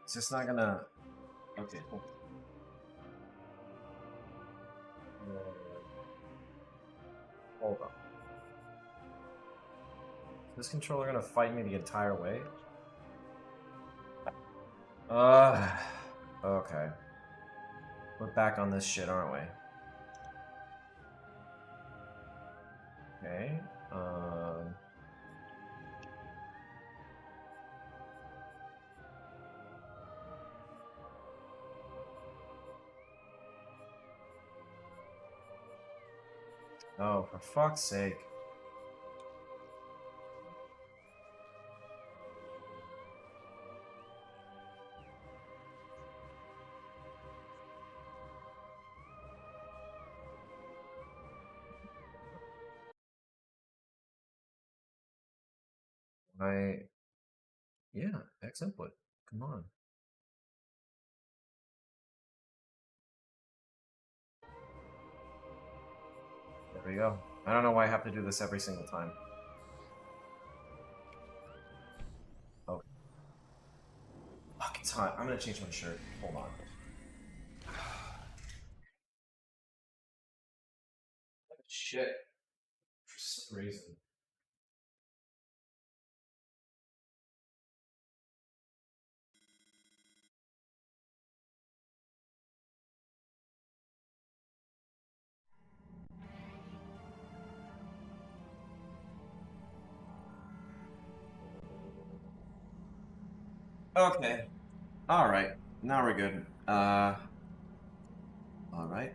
It's just not gonna... Okay, cool. Hold on. Is this controller gonna fight me the entire way? Okay. We're back on this shit, aren't we? Okay, oh, for fuck's sake. Yeah, X input. Come on. There we go. I don't know why I have to do this every single time. Oh. Fuck, it's hot. I'm gonna change my shirt. Hold on. Shit. For some reason. Okay. Alright. Now we're good. Alright. Alright.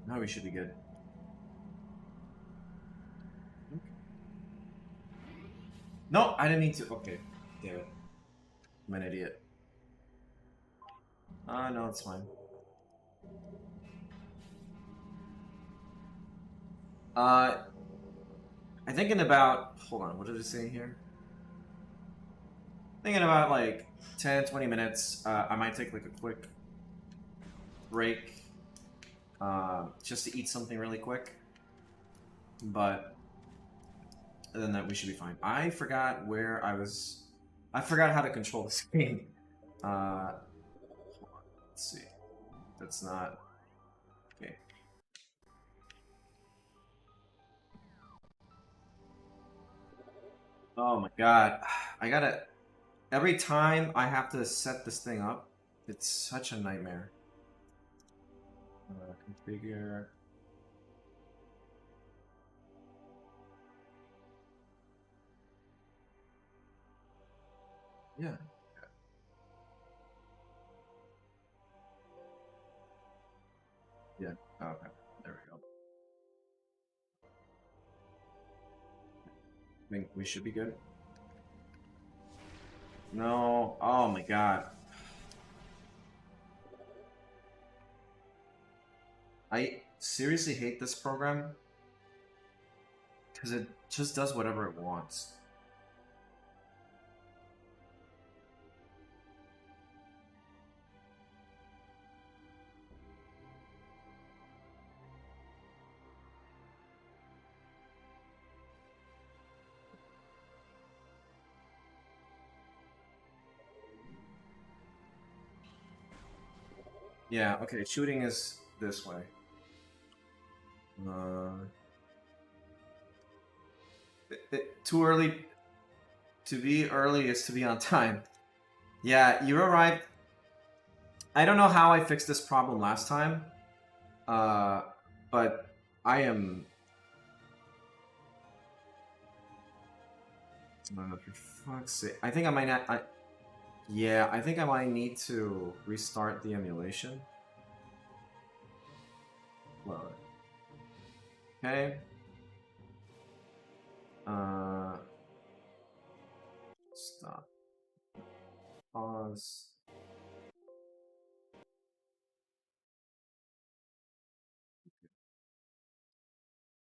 Now we should be good. No, I didn't need to. Okay. Damn it. I'm an idiot. No, it's fine. I think in about, hold on, what did it say here? I think in about like 10-20 minutes, I might take like a quick break just to eat something really quick. But other than that, we should be fine. I forgot where I was. I forgot how to control the screen. Hold on. Let's see. That's not. Okay. Oh my god. I gotta. Every time I have to set this thing up, it's such a nightmare. Configure. Yeah. Yeah. Okay. There we go. I think we should be good. No. Oh my god. I seriously hate this program because it just does whatever it wants. Yeah, okay, shooting is this way. Too early. To be early is to be on time. Yeah, you arrived. I don't know how I fixed this problem last time, but I am. For fuck's sake. I think I might not. Yeah, I think I might need to restart the emulation. Well, okay. Stop. Pause.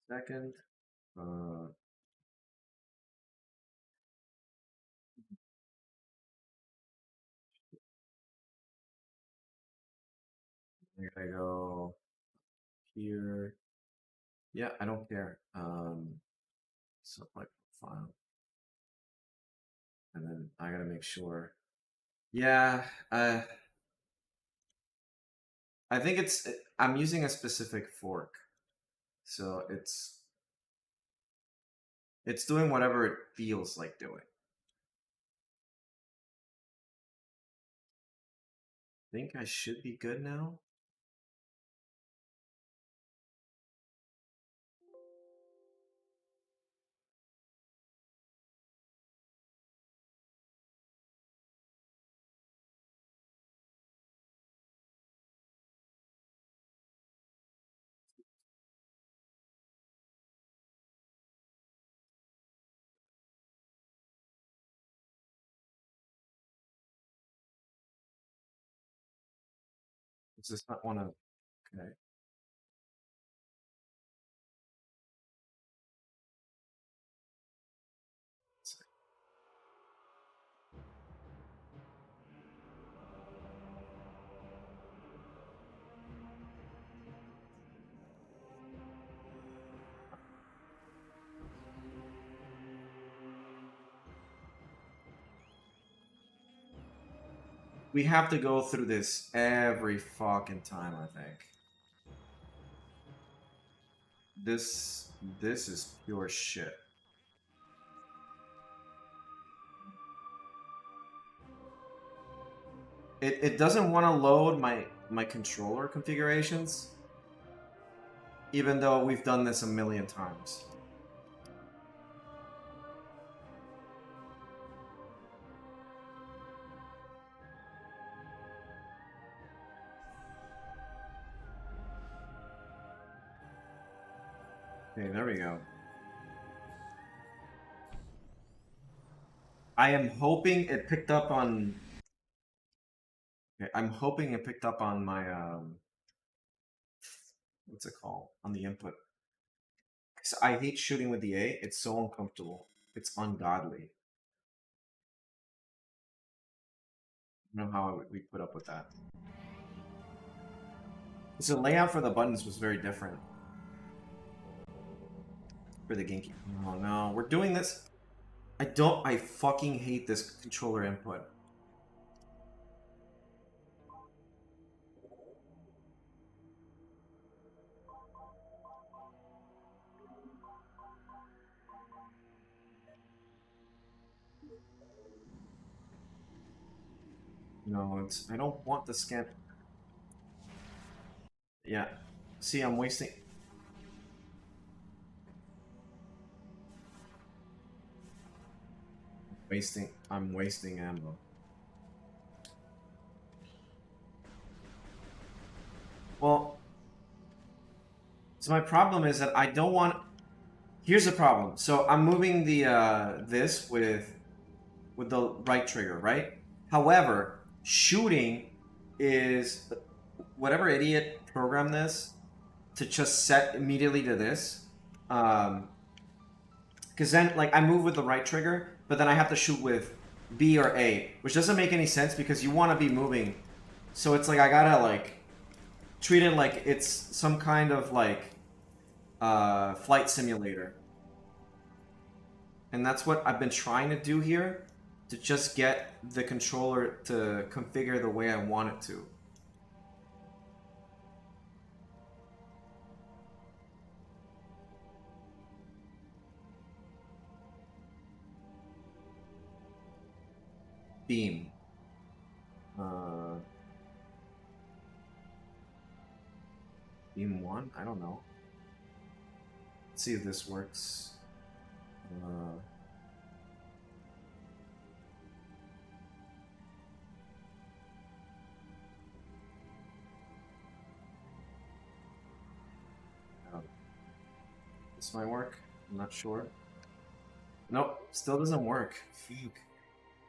Second. Here I go. Here. Yeah, I don't care. So like file. And then I gotta make sure. Yeah, I think I'm using a specific fork. So it's doing whatever it feels like doing. I think I should be good now. Does this not want to? Okay. We have to go through this every fucking time, I think. This is pure shit. It doesn't want to load my controller configurations, even though we've done this a million times. Okay, there we go. I am hoping it picked up on... Okay, I'm hoping it picked up on my, what's it called? On the input. Because I hate shooting with the A. It's so uncomfortable. It's ungodly. I don't know how we put up with that. So the layout for the buttons was very different. For the Genki. Oh no, we're doing this. I fucking hate this controller input. No, I don't want the scan. Yeah. See, I'm wasting. I'm wasting ammo. Well, so my problem is that I don't want... Here's the problem. So I'm moving the this with the right trigger, right? However, shooting is whatever idiot programmed this to just set immediately to this. Because then, like, I move with the right trigger, but then I have to shoot with B or A, which doesn't make any sense because you want to be moving. So it's like I gotta, like, treat it like it's some kind of, like, flight simulator. And that's what I've been trying to do here, to just get the controller to configure the way I want it to. Beam. Beam 1? I don't know. Let's see if this works. This might work. I'm not sure. Nope, still doesn't work. Fuck.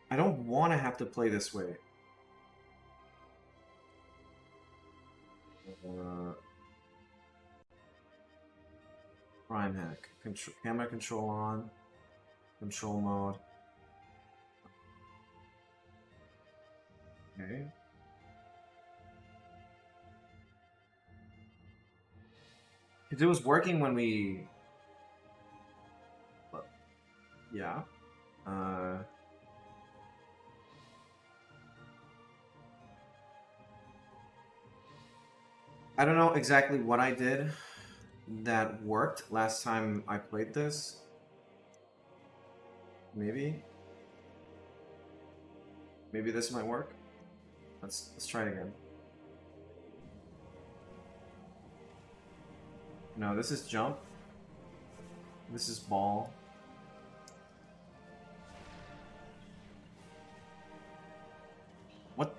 I don't want to have to play this way. Prime hack. Camera control on. Control mode. Okay. Because it was working when we... I don't know exactly what I did that worked last time I played this. Maybe this might work. Let's try it again. No, this is jump. This is ball. What?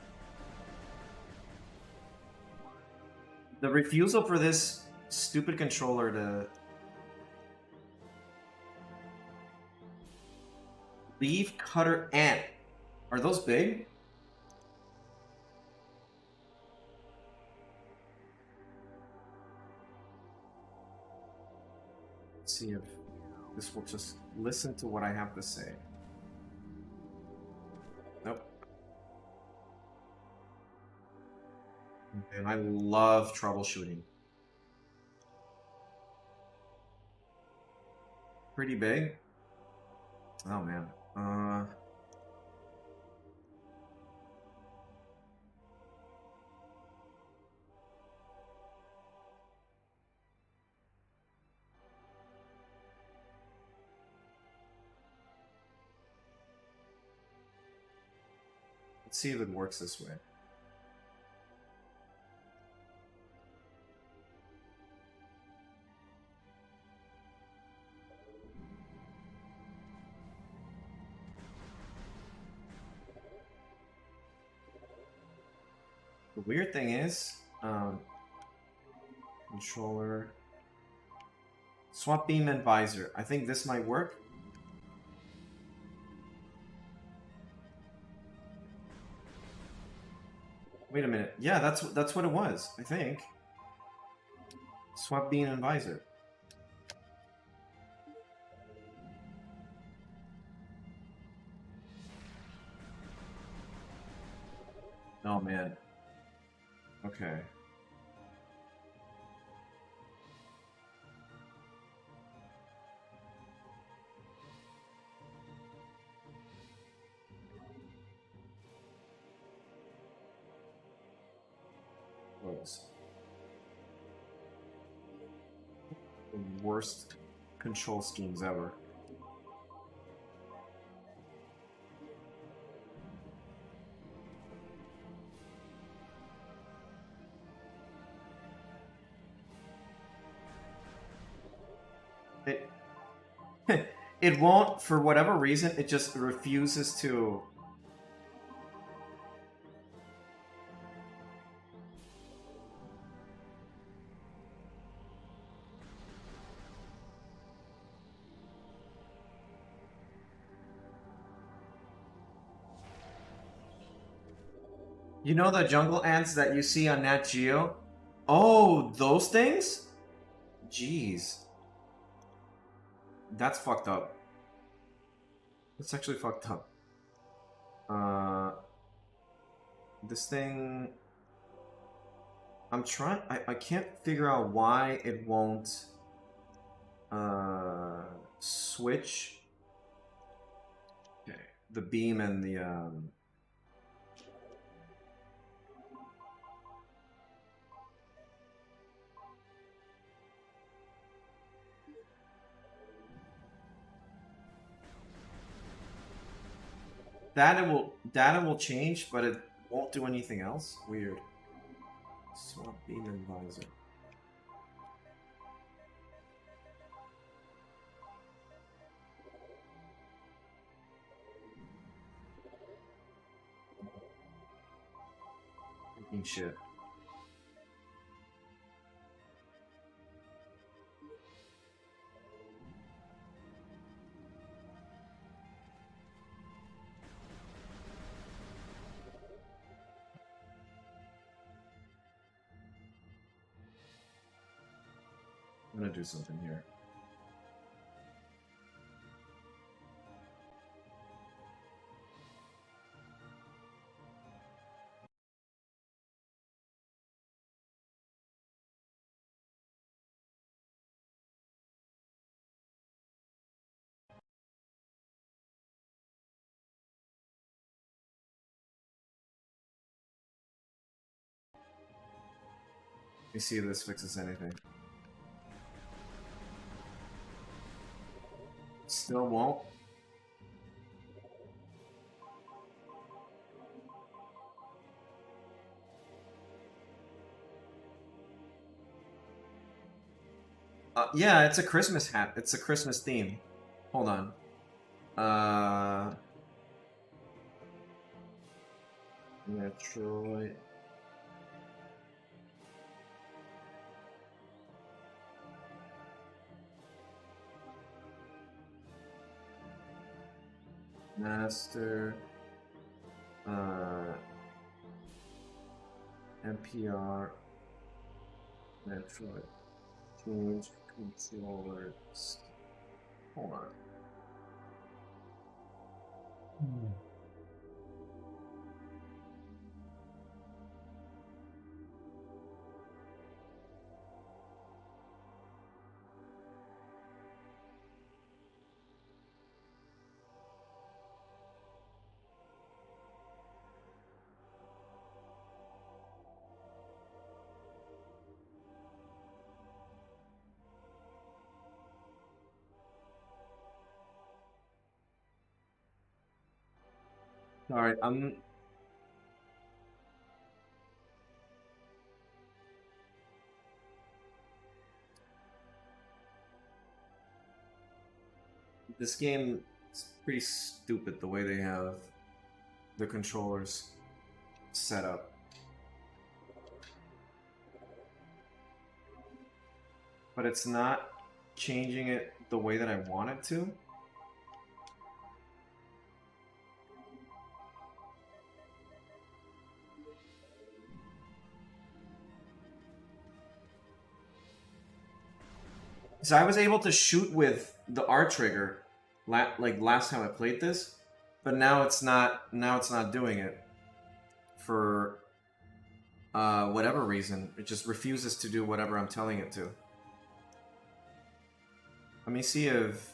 The refusal for this stupid controller to leave cutter ant. Are those big? Let's see if this will just listen to what I have to say. Nope. And I love troubleshooting. Pretty big? Oh man. Let's see if it works this way. The weird thing is, controller, swap beam and visor. I think this might work. Wait a minute. Yeah, that's what it was, I think. Swap beam and visor. Oh man. Okay. Close. The worst control schemes ever. It won't, for whatever reason, it just refuses to... You know the jungle ants that you see on Nat Geo? Oh, those things? Jeez. That's fucked up. That's actually fucked up. This thing... I'm trying... I can't figure out why it won't... switch... Okay. The beam and the, Data will change, but it won't do anything else. Weird. Swap beam and visor. Fucking shit. I'm gonna do something here. me see if this fixes anything. Still won't. Yeah, it's a Christmas hat. It's a Christmas theme. Hold on. Metroid. Master. NPR. Metroid. Change controllers. Hold on. Sorry, this game is pretty stupid the way they have the controllers set up. But it's not changing it the way that I want it to. So I was able to shoot with the R trigger, like last time I played this, but now it's not. Now it's not doing it for whatever reason. It just refuses to do whatever I'm telling it to. Let me see if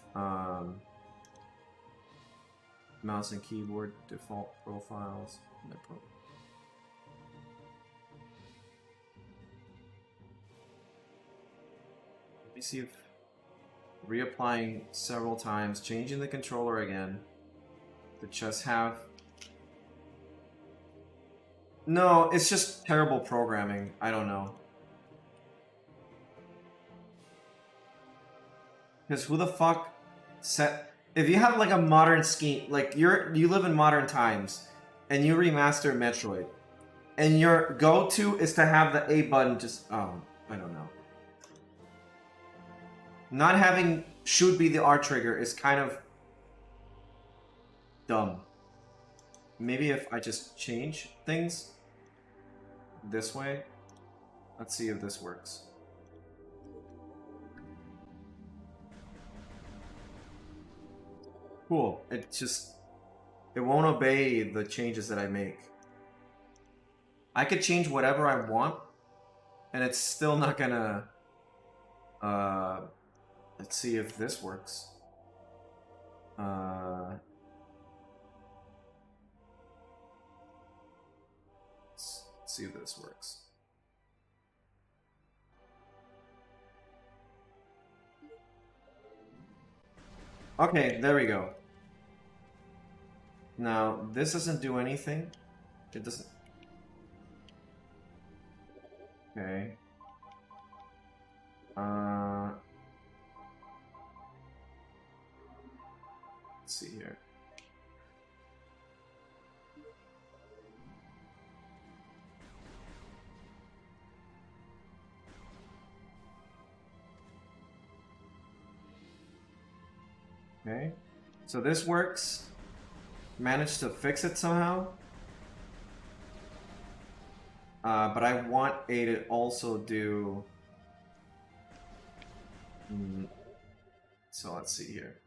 mouse and keyboard default profiles. Let me see if reapplying several times, changing the controller again to just have... No, it's just terrible programming. I don't know. Because who the fuck set... If you have like a modern scheme, like you live in modern times, and you remaster Metroid, and your go-to is to have the A button just... Oh, I don't know. Not having should be the R trigger is kind of dumb. Maybe if I just change things this way. Let's see if this works. Cool. It won't obey the changes that I make. I could change whatever I want, and it's still not gonna... Let's see if this works. Let's see if this works. Okay, there we go. Now, this doesn't do anything. It doesn't... Okay. Let's see here. Okay, so this works. Managed to fix it somehow. But I want A to also do... So let's see here.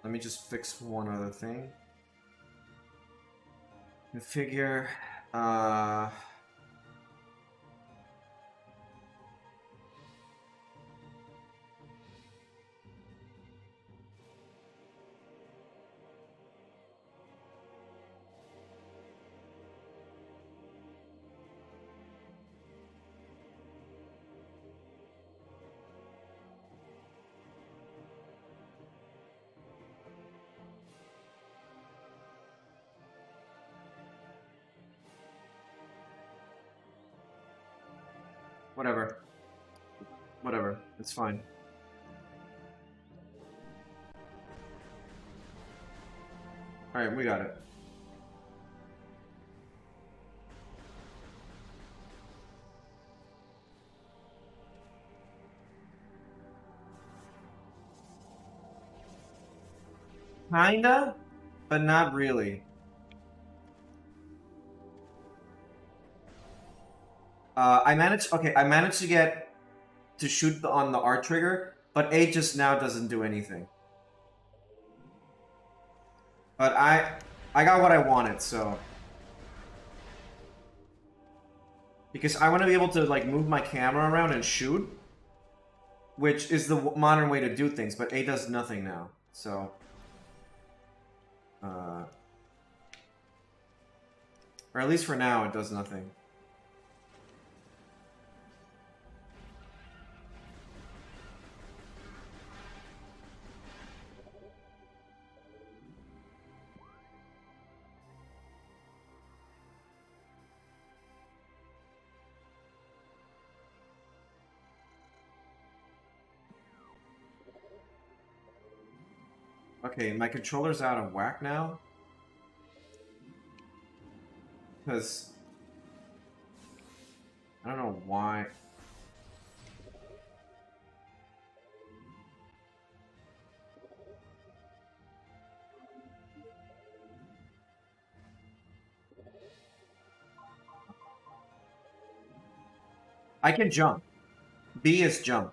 Let me just fix one other thing. Configure... Whatever. Whatever. It's fine. Alright, we got it. Kinda, but not really. I managed to get to shoot on the R trigger, but A just now doesn't do anything. But I got what I wanted, so. Because I want to be able to like move my camera around and shoot, which is the modern way to do things, but A does nothing now, so. Or at least for now, it does nothing. Okay, my controller's out of whack now. Because I don't know why. I can jump. B is jump.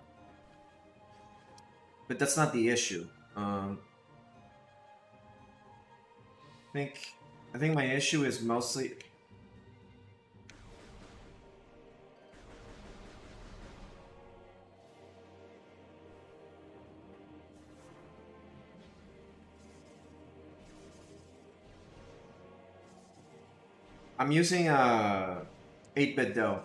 But that's not the issue. I think my issue is mostly. I'm using 8-bit dough.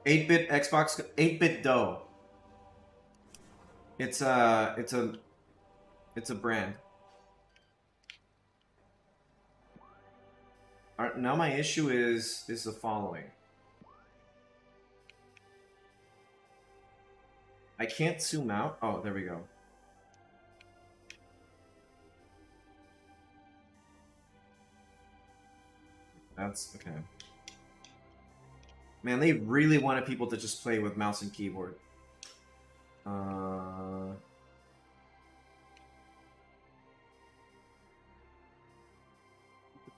Eight-bit Xbox, 8-bit dough. It's a brand. Alright, now my issue is the following. I can't zoom out. Oh, there we go. That's okay. Man, they really wanted people to just play with mouse and keyboard.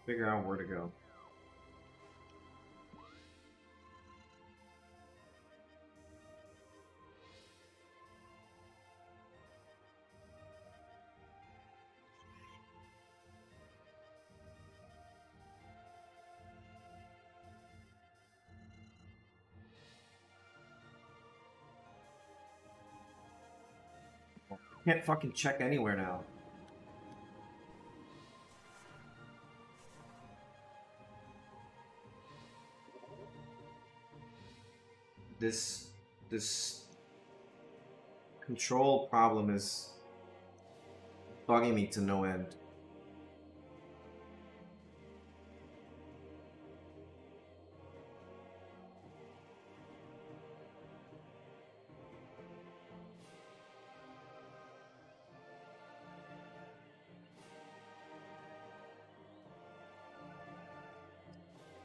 Figure out where to go. Can't fucking check anywhere now. This control problem is bugging me to no end.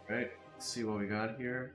Right, let's see what we got here.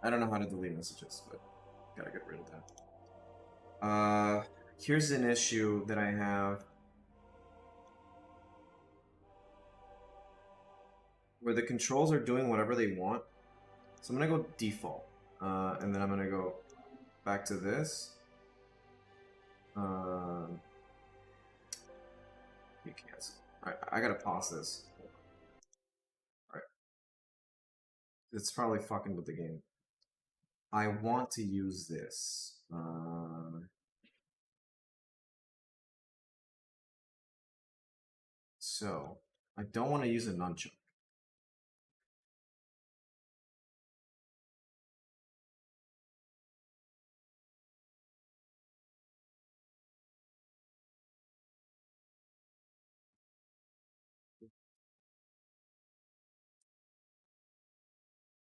I don't know how to delete messages, but gotta get rid of that. Here's an issue that I have. Where the controls are doing whatever they want. So I'm gonna go default. And then I'm gonna go back to this. You cancel. Alright, I gotta pause this. Alright. It's probably fucking with the game. I want to use this. So, I don't want to use a nunchuck.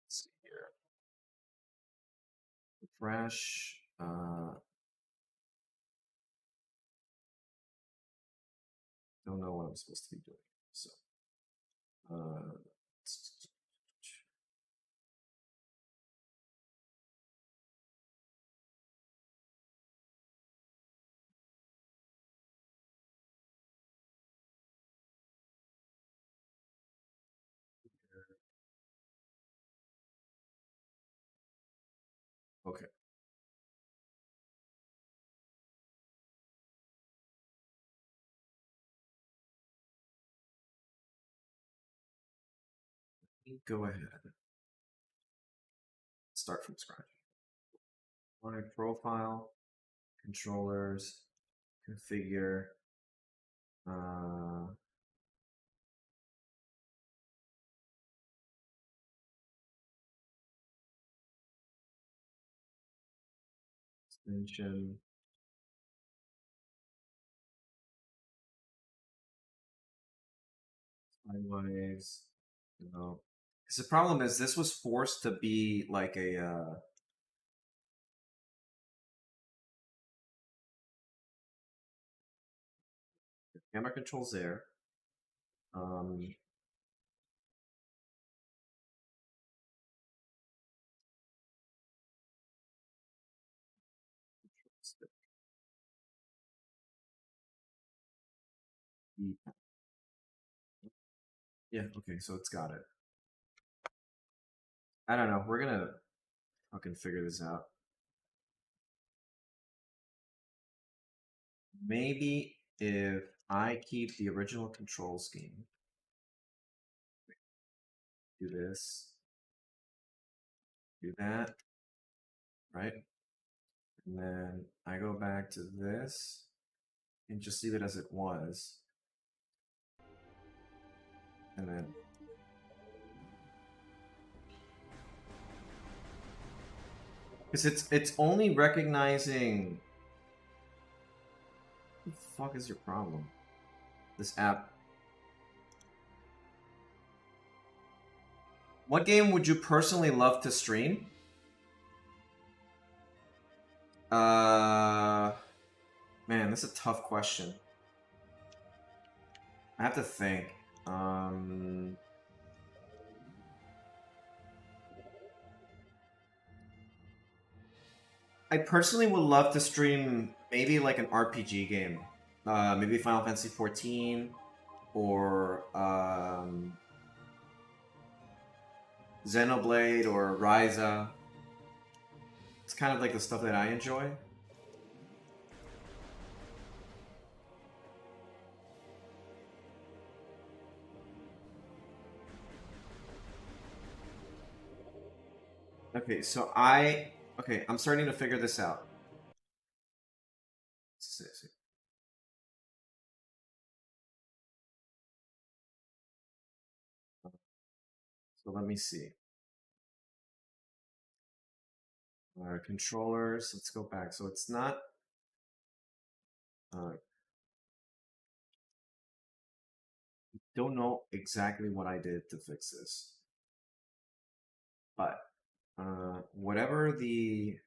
Let's see here. Refresh. Don't know what I'm supposed to be doing. So, okay. Go ahead. Start from scratch. My profile, controllers, configure. Extension. Sideways. No. Because the problem is this was forced to be like a camera controls there. Yeah, okay, so it's got it. I don't know. We're gonna fucking figure this out. Maybe if I keep the original control scheme, do this, do that, right? And then I go back to this and just leave it as it was. And then because it's only recognizing. What the fuck is your problem? This app. What game would you personally love to stream? Man, this is a tough question. I have to think. I personally would love to stream maybe like an RPG game. Maybe Final Fantasy 14 or Xenoblade or Ryza. It's kind of like the stuff that I enjoy. Okay, so I'm starting to figure this out. So let me see. Our controllers, let's go back. So it's not don't know exactly what I did to fix this. But whatever the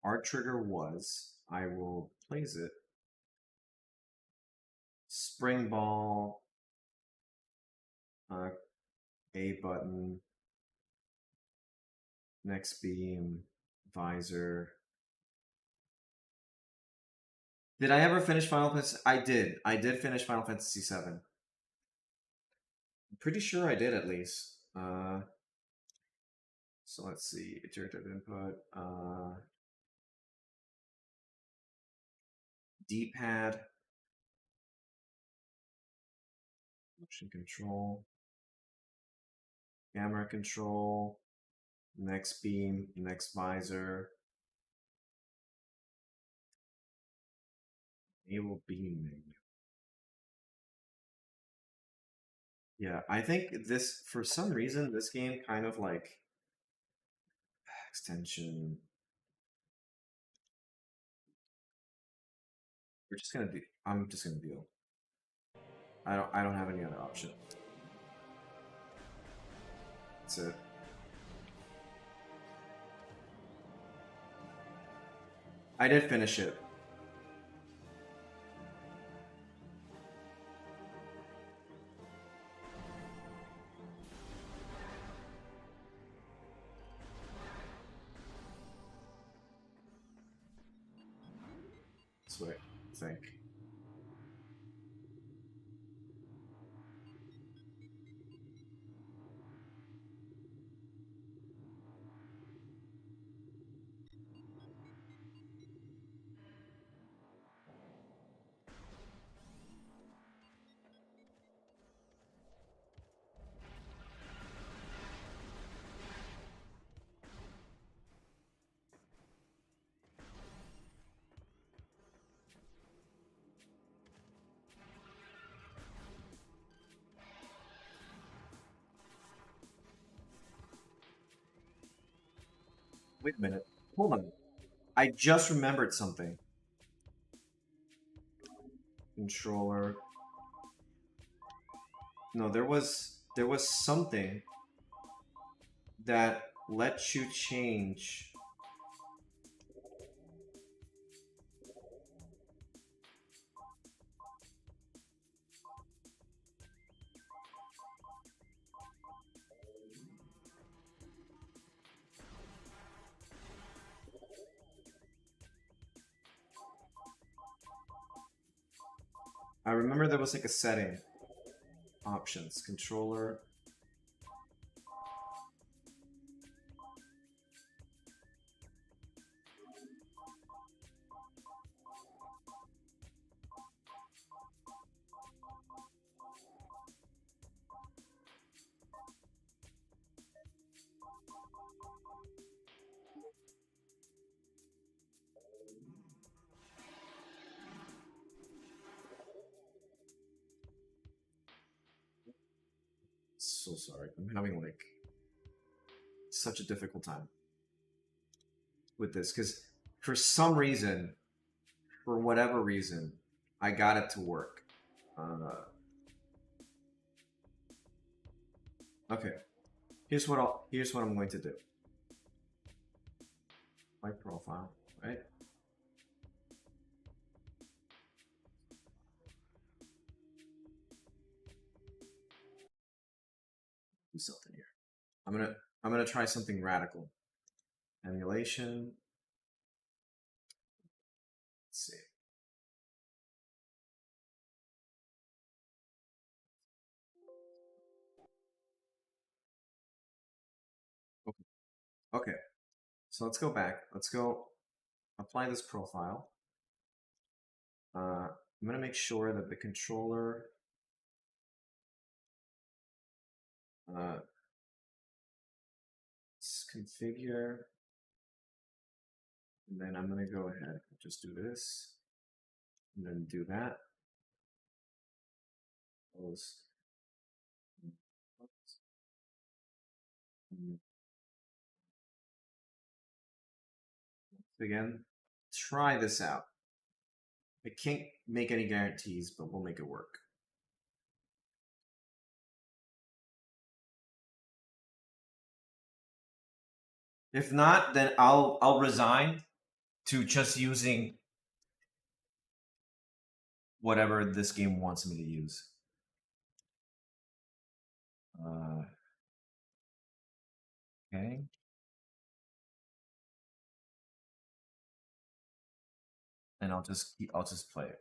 art trigger was, I will place it. Spring ball, A button, next beam, visor. Did I ever finish Final Fantasy? I did. I did finish Final Fantasy VII. I'm pretty sure I did at least. So let's see. Iterative input. D-pad. Motion control. Camera control. Next beam. Next visor. Enable beam menu. Yeah, I think this, for some reason, this game kind of like extension. We're just gonna do. I'm just gonna deal. I don't have any other option. That's it. I did finish it. That's what I think. Wait a minute. Hold on. I just remembered something. Controller. No, there was something that lets you change. I remember there was like a setting. Options. Controller. So sorry. I'm having like such a difficult time with this because for some reason, for whatever reason, I got it to work. Okay. Here's what I'm going to do. My profile, right? Do something here. I'm gonna try something radical. Emulation. Let's see. Okay. So let's go back. Let's go apply this profile. I'm gonna make sure that the controller let's configure, and then I'm gonna go ahead and just do this, and then do that. Close. Again, try this out. I can't make any guarantees, but we'll make it work. If not, then I'll resign to just using whatever this game wants me to use. Okay. and I'll just play it.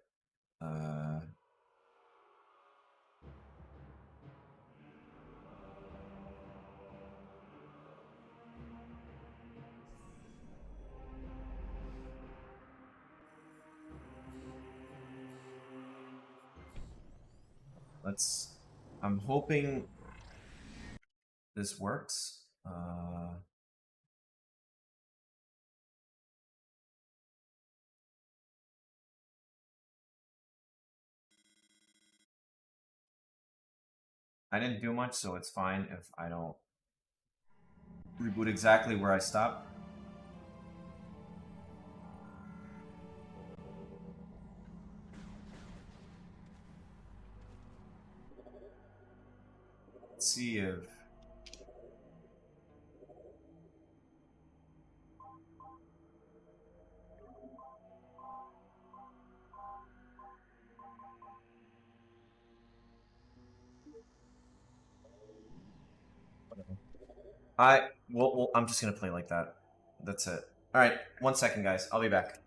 I'm hoping this works. I didn't do much, so it's fine if I don't reboot exactly where I stopped. Let's see if... Well, I'm just gonna play like that. That's it. Alright, 1 second, guys. I'll be back.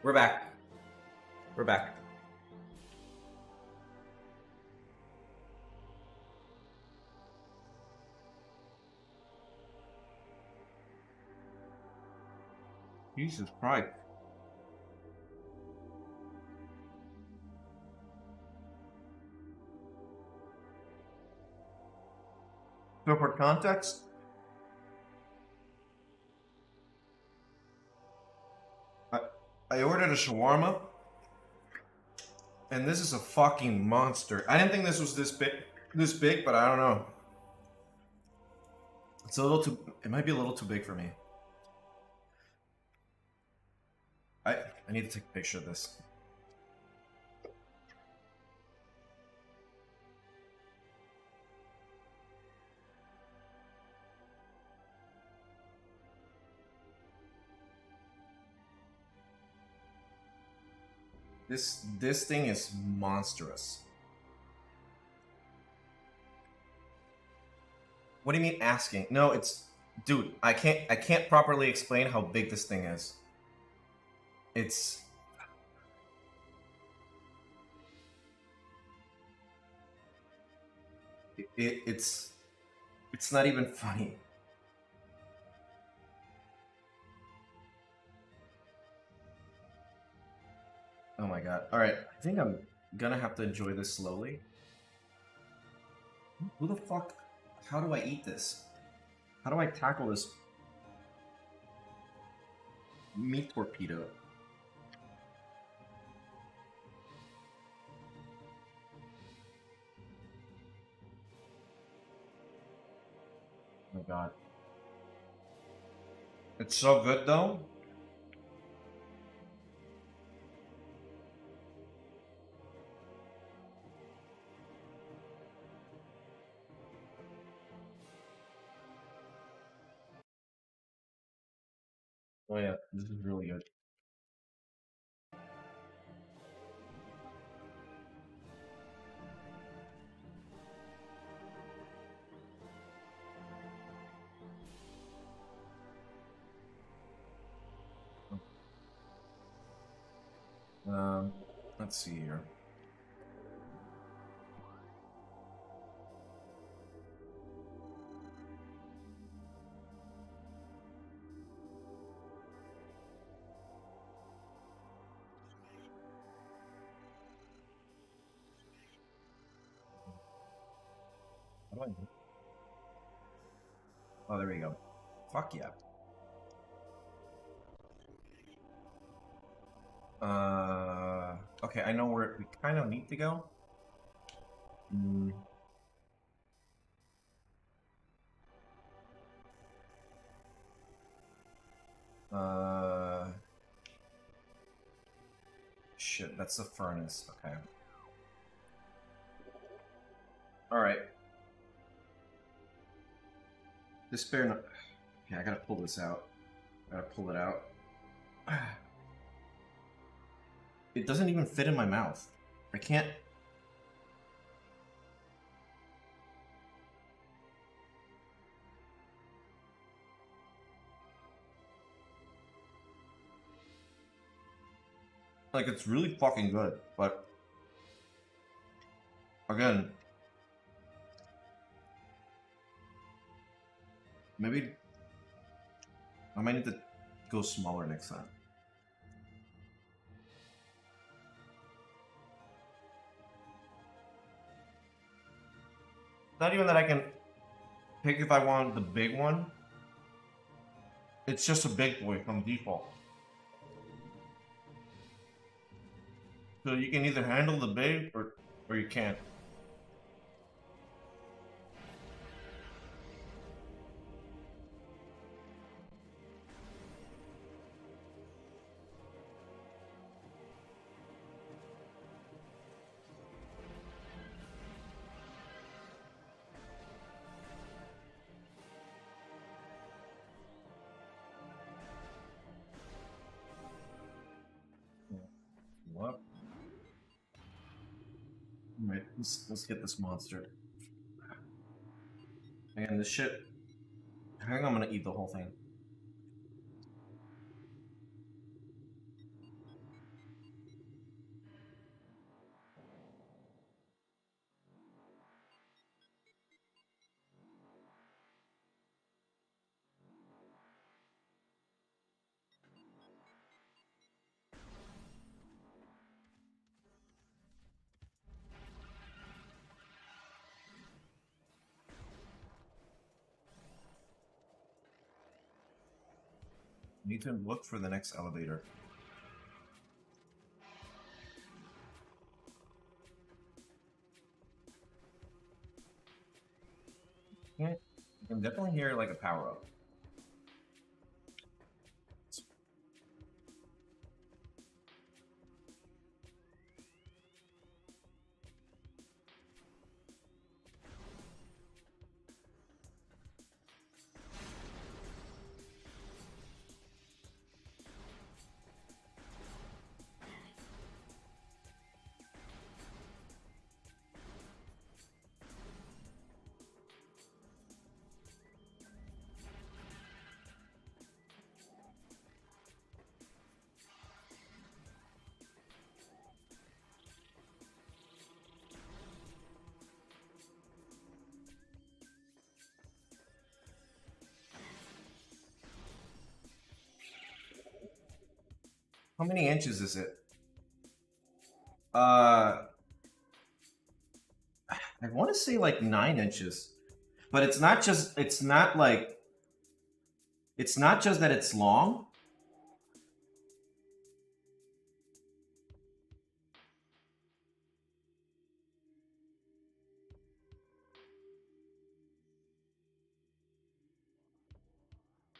We're back. We're back. Jesus Christ. So for context, I ordered a shawarma, and this is a fucking monster. I didn't think this was this big, but I don't know. It's a little too, it might be a little too big for me. I need to take a picture of this. This thing is monstrous. What do you mean asking? No, it's dude, I can't properly explain how big this thing is. It's it's not even funny. Oh my god. Alright, I think I'm gonna have to enjoy this slowly. Who the fuck? How do I eat this? How do I tackle this meat torpedo? Oh my god. It's so good though. Oh yeah, this is really good. Let's see here. How do I do? Oh, there we go. Fuck yeah. Okay, I know where we kind of need to go. Shit, that's the furnace. Okay. Alright. This bear no... Okay, I gotta pull this out. Gotta pull it out. It doesn't even fit in my mouth. I can't... Like, it's really fucking good, but... Again... Maybe... I might need to go smaller next time. Not even that I can pick if I want the big one. It's just a big boy from default. So you can either handle the big or you can't. What? Alright, let's get this monster. And this shit... I think I'm gonna eat the whole thing. Need to look for the next elevator. You can definitely hear like a power up. How many inches is it? I want to say like 9 inches, but it's not just that it's long.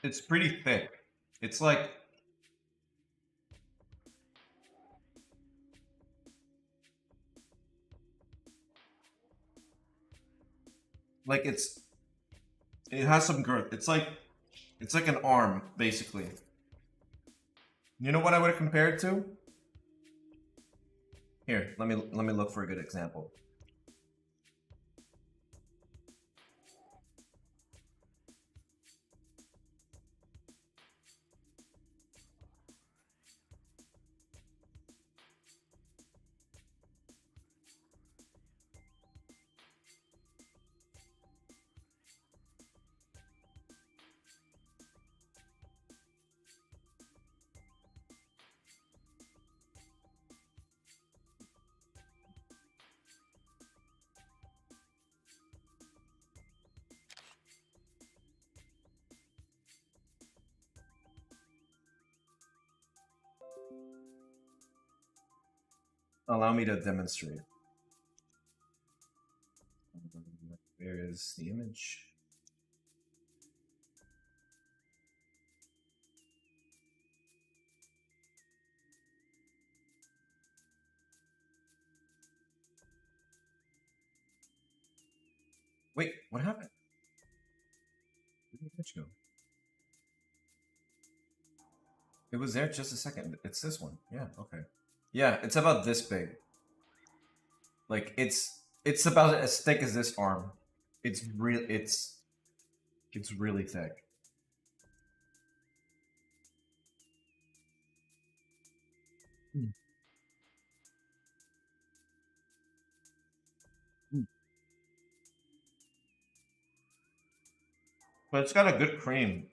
It's pretty thick. It's like it has some girth. It's like an arm, basically. You know what I would compare it to? Here, let me look for a good example. Allow me to demonstrate. Where is the image? Wait, what happened? Where did the image go? It was there just a second. It's this one. Yeah, okay. Yeah, it's about this big. Like it's about as thick as this arm. It's really thick. But it's got a good cream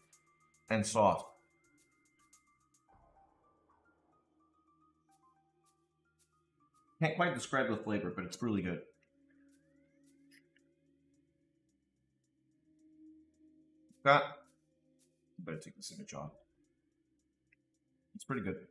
and soft. Can't quite describe the flavor, but it's really good. Better take this image off. It's pretty good.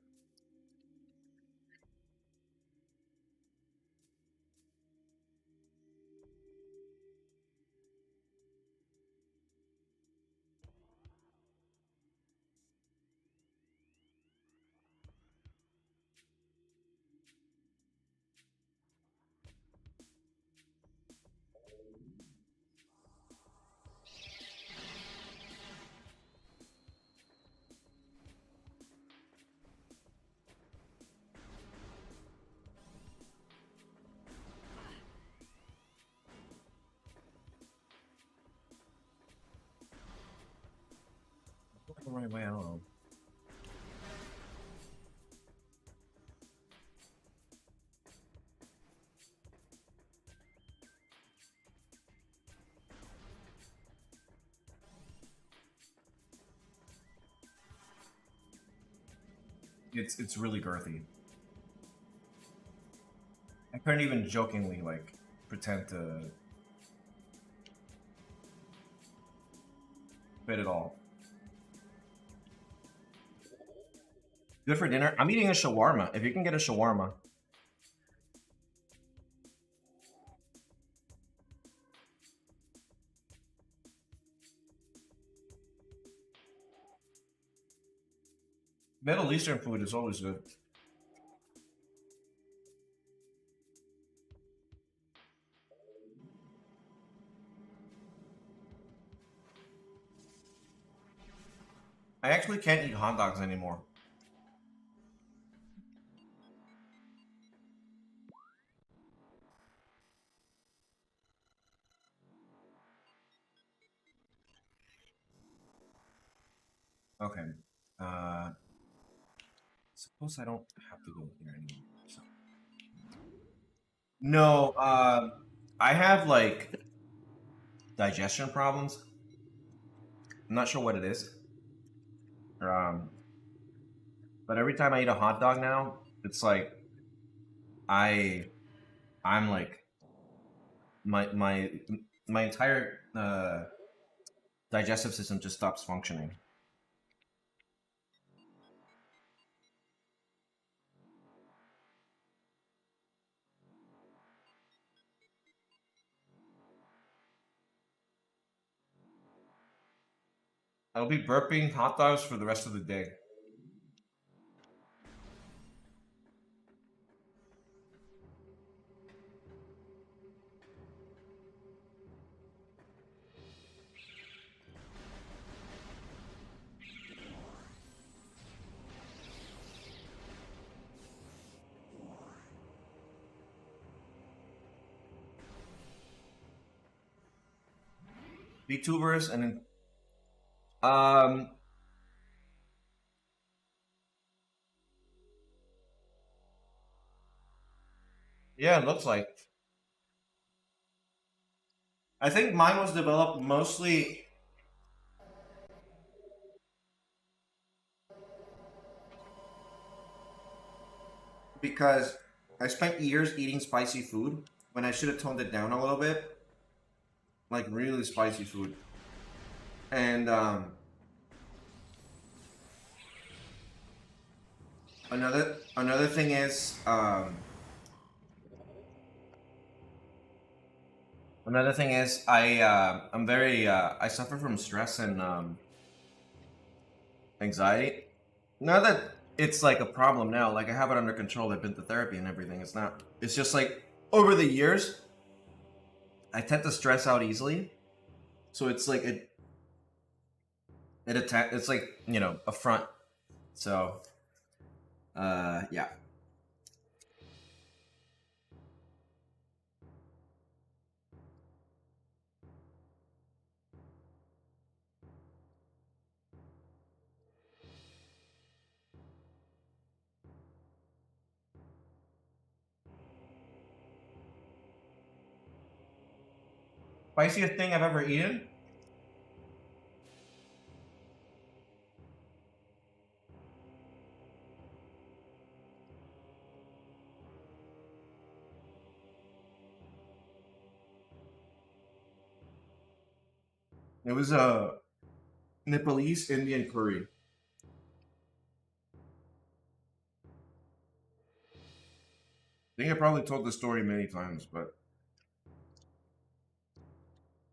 The right way, I don't know. It's really girthy. I couldn't even jokingly like pretend to fit it all. Good for dinner. I'm eating a shawarma. If you can get a shawarma. Middle Eastern food is always good. I actually can't eat hot dogs anymore. Okay. Suppose I don't have to go here anymore. So. No, I have like digestion problems. I'm not sure what it is. But every time I eat a hot dog now, it's like I'm like my entire digestive system just stops functioning. I'll be burping hot dogs for the rest of the day. VTubers and then yeah, it looks like. I think mine was developed mostly because I spent years eating spicy food when I should have toned it down a little bit. Like really spicy food. And another thing is I'm very I suffer from stress and anxiety. Not that it's like a problem now, like I have it under control. I've been to therapy and everything. It's just like over the years I tend to stress out easily. So it's like it's like, you know, a front. So yeah. Spiciest thing I've ever eaten? It was a Nepalese Indian curry. I think I probably told the story many times, but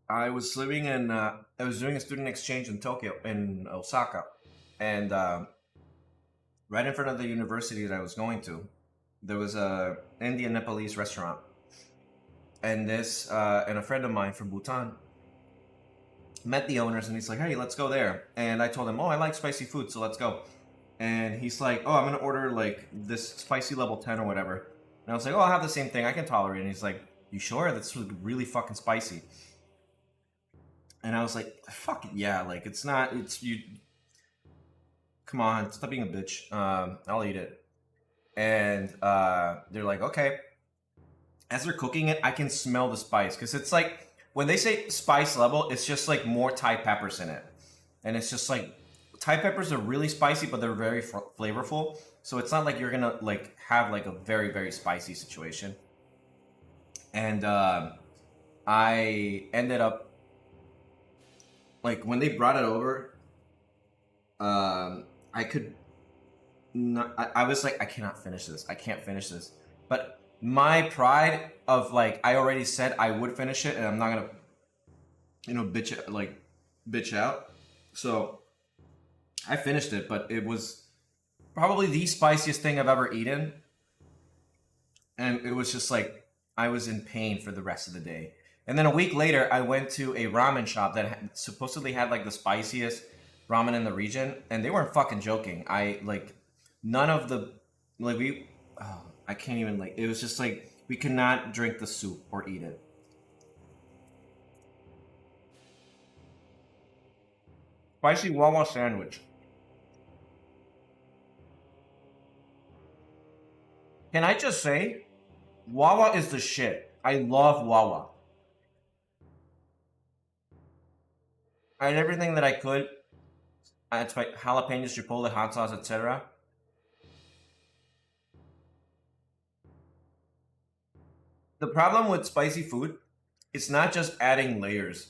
I was living in I was doing a student exchange in Tokyo, in Osaka, and right in front of the university that I was going to, there was a Indian Nepalese restaurant, and a friend of mine from Bhutan met the owners, and he's like, "Hey, let's go there." And I told him, "Oh, I like spicy food, so let's go." And he's like, "Oh, I'm gonna order like this spicy level 10 or whatever." And I was like, "Oh, I'll have the same thing. I can tolerate it." And he's like, "You sure? That's really fucking spicy." And I was like, "Fuck it, yeah. Like, it's not. It's you. Come on, stop being a bitch. I'll eat it." And they're like, "Okay." As they're cooking it, I can smell the spice because it's like when they say spice level, it's just like more Thai peppers in it, and it's just like Thai peppers are really spicy, but they're very flavorful. So it's not like you're gonna like have like a very spicy situation. And I ended up like when they brought it over, I could not. I was like, I cannot finish this. I can't finish this. But my pride of like, I already said I would finish it, and I'm not gonna, you know, bitch out. So I finished it, but it was probably the spiciest thing I've ever eaten. And it was just like, I was in pain for the rest of the day. And then a week later, I went to a ramen shop that supposedly had like the spiciest ramen in the region. And they weren't fucking joking. I like, none of the, like I can't even like, it was just like, we could not drink the soup or eat it. Spicy Wawa sandwich. Can I just say, Wawa is the shit. I love Wawa. I had everything that I could. I had jalapenos, chipotle, hot sauce, etc. The problem with spicy food, it's not just adding layers.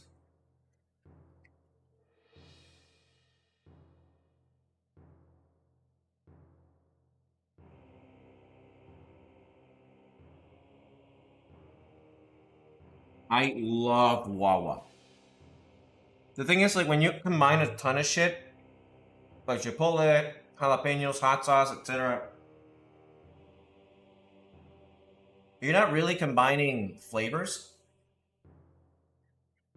I love Wawa. The thing is, like, when you combine a ton of shit, like chipotle, jalapenos, hot sauce, etc., you're not really combining flavors.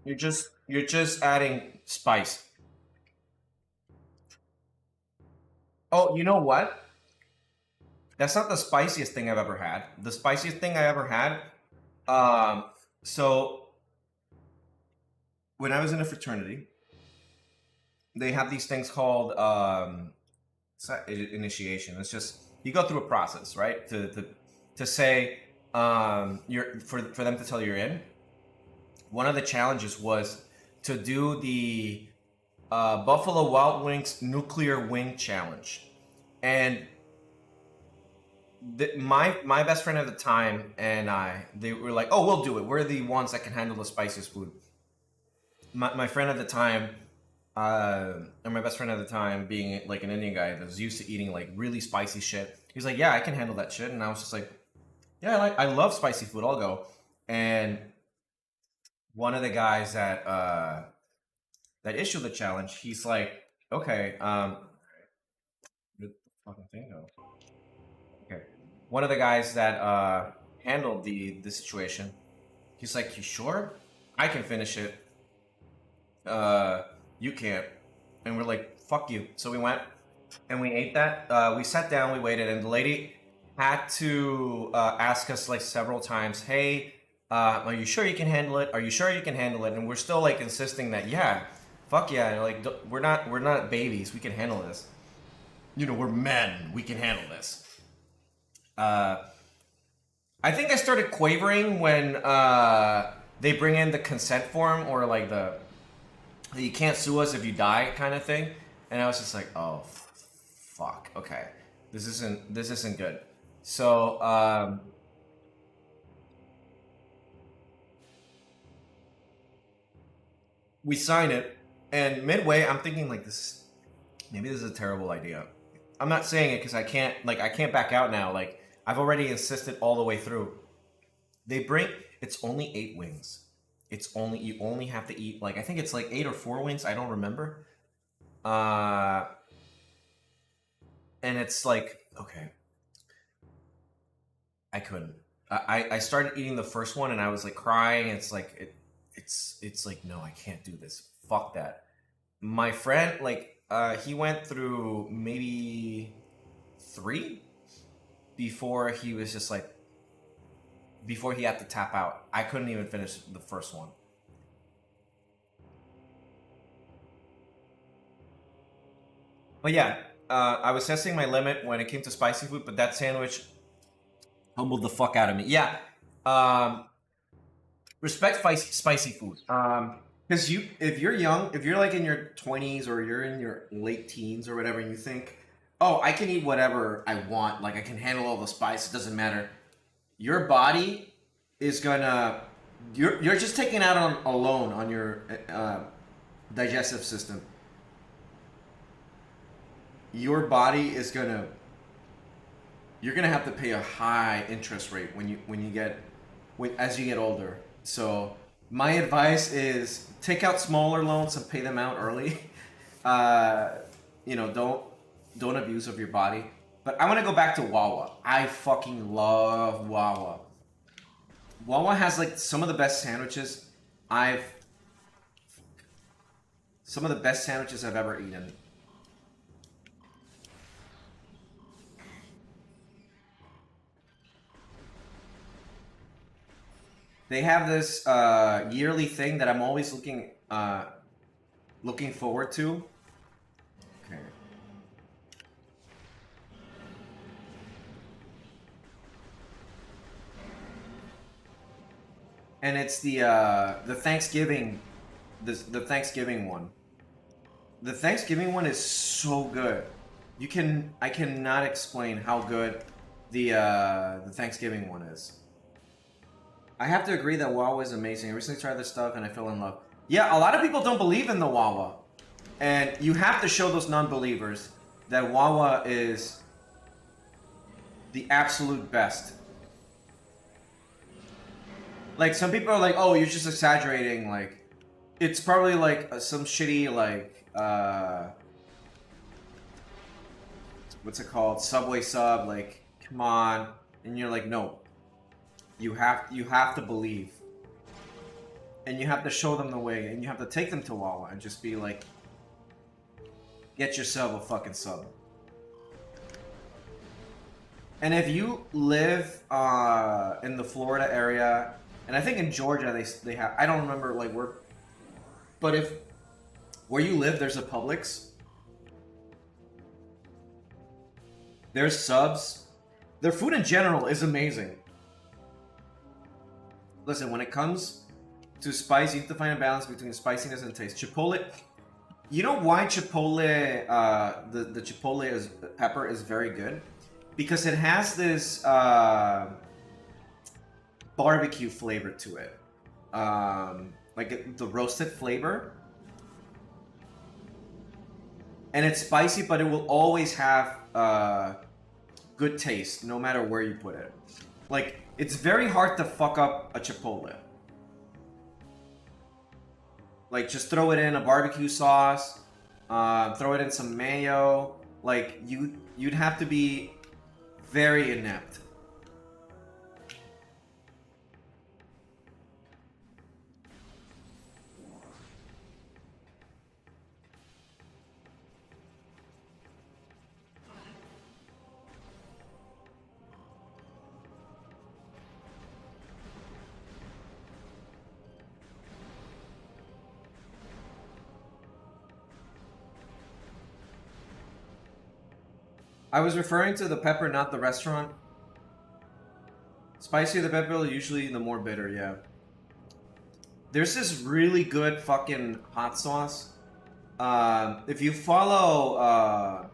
You're just adding spice. Oh, you know what? That's not the spiciest thing I've ever had. The spiciest thing I ever had, so when I was in a fraternity, they have these things called it's not initiation. It's just you go through a process, right? To say you're for them to tell you're in. One of the challenges was to do the Buffalo Wild Wings Nuclear Wing Challenge, and my best friend at the time and they were like, "Oh, we'll do it. We're the ones that can handle the spiciest food." My friend at the time, and my best friend at the time, being like an Indian guy that was used to eating like really spicy shit, he's like, "Yeah, I can handle that shit." And I was just like, "Yeah, I love spicy food. I'll go." And one of the guys that issued the challenge, he's like, "Okay, where did the fucking thing go?" Okay, one of the guys that handled the situation, he's like, "You sure? I can finish it. You can't." And we're like, "Fuck you." So we went and we ate that. We sat down, we waited, and the lady had to ask us like several times, "Hey, are you sure you can handle it? Are you sure you can handle it?" And we're still like insisting that, yeah, fuck yeah, like we're not babies, we can handle this. You know, we're men, we can handle this. I think I started quavering when they bring in the consent form, or like the you can't sue us if you die kind of thing, and I was just like, oh fuck, okay, this isn't good. So we sign it, and midway I'm thinking like, maybe this is a terrible idea. I'm not saying it because I can't back out now. Like, I've already insisted all the way through. They bring it's only 8 wings. You only have to eat, like, I think it's like 8 or 4 wings. I don't remember. And it's like, okay, I couldn't. I started eating the first one and I was like crying. It's like it's like, no, I can't do this. Fuck that. My friend, like, he went through maybe 3 before he was just like, before he had to tap out. I couldn't even finish the first one. But yeah, I was testing my limit when it came to spicy food, but that sandwich humbled the fuck out of me. Yeah, respect spicy food. Because if you're young, if you're like in your 20s or you're in your late teens or whatever, and you think, oh, I can eat whatever I want, like I can handle all the spice, it doesn't matter. Your body is gonna, you're just taking out on alone on your digestive system. Your body is gonna, you're gonna have to pay a high interest rate as you get older. So my advice is take out smaller loans and pay them out early. uh, don't abuse of your body. But I want to go back to Wawa. I fucking love Wawa. Wawa has like some of the best sandwiches I've ever eaten. They have this yearly thing that I'm always looking forward to. Okay. And it's the Thanksgiving, the Thanksgiving one. The Thanksgiving one is so good. I cannot explain how good the Thanksgiving one is. I have to agree that Wawa is amazing. I recently tried this stuff and I fell in love. Yeah, a lot of people don't believe in the Wawa. And you have to show those non-believers that Wawa is the absolute best. Like, some people are like, oh, you're just exaggerating. Like, it's probably like some shitty, like, what's it called? Subway sub, like, come on. And you're like, no. You have to believe. And you have to show them the way, and you have to take them to Wawa and just be like, get yourself a fucking sub. And if you live in the Florida area, and I think in Georgia they have, I don't remember like where, but if where you live there's a Publix, there's subs, their food in general is amazing. Listen, when it comes to spice, you have to find a balance between spiciness and taste. Chipotle, you know why Chipotle, the Chipotle pepper is very good? Because it has this barbecue flavor to it. Like the roasted flavor. And it's spicy, but it will always have good taste, no matter where you put it. Like, it's very hard to fuck up a Chipotle. Like, just throw it in a barbecue sauce, throw it in some mayo. Like, you'd have to be very inept. I was referring to the pepper, not the restaurant. Spicier the pepper, usually the more bitter, yeah. There's this really good fucking hot sauce. If you follow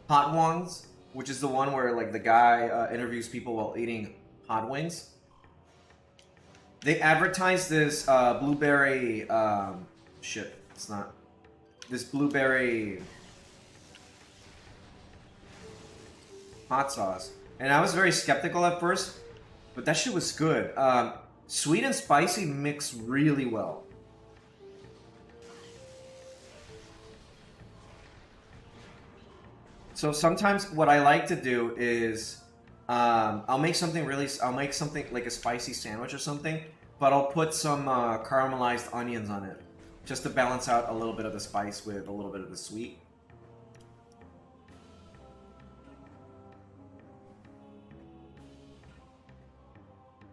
Hot Ones, which is the one where like the guy interviews people while eating hot wings, they advertise this blueberry shit. It's not this blueberry hot sauce, and I was very skeptical at first, but that shit was good. Sweet and spicy mix really well. So sometimes what I like to do is I'll make something like a spicy sandwich or something, but I'll put some caramelized onions on it just to balance out a little bit of the spice with a little bit of the sweet.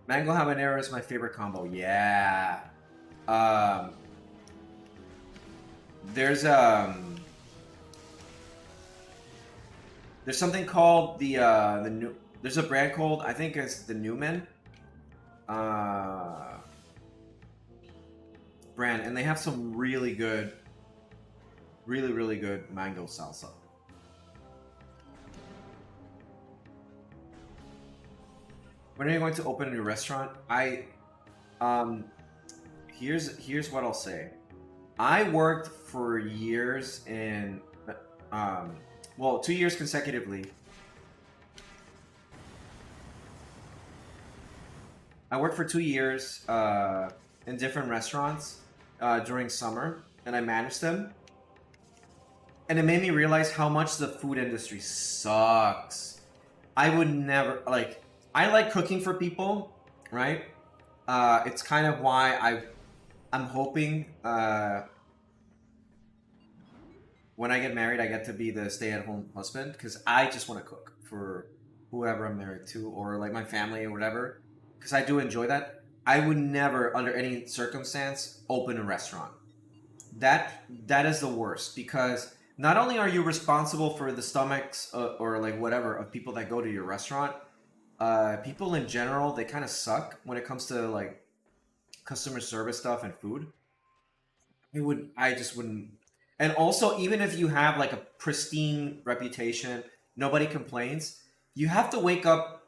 Mango habanero is my favorite combo. Yeah. There's something called the new. There's a brand called, I think it's the Newman brand, and they have some really good, really good mango salsa. When are you going to open a new restaurant? Here's what I'll say. I worked for years in, well, 2 years consecutively. I worked for 2 years in different restaurants during summer, and I managed them. And it made me realize how much the food industry sucks. I would never, like, I like cooking for people, right? It's kind of why I'm hoping when I get married, I get to be the stay-at-home husband, because I just want to cook for whoever I'm married to, or like my family or whatever, because I do enjoy that. I would never, under any circumstance, open a restaurant. That is the worst, because not only are you responsible for the stomachs or like whatever of people that go to your restaurant, people in general, they kind of suck when it comes to like customer service stuff and food. I just wouldn't. And also, even if you have like a pristine reputation, nobody complains, you have to wake up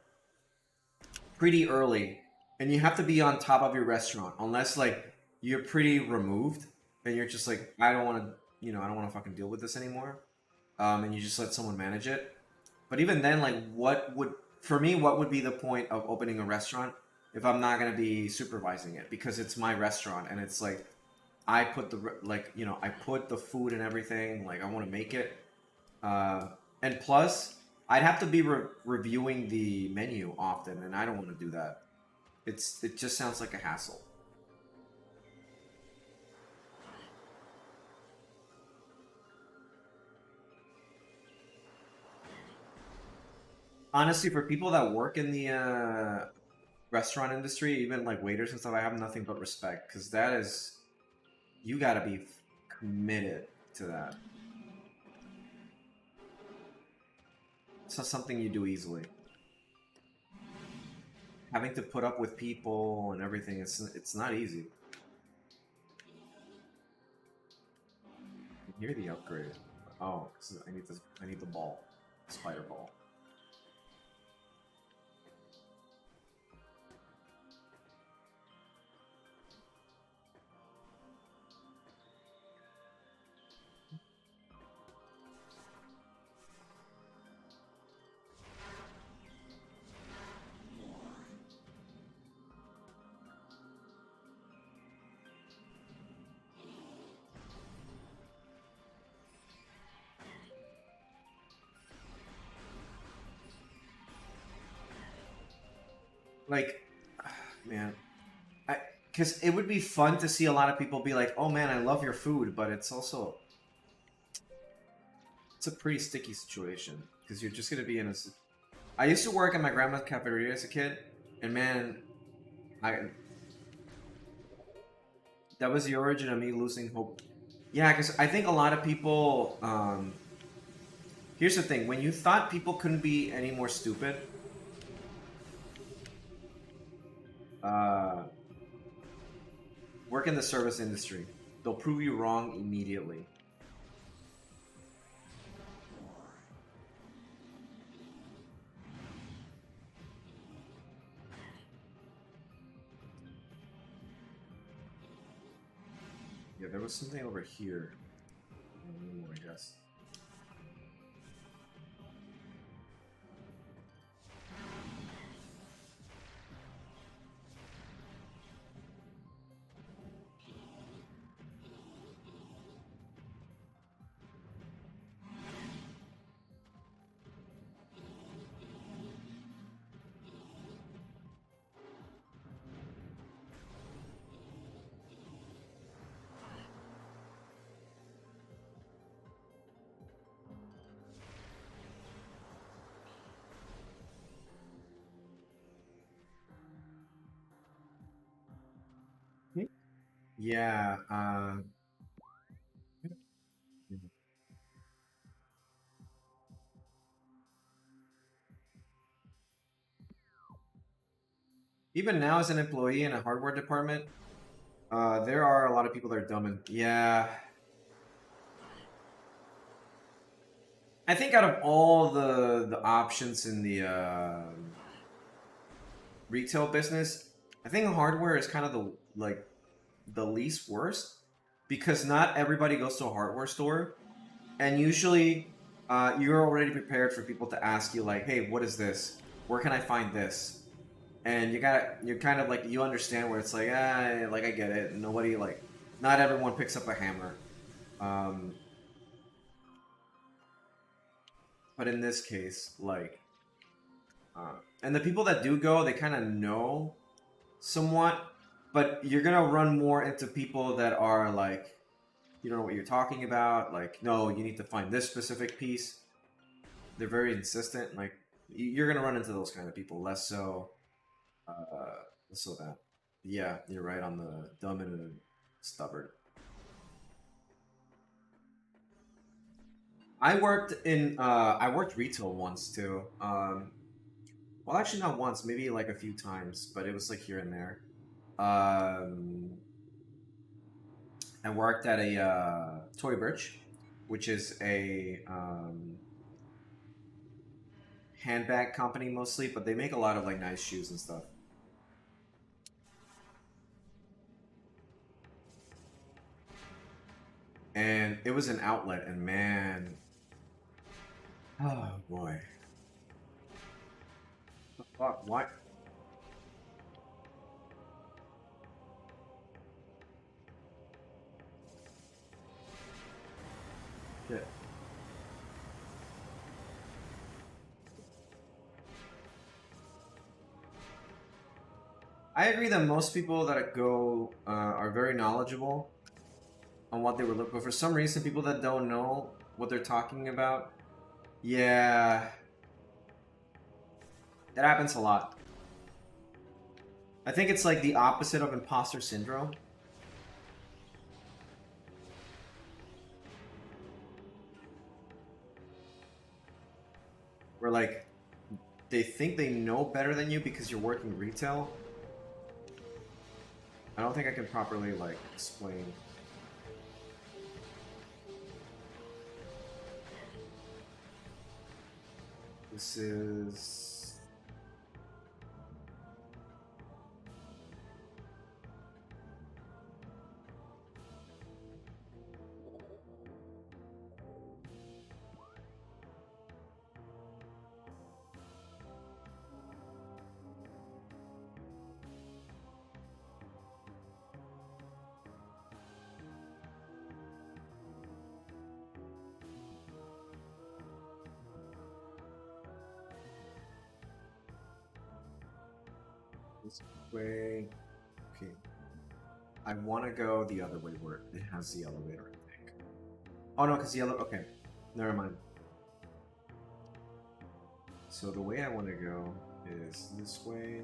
pretty early and you have to be on top of your restaurant, unless like you're pretty removed and you're just like, I don't want to, I don't want to fucking deal with this anymore, and you just let someone manage it. But even then, like, what would be the point of opening a restaurant if I'm not gonna be supervising it? Because it's my restaurant, and it's like I put I put the food and everything. Like, I want to make it, and plus, I'd have to be reviewing the menu often, and I don't want to do that. It just sounds like a hassle. Honestly, for people that work in the restaurant industry, even like waiters and stuff, I have nothing but respect, because that is, you gotta be committed to that. It's not something you do easily. Having to put up with people and everything, it's not easy. I hear the upgrade. Oh, I need this. I need the ball, spider ball. Like, man, because it would be fun to see a lot of people be like, "Oh man, I love your food," but it's also, it's a pretty sticky situation, because you're just gonna be in a. I used to work at my grandma's cafeteria as a kid, and man, that was the origin of me losing hope. Yeah, because I think a lot of people. Here's the thing: when you thought people couldn't be any more stupid, uh, work in the service industry. They'll prove you wrong immediately. Yeah, there was something over here. Ooh, I guess. Yeah, even now as an employee in a hardware department, there are a lot of people that are dumb and yeah. I think out of all the options in the retail business, I think hardware is kind of the least worst, because not everybody goes to a hardware store, and usually you're already prepared for people to ask you like, "Hey, what is this? Where can I find this?" And you're kind of like, you understand where it's like, like I get it. Nobody like, not everyone picks up a hammer. Um, but in this case, like, and the people that do go, they kind of know somewhat, but you're gonna run more into people that are like, you don't know what you're talking about. Like, no, you need to find this specific piece. They're very insistent. Like, you're gonna run into those kind of people. Less so, less so that. Yeah, you're right on the dumb and stubborn. I worked retail once too. Well, actually not once, maybe like a few times, but it was like here and there. Um, I worked at a Tory Burch, which is a handbag company mostly, but they make a lot of like nice shoes and stuff. And it was an outlet, and man, oh boy, what the fuck? Why? Shit. I agree that most people that go are very knowledgeable on what they were looking for. For some reason, people that don't know what they're talking about, yeah, it happens a lot. I think it's like the opposite of imposter syndrome. Where like they think they know better than you because you're working retail. I don't think I can properly like explain. This is this way. Okay. I want to go the other way where it has the elevator, I think. Oh no, because the other. Okay. Never mind. So the way I want to go is this way.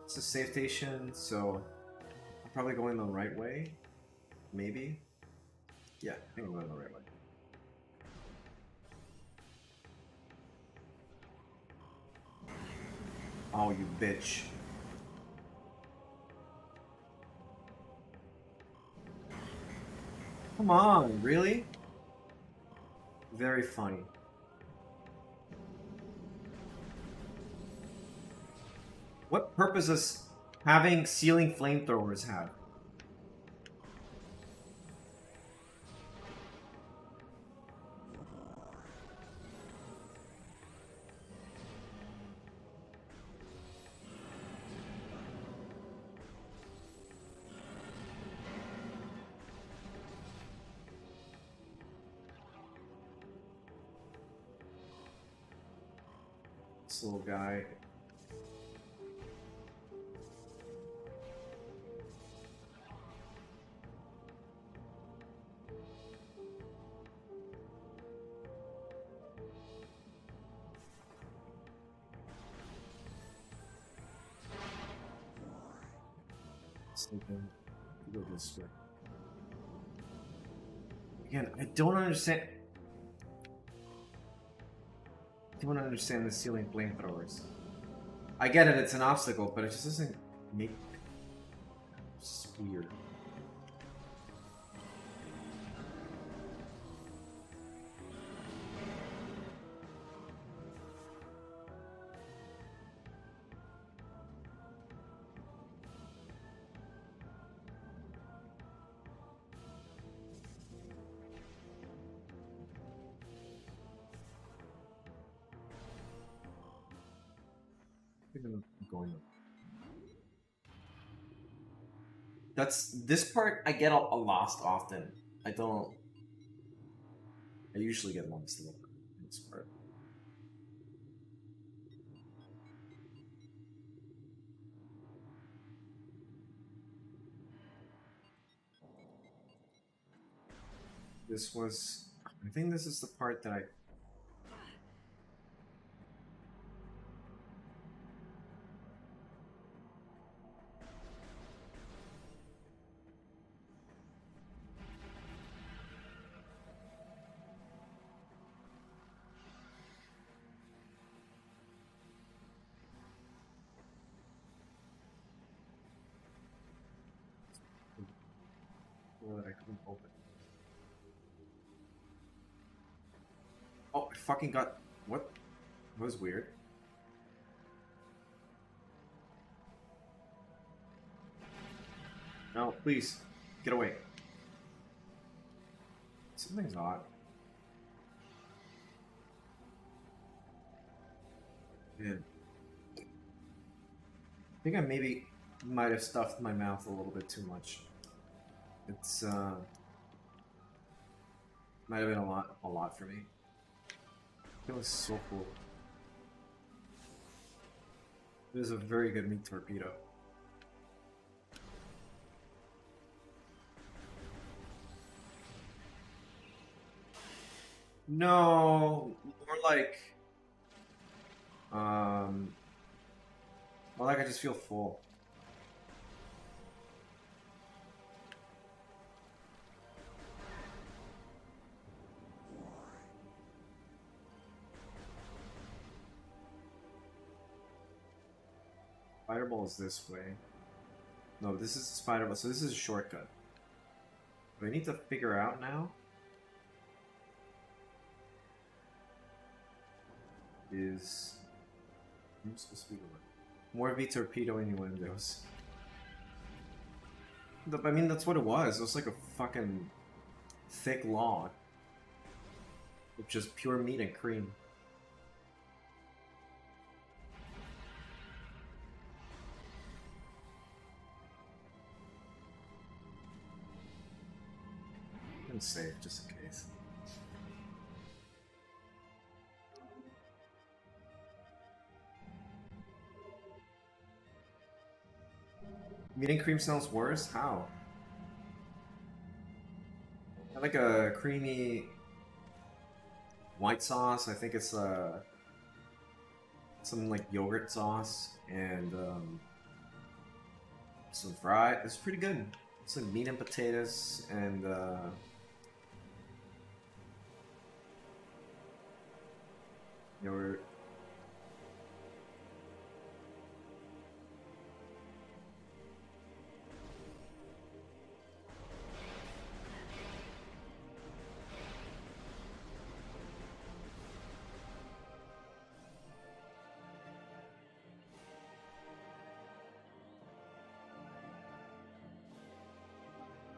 It's a safe station, so I'm probably going the right way. Maybe. Yeah, I think I'm going the right way. Oh, you bitch. Come on, really? Very funny. What purpose does having ceiling flamethrowers have? This little guy. Sleeping. Go this way. Again, I don't understand. I don't understand the ceiling flamethrowers. I get it, it's an obstacle, but it just doesn't make. It's just weird. I think I'm going up. That's this part I get a lost often. I don't. I usually get lost a little bit in this part. This was. I think this is the part that I. That I couldn't open. Oh, I fucking got. What? That was weird. No, please. Get away. Something's odd. Yeah. I think I maybe might have stuffed my mouth a little bit too much. It's might have been a lot for me. It was so cool. It was a very good meat torpedo. No, more like, more like I just feel full. Fireball is this way. No, this is Spider-Ball, so this is a shortcut. What I need to figure out now is... I'm supposed to be the one. More V torpedo innuendos. I mean, that's what it was. It was like a fucking thick log. With just pure meat and cream. And save, just in case. Meat and cream sounds worse? How? I like a creamy white sauce. I think it's some like yogurt sauce and some fried. It's pretty good. It's like meat and potatoes and yogurt.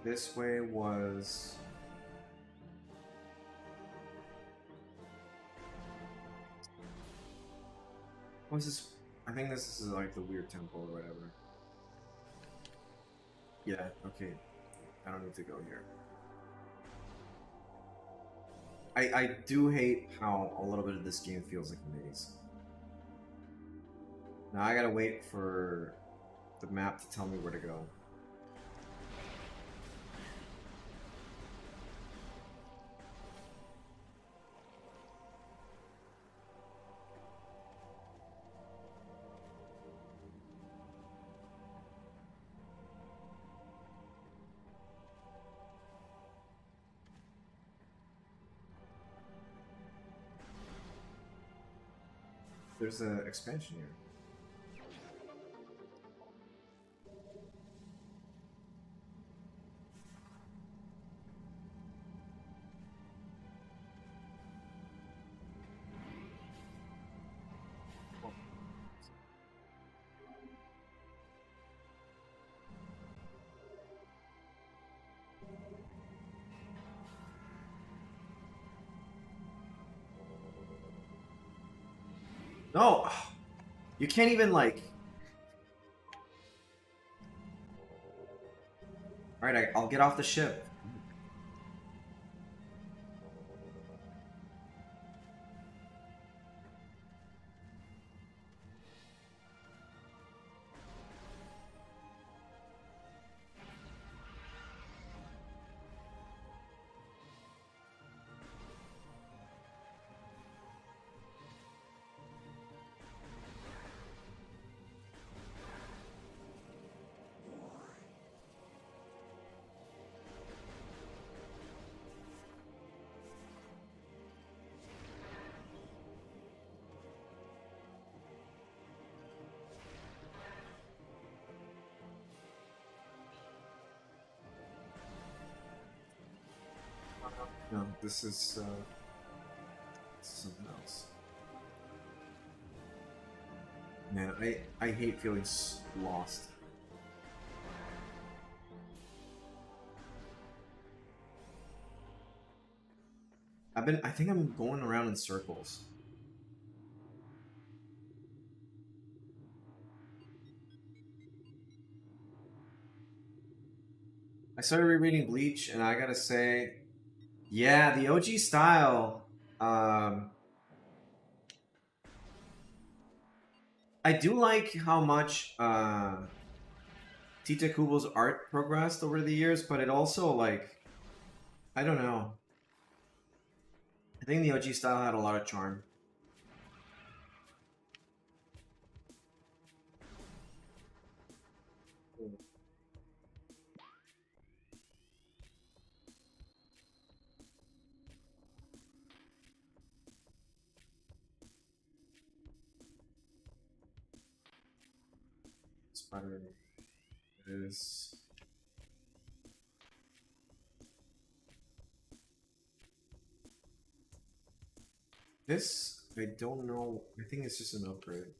This way was... What's this? I think this is like the weird temple or whatever. Yeah, okay. I don't need to go here. I do hate how a little bit of this game feels like a maze. Now I gotta wait for the map to tell me where to go. There's an expansion here. No! You can't even, like... Alright, I'll get off the ship. No, this is something else. Man, I hate feeling lost. I think I'm going around in circles. I started rereading Bleach, and I gotta say, yeah, the OG style. I do like how much Tite Kubo's art progressed over the years, but it also, like, I don't know. I think the OG style had a lot of charm. Spider is. This, I don't know. I think it's just an upgrade.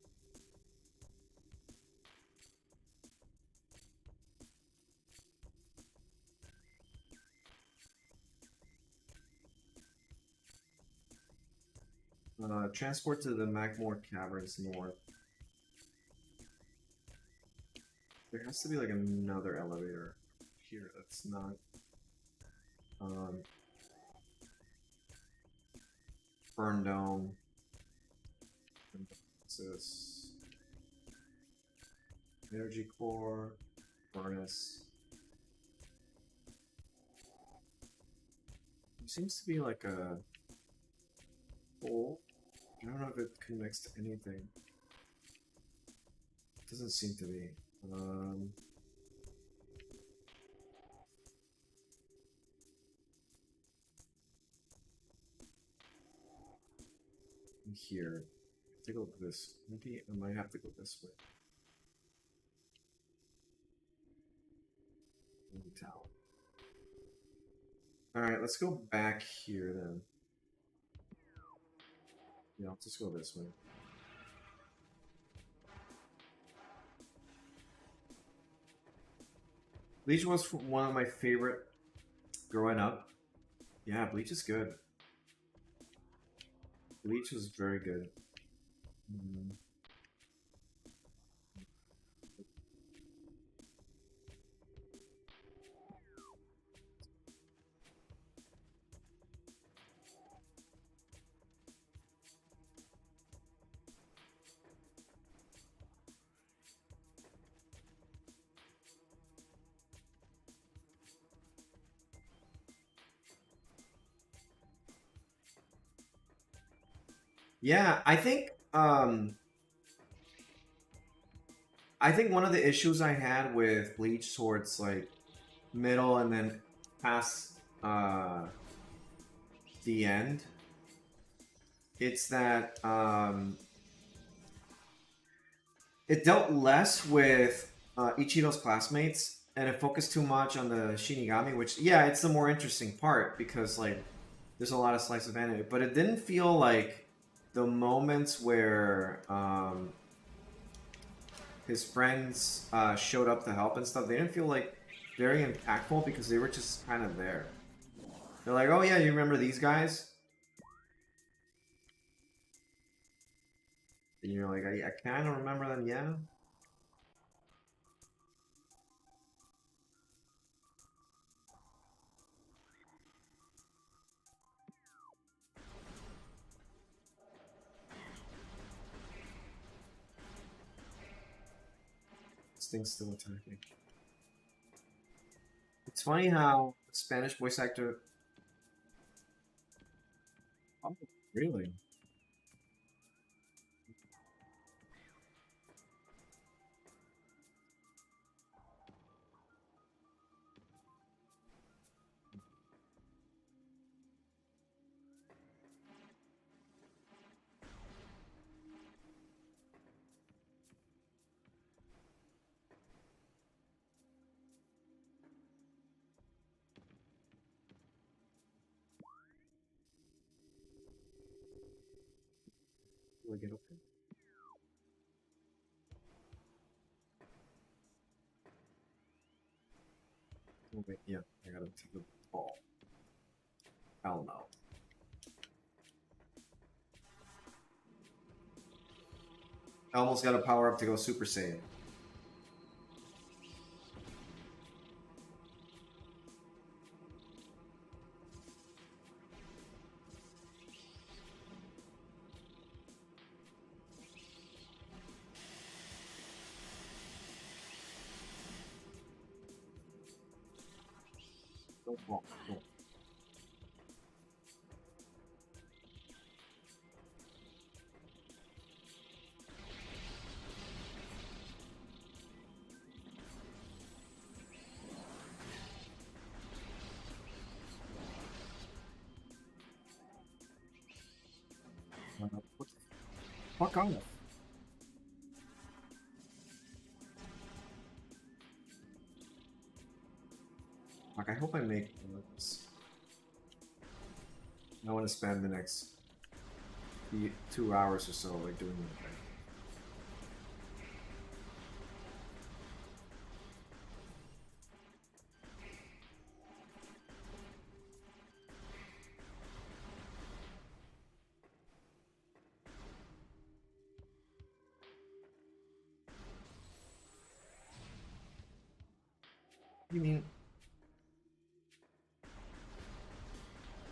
Transport to the Magmore Caverns North. There has to be like another elevator here that's not. Burn Dome. What's this? Energy Core. Furnace. There seems to be like a hole. I don't know if it connects to anything. It doesn't seem to be. Here. Take a look at this. Maybe I might have to go this way. Tower. Alright, let's go back here then. Yeah, I'll just go this way. Bleach was one of my favorite growing up. Yeah, Bleach is good. Bleach was very good. Yeah, I think one of the issues I had with Bleach towards like middle and then past the end, it's that it dealt less with Ichiro's classmates and it focused too much on the Shinigami, which yeah, it's the more interesting part because like there's a lot of slice of anime, but it didn't feel like the moments where his friends showed up to help and stuff, they didn't feel like very impactful because they were just kind of there. They're like, oh yeah, you remember these guys? And you're like, I kind of remember them, yeah. This thing's still attacking. It's funny how the Spanish voice actor. Oh, really? Do I get up there? Oh wait, yeah, I gotta take the ball. Hell no. I almost got a power up to go Super Saiyan. Don't fall. Don't. What the fuck off? Fuck, I hope I make this. I want to spend the next 2 hours or so like doing that. You mean?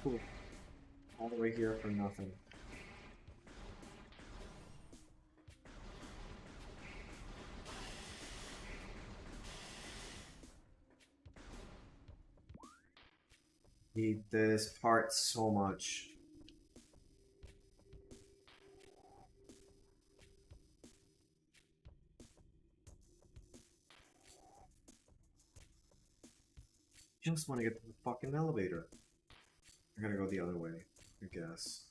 Cool. All the way here for nothing. Hate this part so much. Just want to get to the fucking elevator. I gotta go the other way, I guess.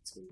Let's see.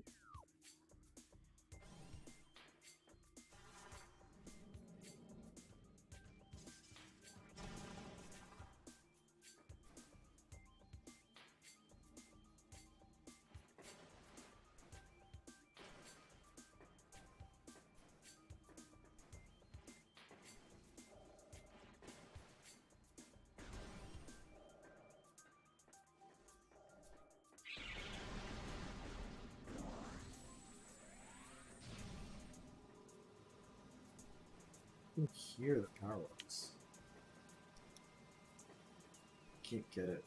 I can hear the power-ups. Can't get it.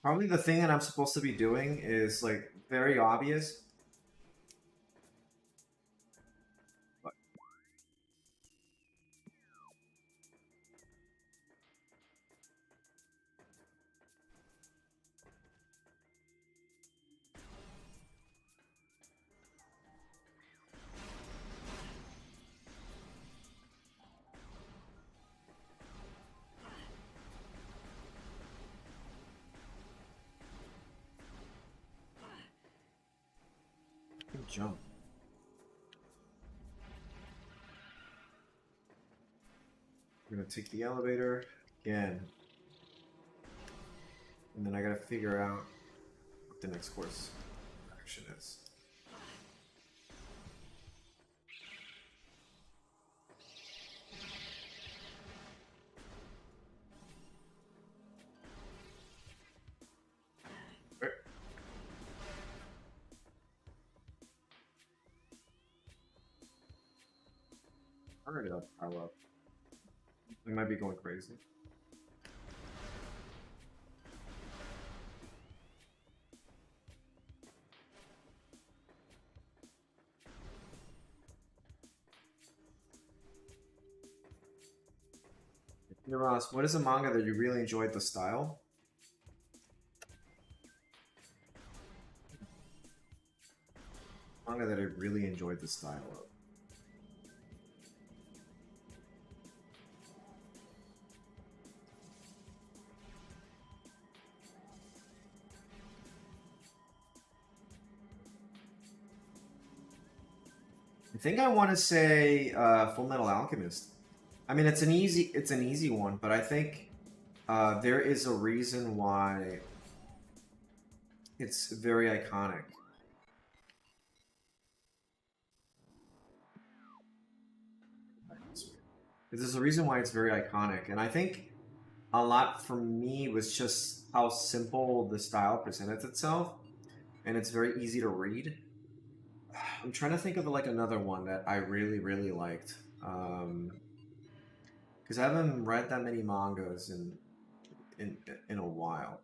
Probably the thing that I'm supposed to be doing is like very obvious. But I can jump. We're gonna take the elevator again. And then I gotta figure out what the next course action is. Right. Turn it up, power up. We might be going crazy. Hey, Ross, what is a manga that you really enjoyed the style? Manga that I really enjoyed the style of. I think I want to say Full Metal Alchemist. I mean, it's an easy one, but I think there is a reason why it's very iconic. There's a reason why it's very iconic, and I think a lot for me was just how simple the style presented itself, and it's very easy to read. I'm trying to think of like another one that I really liked, because I haven't read that many mangas in a while.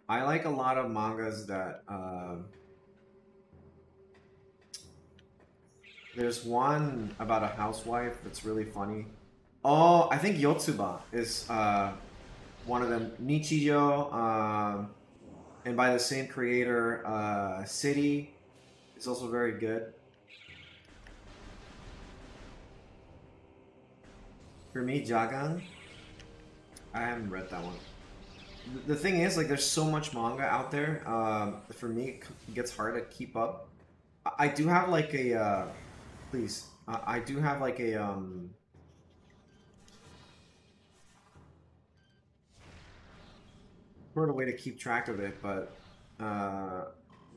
I like a lot of mangas that there's one about a housewife that's really funny. Oh, I think Yotsuba is one of them. Nichijou, and by the same creator, City is also very good. For me, Jagan, I haven't read that one. The thing is, like, there's so much manga out there. For me, it gets hard to keep up. I do have like a, please, I do have like a, sort of way to keep track of it, but I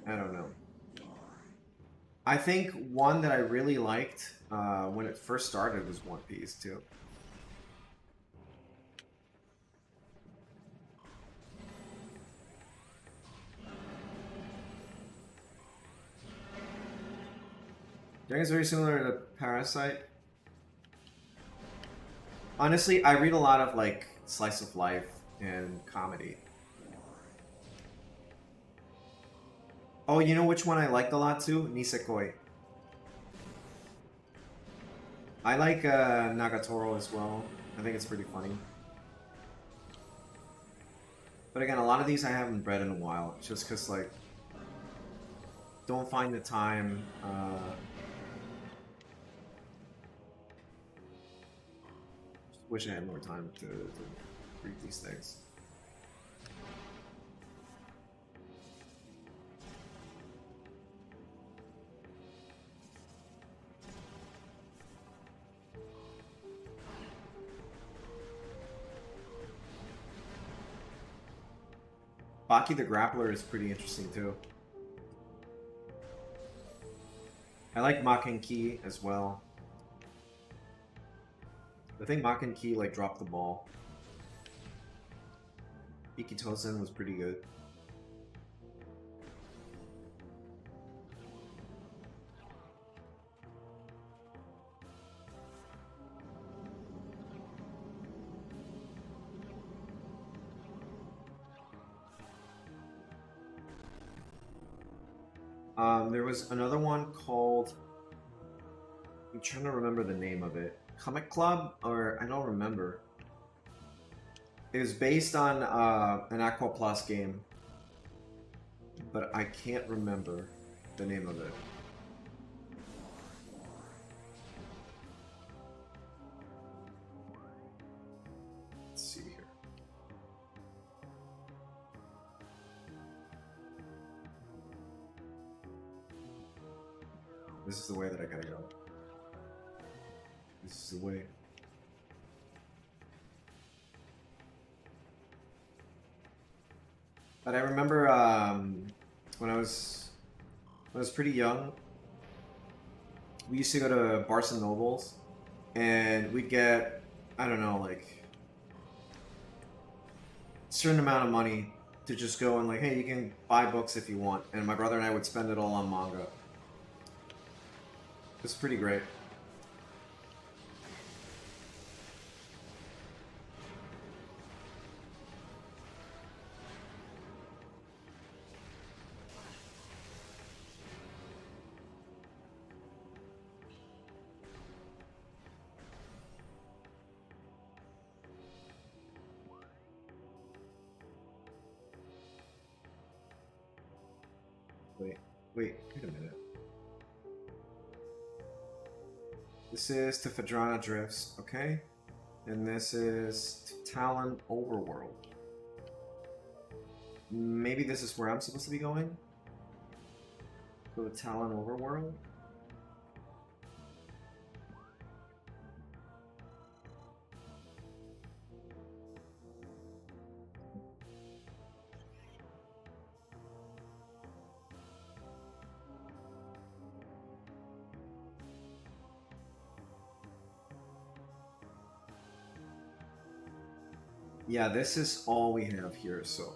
don't know. I think one that I really liked when it first started was One Piece too. I think it's very similar to Parasite. Honestly, I read a lot of like slice of life and comedy. Oh, you know which one I liked a lot too? Nisekoi. I like Nagatoro as well. I think it's pretty funny. But again, a lot of these I haven't read in a while, just because like don't find the time. Wish I had more time to read these things. Baki the Grappler is pretty interesting too. I like Maken Ki as well. I think Maken Ki like dropped the ball. Ikitosen was pretty good. There was another one called, I'm trying to remember the name of it. Comic Club? Or I don't remember. It was based on an Aqua Plus game, but I can't remember the name of it. Let's see here. This is the way that I gotta go. This is the way. But I remember when I was pretty young, we used to go to Barnes and Nobles, and we'd get, I don't know, like a certain amount of money to just go and like, hey, you can buy books if you want, and my brother and I would spend it all on manga. It's pretty great. Wait a minute. This is to Phadrana Drifts, okay? And this is to Talon Overworld. Maybe this is where I'm supposed to be going? Go to Talon Overworld? Yeah, this is all we have here, so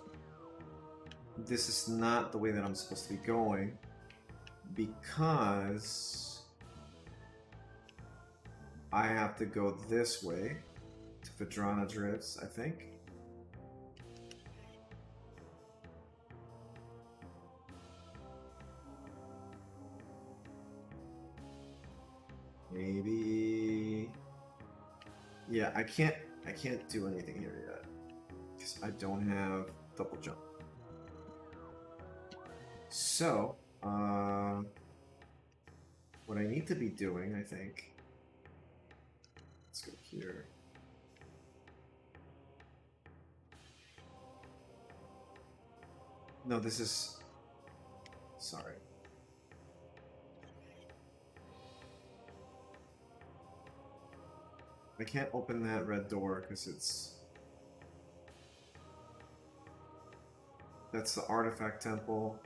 this is not the way that I'm supposed to be going, because I have to go this way to Vadrana Drifts, I think. Maybe. Yeah, I can't do anything here yet because I don't have double jump. So, what I need to be doing, I think. Let's go here. No, this is. Sorry. I can't open that red door because it's... That's the artifact temple.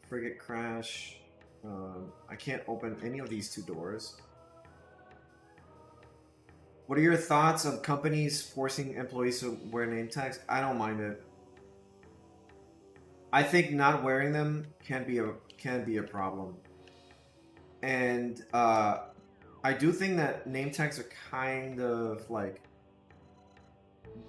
Frigate crash. I can't open any of these two doors. What are your thoughts on companies forcing employees to wear name tags? I don't mind it. I think not wearing them can be a problem. And I do think that name tags are kind of like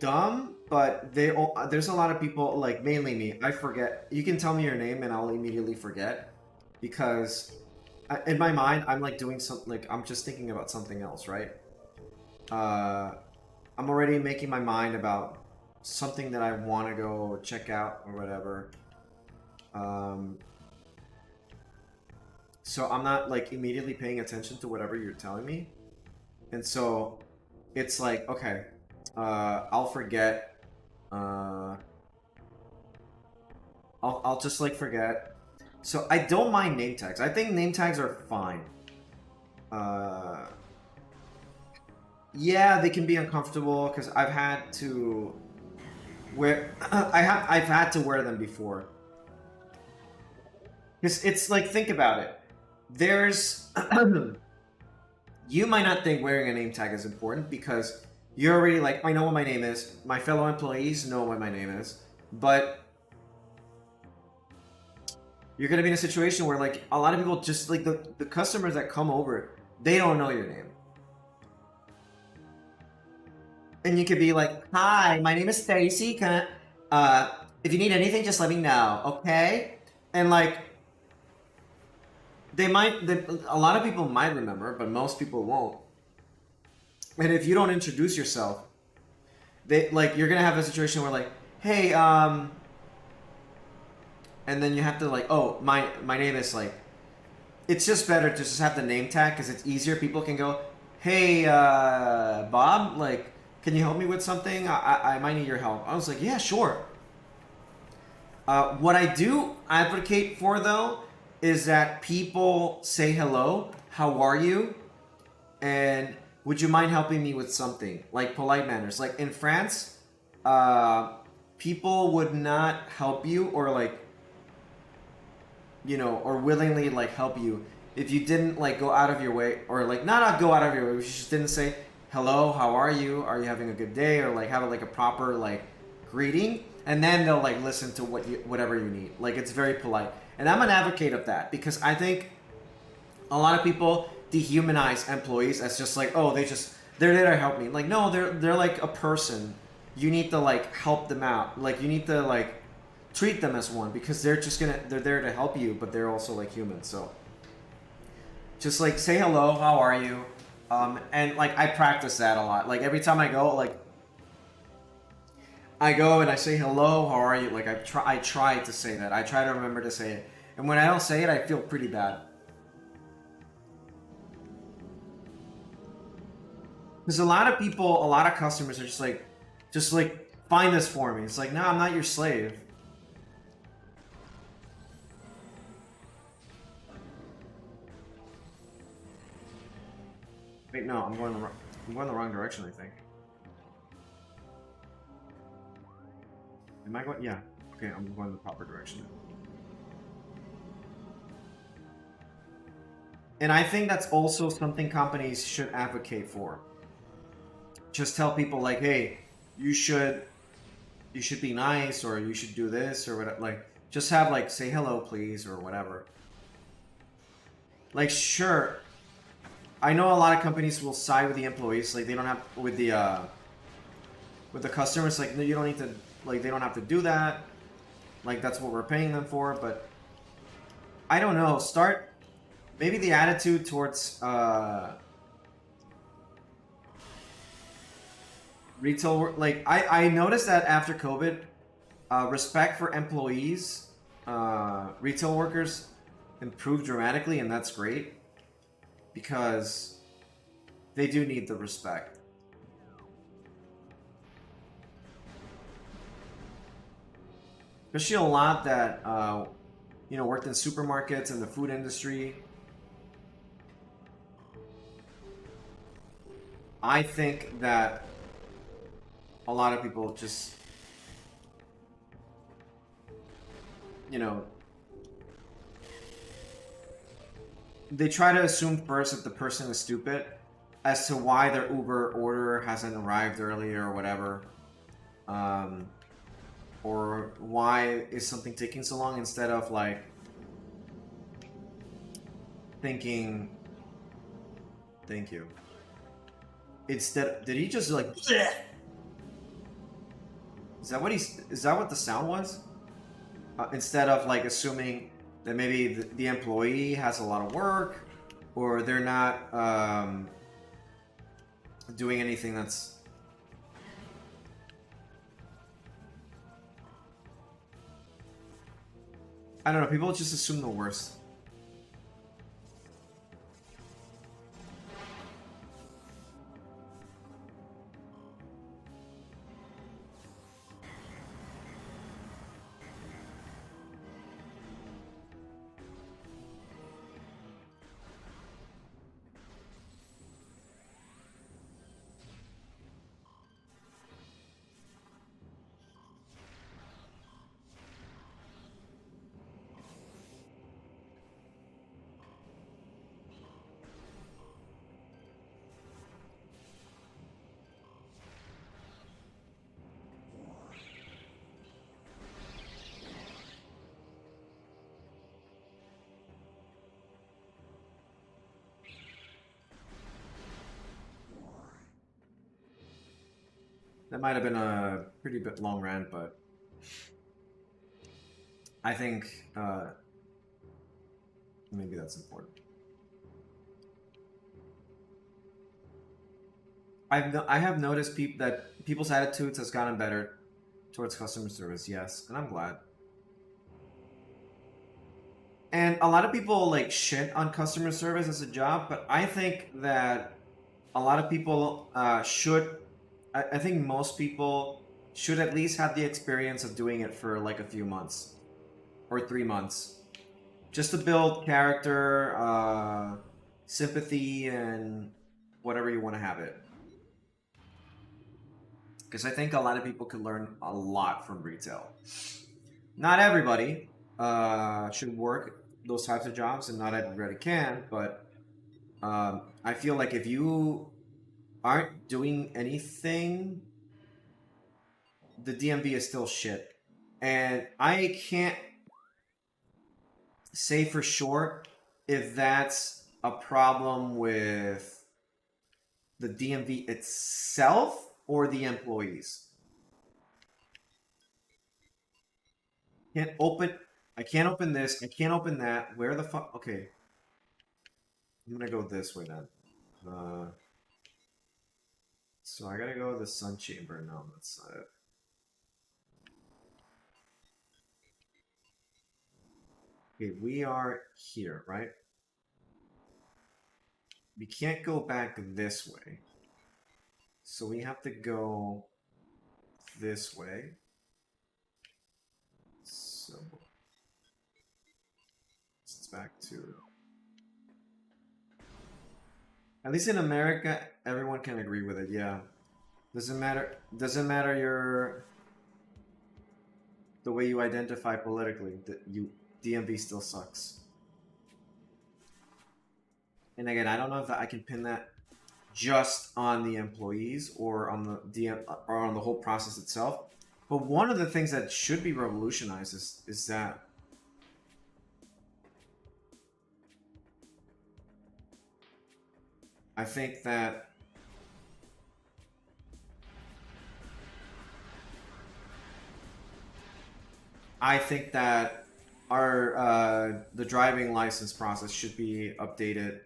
dumb, but there's a lot of people, like mainly me. I forget. You can tell me your name and I'll immediately forget because in my mind I'm like doing something, like I'm just thinking about something else, right? I'm already making my mind about something that I want to go check out or whatever. So I'm not like immediately paying attention to whatever you're telling me. And so it's like, okay, I'll forget. I'll just like forget. So I don't mind name tags. I think name tags are fine. Yeah, they can be uncomfortable because I've had to wear. I've had to wear them before. Because it's like, think about it. There's you might not think wearing a name tag is important because you're already like, I know what my name is. My fellow employees know what my name is. But you're gonna be in a situation where like a lot of people just like the customers that come over, they don't know your name. And you could be like, hi, my name is Stacy. If you need anything, just let me know, okay? And like a lot of people might remember, but most people won't. And if you don't introduce yourself, you're gonna have a situation where like, hey, and then you have to like, oh, my name is like, it's just better to just have the name tag because it's easier. People can go, hey, Bob, like, can you help me with something? I might need your help. I was like, yeah, sure. What I do advocate for though is that people say hello, how are you, and would you mind helping me with something, like polite manners. Like in France, people would not help you or like, you know, or willingly like help you if you didn't like go out of your way, or like not go out of your way, if you just didn't say hello, how are you having a good day, or like have like a proper like greeting, and then they'll like listen to whatever you need. Like it's very polite. And I'm an advocate of that because I think a lot of people dehumanize employees as just like, oh, they're there to help me. Like, no, they're like a person. You need to like help them out. Like you need to like treat them as one because they're there to help you, but they're also like humans. So just like say hello, how are you? And like I practice that a lot. Like every time I go and I say hello, how are you? Like I try to say that. I try to remember to say it. And when I don't say it, I feel pretty bad. Because a lot of customers are just like, find this for me. It's like, no, I'm not your slave. Wait, no, I'm going the wrong direction, I think. Am I going? Yeah. Okay, I'm going the proper direction. And I think that's also something companies should advocate for. Just tell people like, hey, you should be nice, or you should do this, or whatever. Like, just have, like, say hello, please, or whatever. Like, sure, I know a lot of companies will side with the employees, like, they don't have, with the customers, like, no, you don't need to, like, they don't have to do that. Like, that's what we're paying them for, but I don't know, maybe the attitude towards, retail work, like, I noticed that after COVID, respect for employees, retail workers improved dramatically, and that's great because they do need the respect. Especially a lot that, you know, worked in supermarkets and the food industry. I think that a lot of people just, you know, they try to assume first that the person is stupid as to why their Uber order hasn't arrived early or whatever. Or why is something taking so long, instead of, like, thinking, thank you. Instead, did he just, like, bleh? Is that what the sound was? Instead of, like, assuming that maybe the employee has a lot of work, or they're not doing anything that's... I don't know, people just assume the worst. That might have been a pretty bit long rant, but I think maybe that's important. I have noticed that people's attitudes has gotten better towards customer service, yes, and I'm glad. And a lot of people, like, shit on customer service as a job, but I think that a lot of people should... I think most people should at least have the experience of doing it for, like, a few months or 3 months, just to build character, sympathy, and whatever you want to have it. Because I think a lot of people could learn a lot from retail. Not everybody should work those types of jobs, and not everybody can, but I feel like if you aren't doing anything, the DMV is still shit. And I can't say for sure if that's a problem with the DMV itself or the employees. I can't open this, I can't open that. Where the fuck? Okay. I'm gonna go this way then. So I gotta go to the sun chamber. No, that's not it. Okay, we are here, right? We can't go back this way. So we have to go this way. So it's back to... At least in America, everyone can agree with it, yeah. Doesn't matter the way you identify politically, that DMV still sucks. And again, I don't know if I can pin that just on the employees or on the DM or on the whole process itself. But one of the things that should be revolutionized is that I think that our the driving license process should be updated.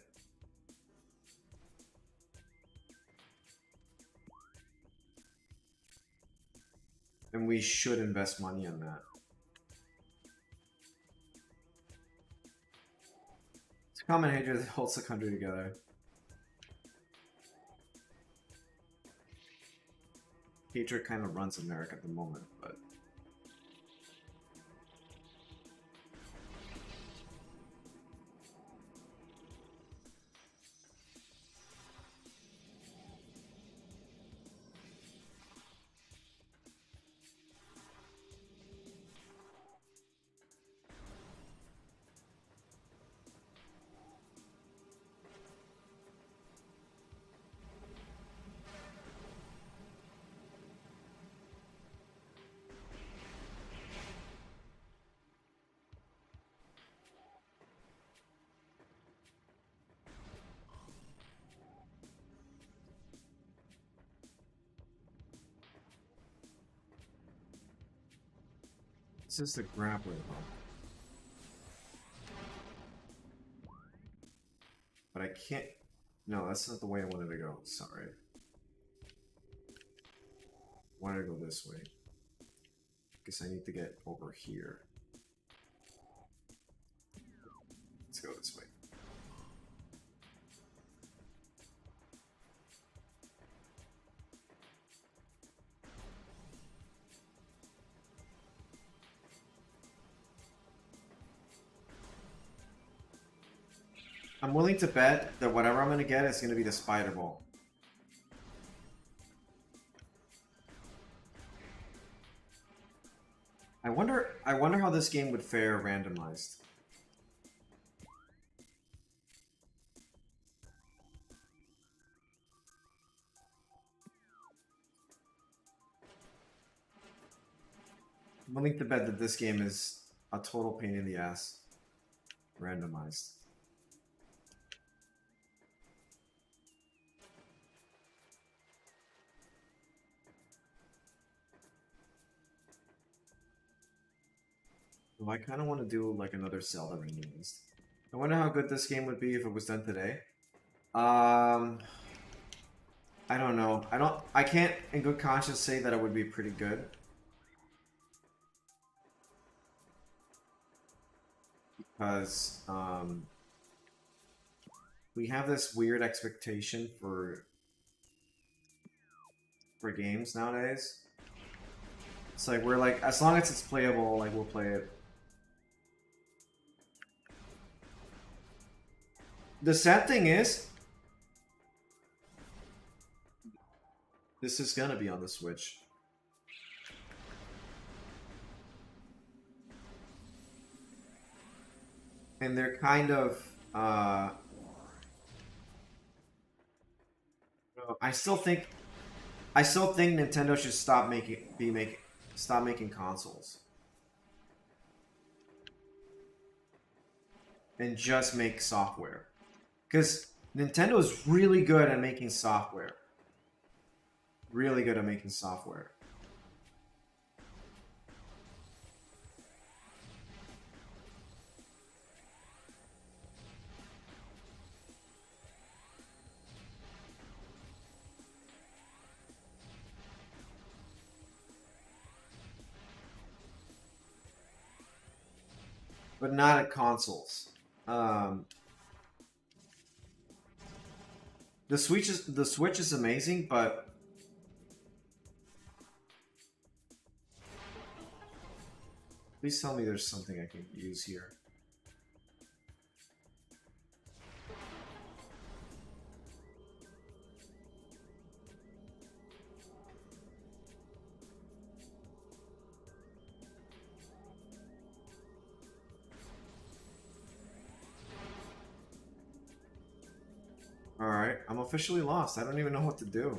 And we should invest money in that. It's a common hatred that holds the country together. Hatred kind of runs America at the moment, but this is the grappling hook. But I can't... No, that's not the way I wanted to go. Sorry. I wanted to go this way. Guess I need to get over here. Let's go this way. I'm willing to bet that whatever I'm going to get is going to be the spider ball. I wonder how this game would fare randomized. I'm willing to bet that this game is a total pain in the ass randomized. I kind of want to do like another Zelda randomized. I wonder how good this game would be if it was done today. I don't know. I can't in good conscience say that it would be pretty good. Because we have this weird expectation for games nowadays. It's like we're like, as long as it's playable, like we'll play it. The sad thing is, this is gonna be on the Switch. And they're kind of, I still think Nintendo should stop making consoles. And just make software. Because Nintendo is really good at making software. Really good at making software. But not at consoles. The Switch is amazing, but please tell me there's something I can use here. Alright, I'm officially lost. I don't even know what to do.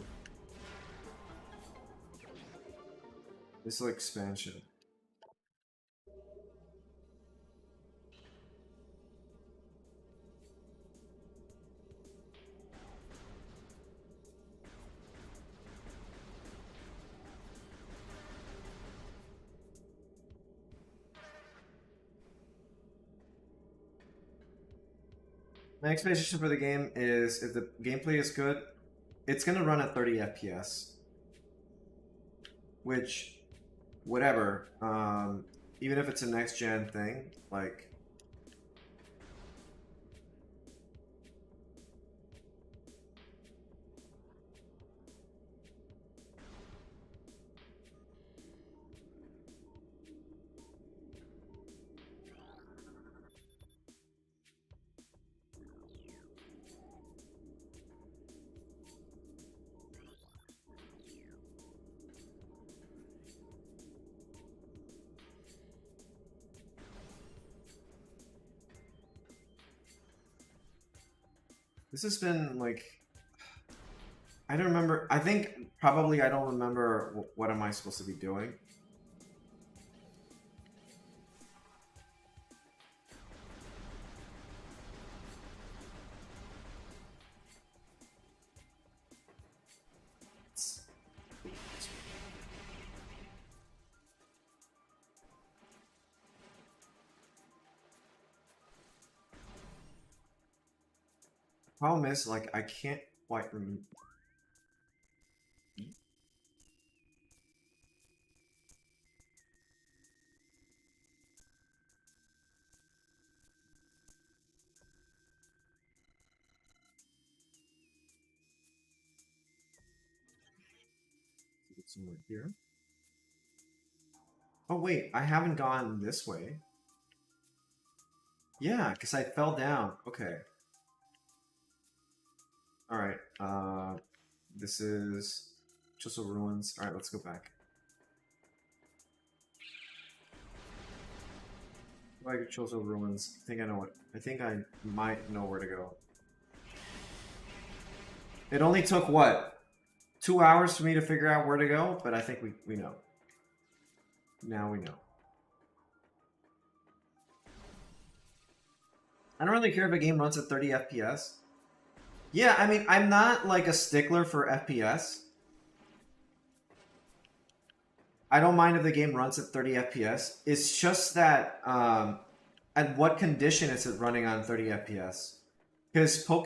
This is expansion. My expectation for the game is if the gameplay is good, it's gonna run at 30 FPS. Which, whatever, even if it's a next gen thing, like. This has been like, I don't remember. I think probably I don't remember what am I supposed to be doing. Problem is, like, I can't quite remember. Somewhere here. Oh wait, I haven't gone this way. Yeah, because I fell down. Okay. Alright, this is Chisel Ruins. Alright, let's go back. Like Chisel Ruins. I think I know what. I think I might know where to go. It only took, what? 2 hours for me to figure out where to go, but I think we know. Now we know. I don't really care if a game runs at 30 FPS. Yeah, I mean, I'm not like a stickler for FPS. I don't mind if the game runs at 30 FPS. It's just that, at what condition is it running on 30 FPS? Because for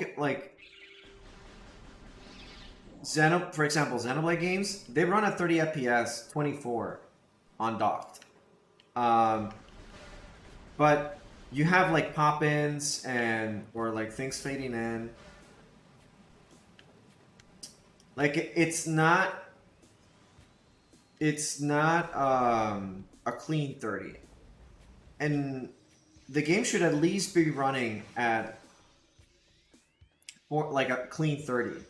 example, Xenoblade games, they run at 30 FPS 24 on docked. But you have like pop-ins or like things fading in. Like it's not a clean 30. And the game should at least be running at like a clean 30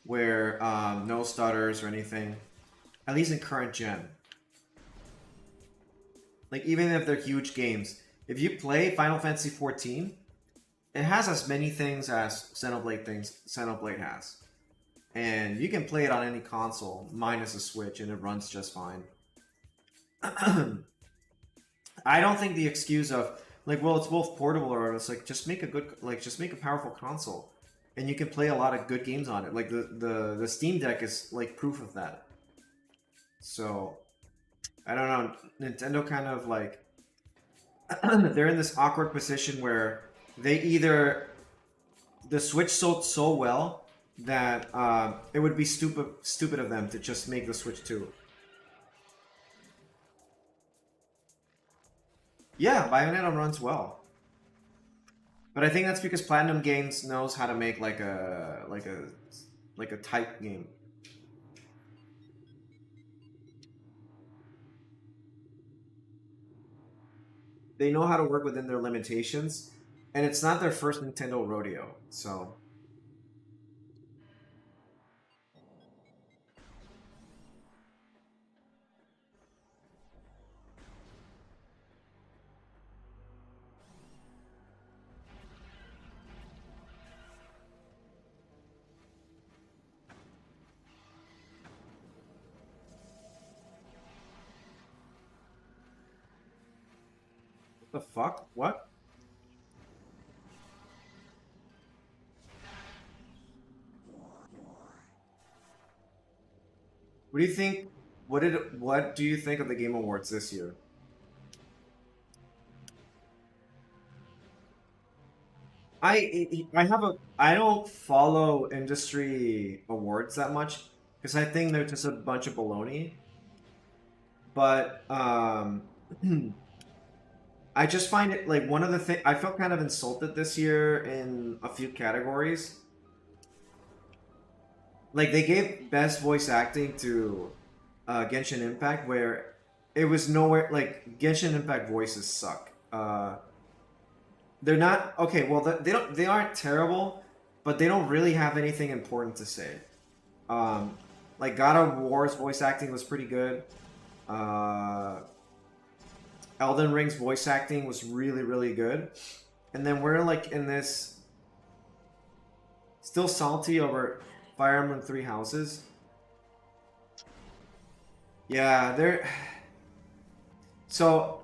where no stutters or anything, at least in current gen. Like even if they're huge games, if you play Final Fantasy XIV, it has as many things as Xenoblade has. And you can play it on any console, minus a Switch, and it runs just fine. I don't think the excuse of, like, well, it's both portable or it's like, just make a powerful console. And you can play a lot of good games on it. Like, the Steam Deck is, like, proof of that. So, I don't know. Nintendo kind of, like, they're in this awkward position where the Switch sold so well that it would be stupid of them to just make the Switch 2. Yeah, Bayonetta runs well, but I think that's because Platinum Games knows how to make like a type game. They know how to work within their limitations, and it's not their first Nintendo rodeo, so. The fuck? What? What do you think? What do you think of the Game Awards this year? I don't follow industry awards that much because I think they're just a bunch of baloney. But I just find it like one of the things I felt kind of insulted this year in a few categories. Like they gave best voice acting to Genshin Impact, where it was nowhere. Like Genshin Impact voices suck. They're not okay. Well, they don't. They aren't terrible, but they don't really have anything important to say. Um, like God of War's voice acting was pretty good. Uh, Elden Ring's voice acting was really, really good. And then we're like in this still salty over Fire Emblem Three Houses. Yeah, they're so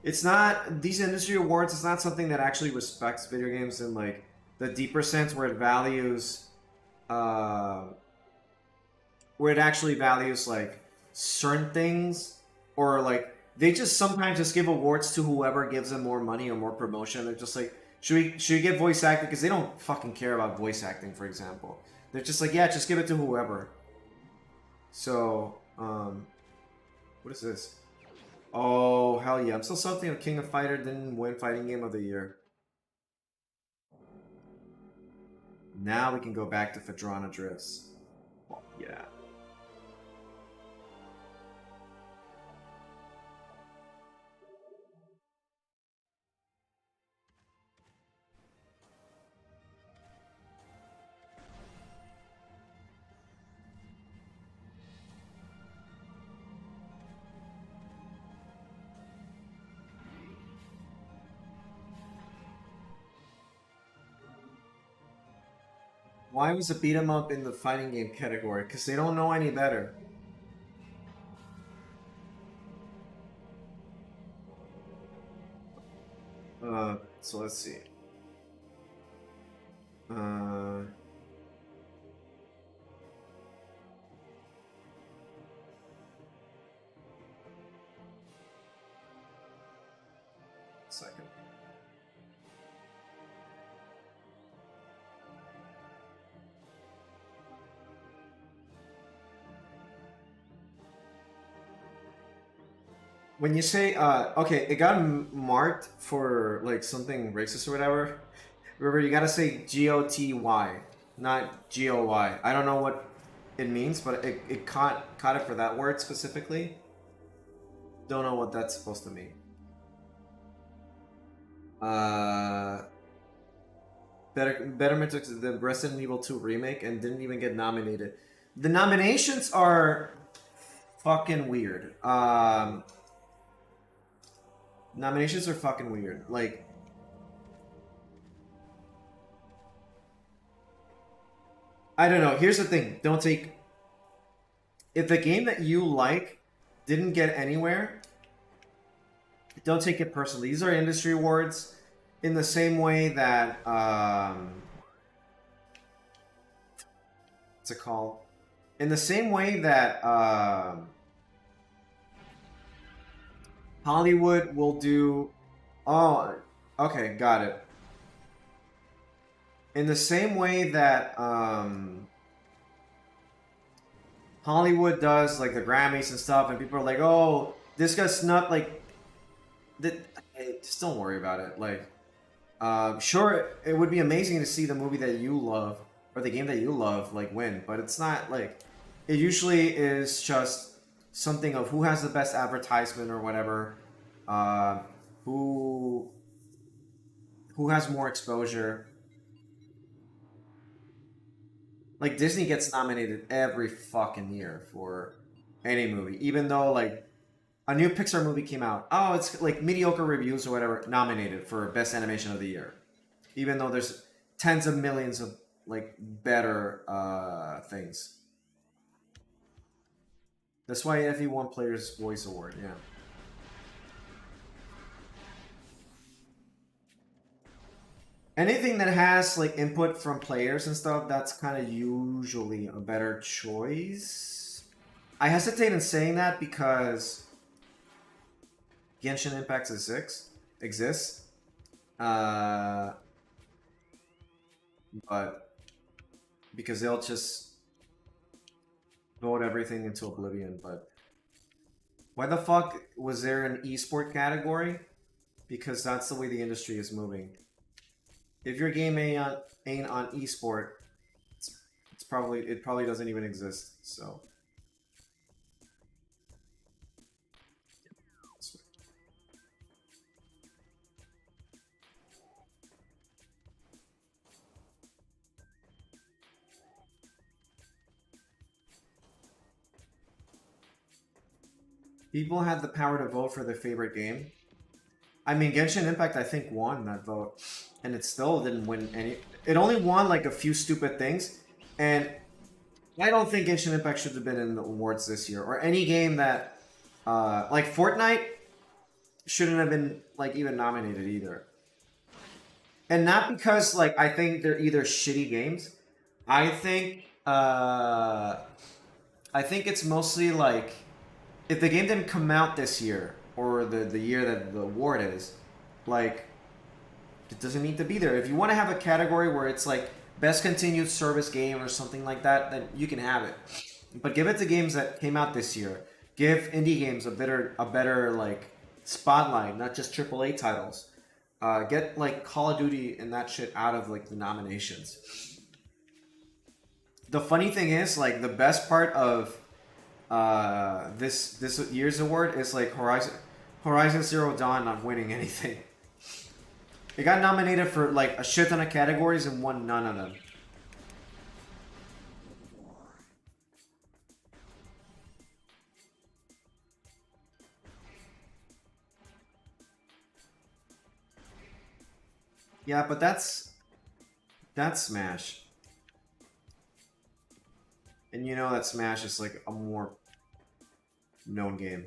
it's not these industry awards. It's not something that actually respects video games in like the deeper sense where it values, uh, where it actually values like certain things or like they just sometimes just give awards to whoever gives them more money or more promotion. They're just like, should we get voice acting? Because they don't fucking care about voice acting, for example. They're just like, yeah, just give it to whoever. So, what is this? Oh, hell yeah. I'm still salty of King of Fighter didn't win Fighting Game of the Year. Now we can go back to Phadrana Drifts. Oh, yeah. Why was a beat 'em up in the fighting game category? Because they don't know any better. So let's see. Uh, second. When you say, okay, it got marked for like something racist or whatever. Remember, you gotta say GOTY, not GOY. I don't know what it means, but it caught it for that word specifically. Don't know what that's supposed to mean. Betterment took the Resident Evil 2 remake and didn't even get nominated. The nominations are fucking weird. Nominations are fucking weird. Like, I don't know. Here's the thing. Don't take... If the game that you like didn't get anywhere, don't take it personally. These are industry awards in the same way that... what's it called? In the same way that... Hollywood will do... Oh, okay, got it. In the same way that Hollywood does like the Grammys and stuff, and people are like, "Oh, this guy's not like that." Hey, just don't worry about it. Like, sure, it would be amazing to see the movie that you love or the game that you love like win, but it's not like it usually is just something of who has the best advertisement or whatever, who has more exposure. Like Disney gets nominated every fucking year for any movie, even though like a new Pixar movie came out. Oh, it's like mediocre reviews or whatever, nominated for best animation of the year, even though there's tens of millions of like better things. That's why Effie won Player's Voice Award. Yeah. anything that has like input from players and stuff, that's kind of usually a better choice. I hesitate in saying that because Genshin Impact exists. But because they'll just vote everything into oblivion. But why the fuck was there an esport category? Because that's the way the industry is moving. If your game ain't on esport, it probably doesn't even exist. So. People had the power to vote for their favorite game. I mean, Genshin Impact, I think, won that vote. And it still didn't win any... It only won, like, a few stupid things. And I don't think Genshin Impact should have been in the awards this year. Or any game that... like, Fortnite shouldn't have been, like, even nominated either. And not because, like, I think they're either shitty games. I think it's mostly, like... If the game didn't come out this year, or the year that the award is, like, it doesn't need to be there. If you want to have a category where it's like best continued service game or something like that, then you can have it. But give it to games that came out this year. Give indie games a better like spotlight, not just AAA titles. Get like Call of Duty and that shit out of like the nominations. The funny thing is, like, the best part of this year's award is like Horizon Zero Dawn not winning anything. It got nominated for like a shit ton of categories and won none of them. Yeah, but that's Smash. And you know that Smash is like a more known game.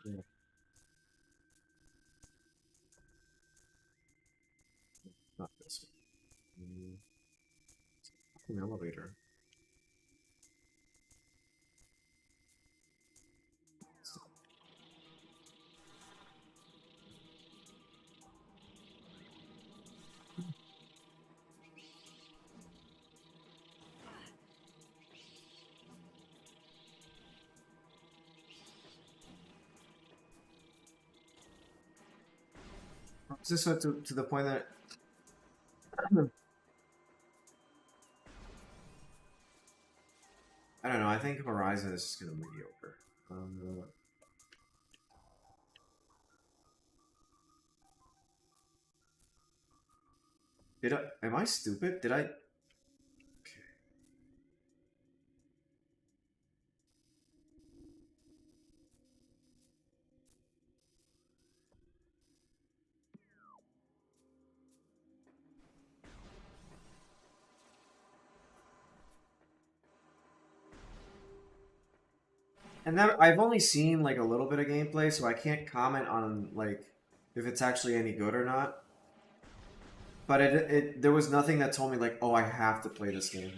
Yeah. Not this one. An elevator. Just so to the point that I don't know. I think Horizon is just gonna be mediocre. Am I stupid? Did I? Okay. And then I've only seen like a little bit of gameplay, so I can't comment on like if it's actually any good or not. But there was nothing that told me like, oh, I have to play this game.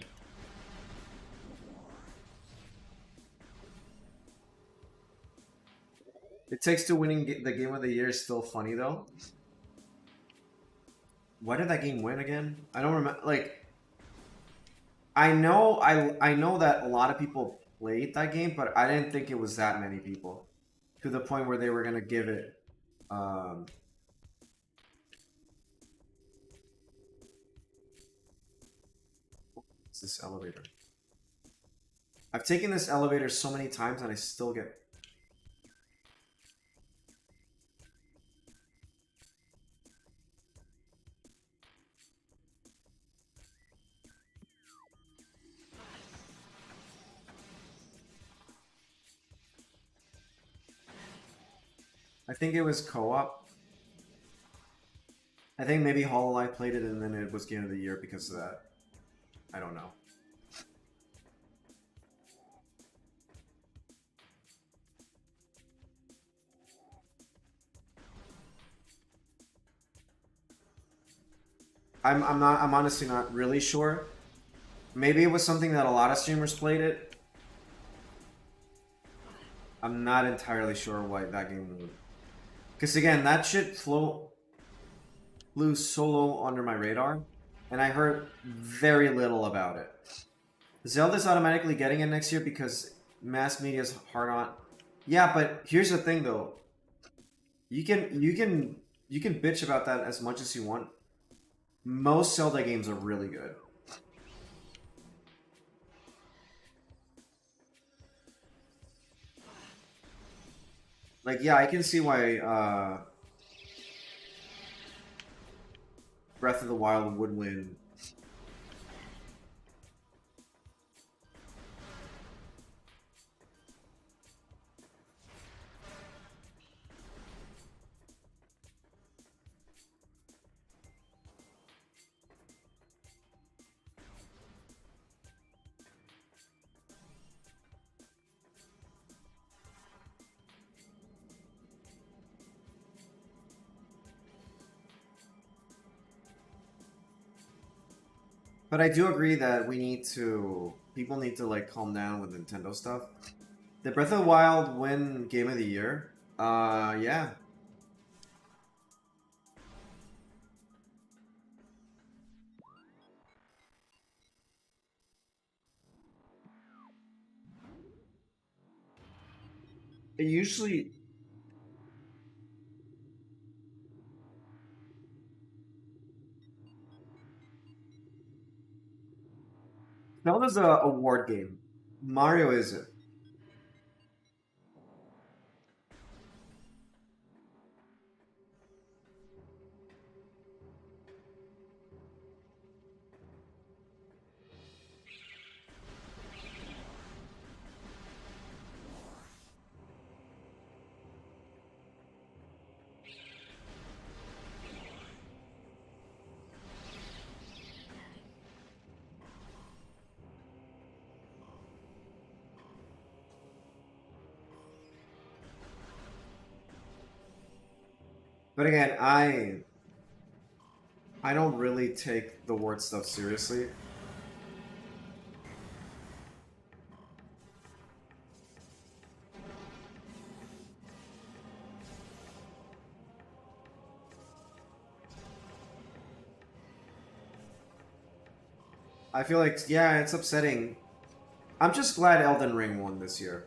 It Takes Two winning the game of the year is still funny though. Why did that game win again? I don't remember. Like, I know that a lot of people played that game, but I didn't think it was that many people, to the point where they were gonna give it. What's this elevator? I've taken this elevator so many times and I still get. I think it was co-op. I think maybe Hololive played it and then it was Game of the Year because of that. I don't know. I'm honestly not really sure. Maybe it was something that a lot of streamers played it. I'm not entirely sure why that game would. Because again, that shit flew solo under my radar, and I heard very little about it. Zelda's automatically getting it next year because mass media's hard on. Yeah, but here's the thing though. You can bitch about that as much as you want. Most Zelda games are really good. Like, yeah, I can see why Breath of the Wild would win. But I do agree that people need to like calm down with Nintendo stuff. Did Breath of the Wild win Game of the Year? Yeah. It usually... Zelda's a award game. Mario isn't. But again, I don't really take the award stuff seriously. I feel like, yeah, it's upsetting. I'm just glad Elden Ring won this year.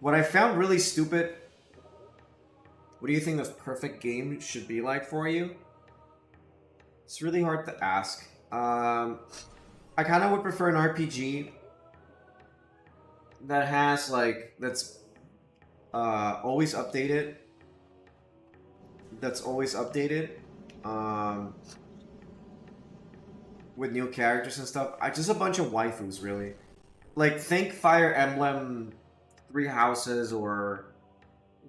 What I found really stupid... What do you think the perfect game should be like for you? It's really hard to ask. I kind of would prefer an RPG that has, like, that's always updated. That's always updated. With new characters and stuff. Just a bunch of waifus, really. Like, think Fire Emblem, Three Houses, or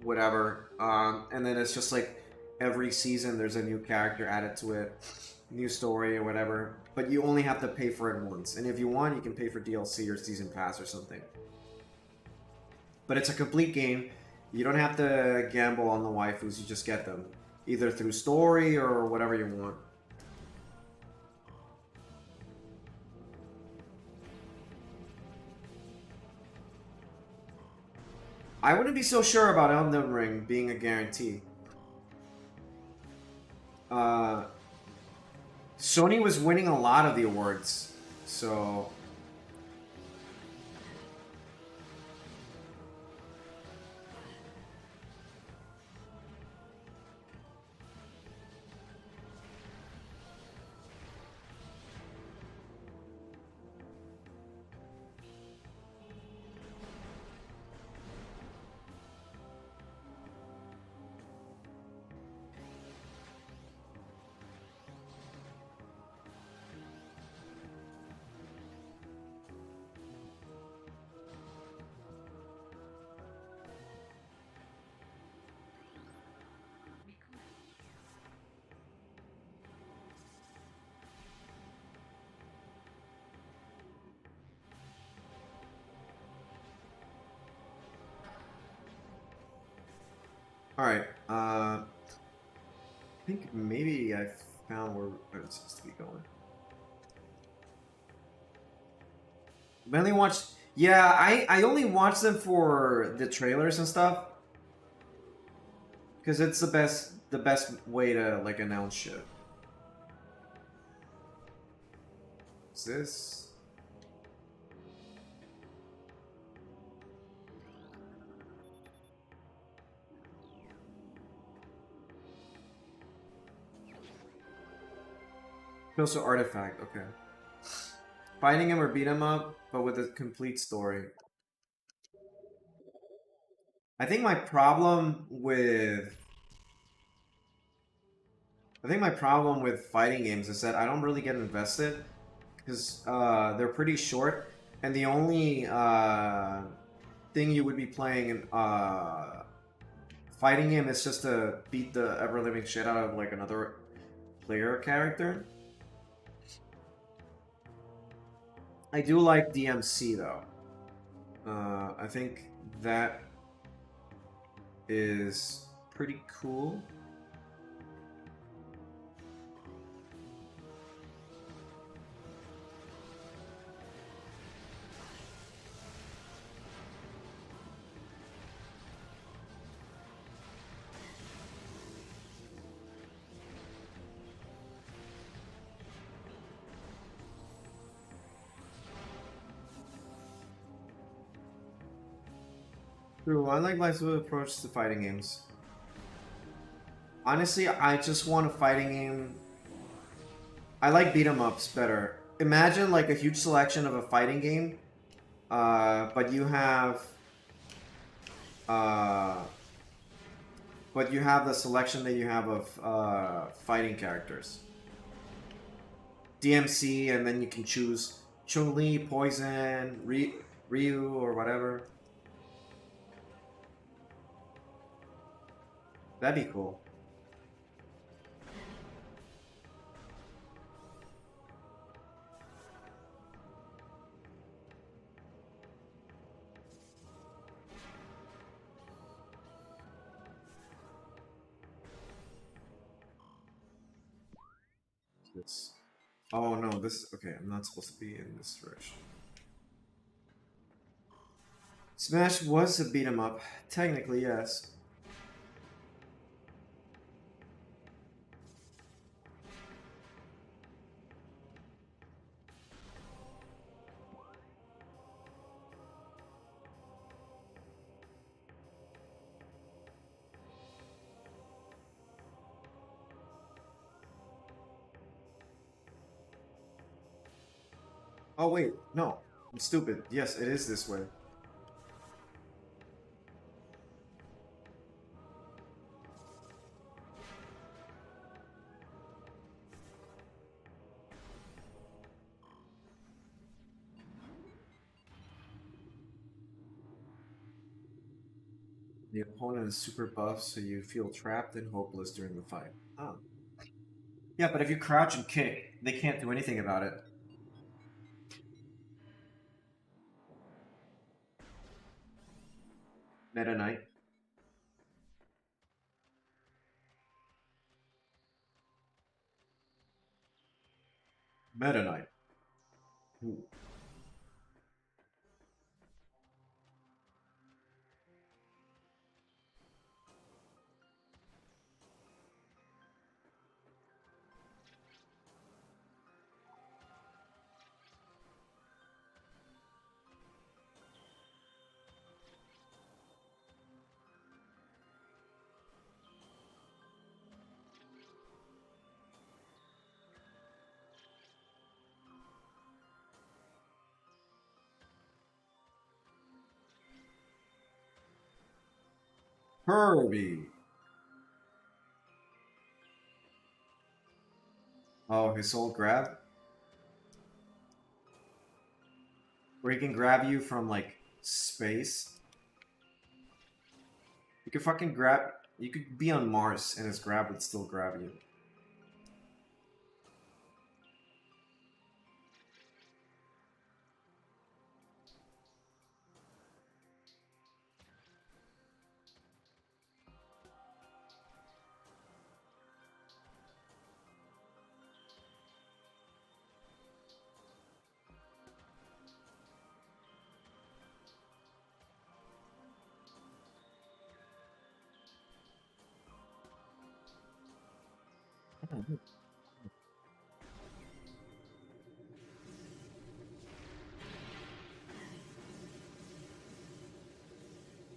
whatever. And then it's just like every season there's a new character added to it, new story or whatever. But you only have to pay for it once. And if you want, you can pay for DLC or Season Pass or something. But it's a complete game. You don't have to gamble on the waifus, you just get them. Either through story or whatever you want. I wouldn't be so sure about Elden Ring being a guarantee. Sony was winning a lot of the awards, so... Alright, I think maybe I found where I'm supposed to be going. I only watched... Yeah, I only watched them for the trailers and stuff. Because it's the best way to, like, announce shit. What's this? Also artifact, okay. Fighting him or beat him up, but with a complete story. I think my problem with fighting games is that I don't really get invested because they're pretty short, and the only thing you would be playing in fighting game is just to beat the ever living shit out of like another player character. I do like DMC though. I think that is pretty cool. True, I like Life's approach to fighting games. Honestly, I just want a fighting game. I like beat 'em ups better. Imagine like a huge selection of a fighting game, but you have the selection that you have of fighting characters. DMC, and then you can choose Chun-Li, Poison, Ryu, or whatever. That'd be cool. This. Oh no, this. Okay, I'm not supposed to be in this direction. Smash was a beat 'em up. Technically, yes. Oh wait, no. I'm stupid. Yes, it is this way. The opponent is super buff, so you feel trapped and hopeless during the fight. Oh. Yeah, but if you crouch and kick, they can't do anything about it. Meta Knight. Meta Knight. Ooh. Herbie. Oh, his soul grab? Where he can grab you from, like, space? You could fucking grab... You could be on Mars and his grab would still grab you.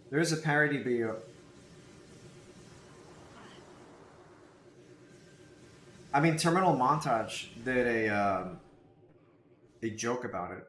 There is a parody video. I mean, Terminal Montage did a joke about it.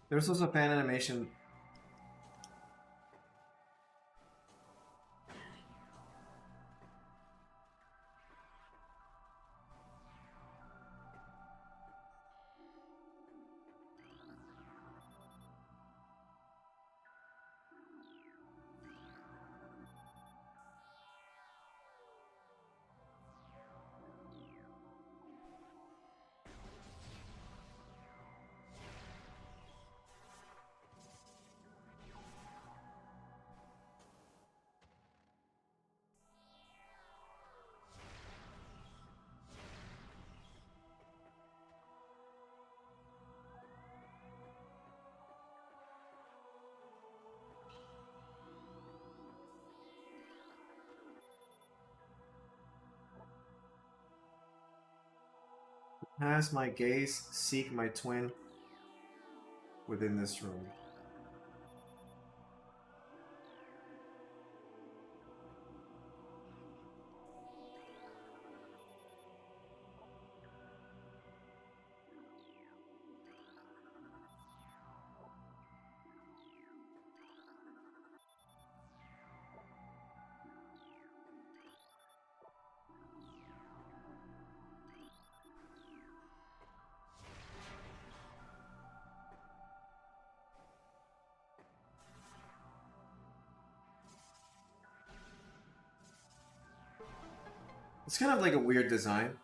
There's also fan animation. Has my gaze seek my twin within this room. It's kind of like a weird design.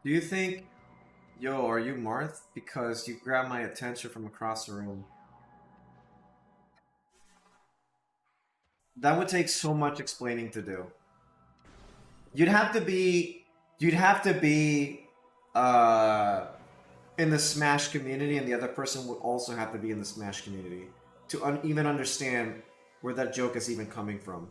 Do you think, yo, are you Marth? Because you grabbed my attention from across the room. That would take so much explaining to do. You'd have to be in the Smash community, and the other person would also have to be in the Smash community to even understand where that joke is even coming from.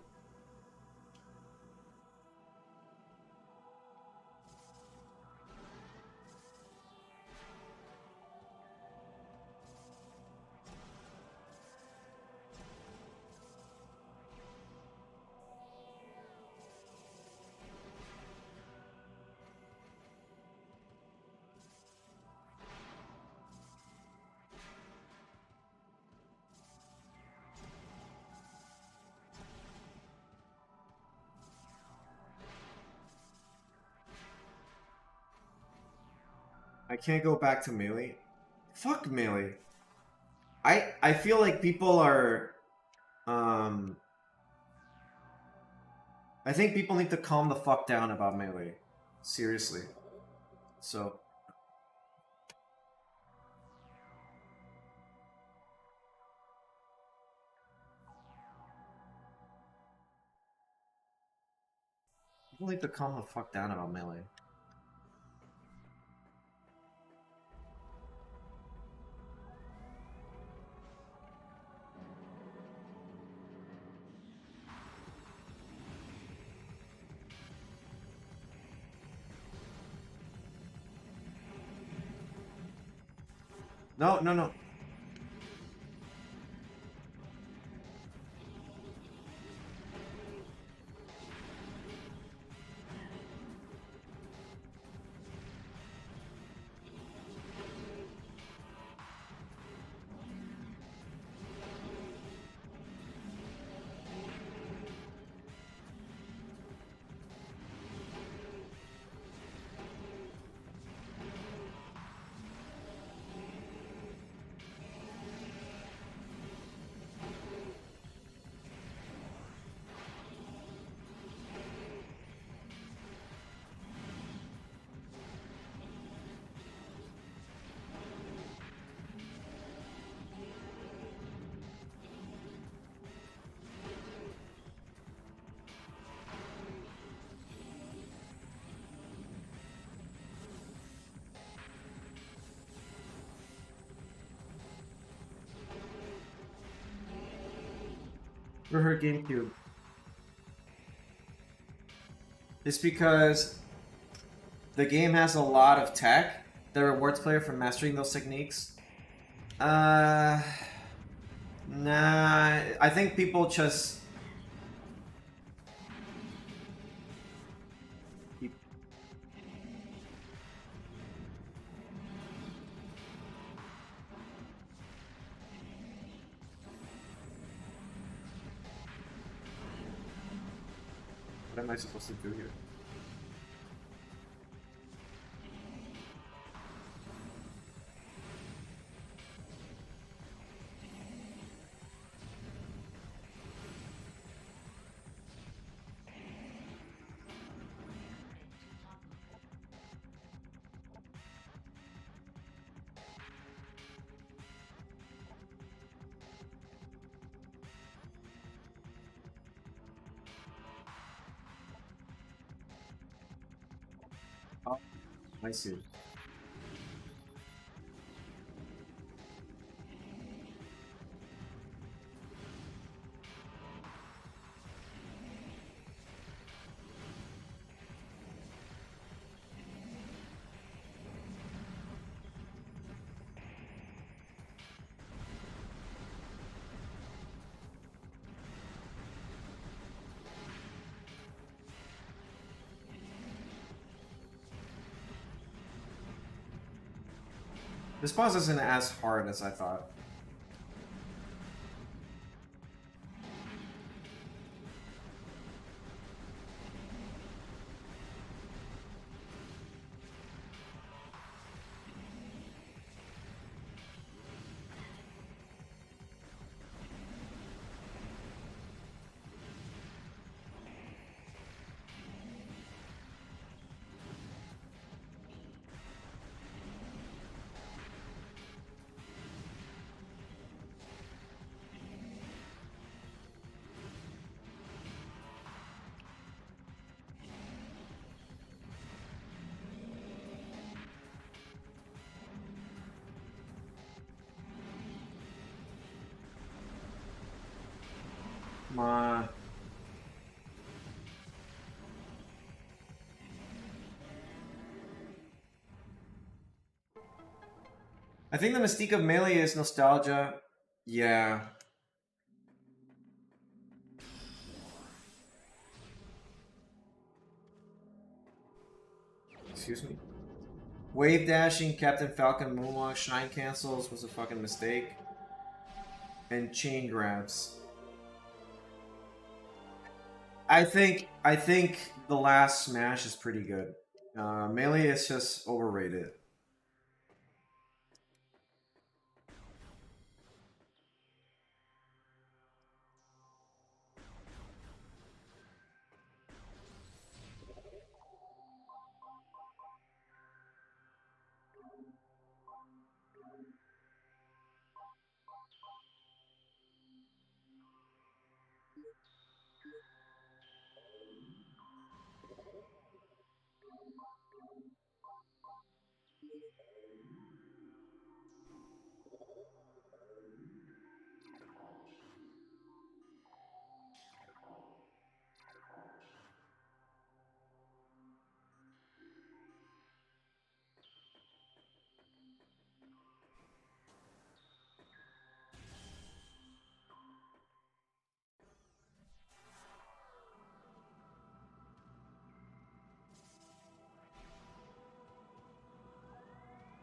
I can't go back to Melee. Fuck Melee. I feel like people are I think people need to calm the fuck down about Melee. Seriously. So people need to calm the fuck down about Melee. No, no, no. For her GameCube. It's because the game has a lot of tech that rewards player for mastering those techniques. Nah, I think people just... What am I supposed to do here? Oh, I see. This boss isn't as hard as I thought. Come on. I think the mystique of Melee is nostalgia. Yeah. Excuse me? Wave dashing, Captain Falcon Moonwalk, Shine cancels was a fucking mistake. And chain grabs. I think the last Smash is pretty good. Melee is just overrated.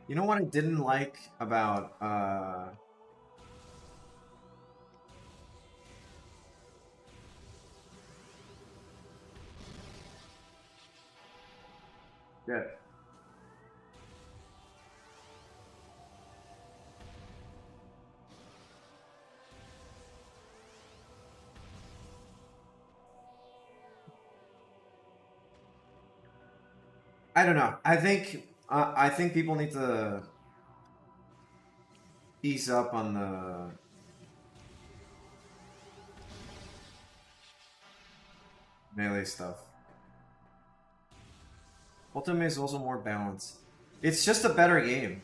You know what I didn't like about yeah. I don't know. I think people need to ease up on the melee stuff. Ultimate is also more balanced. It's just a better game.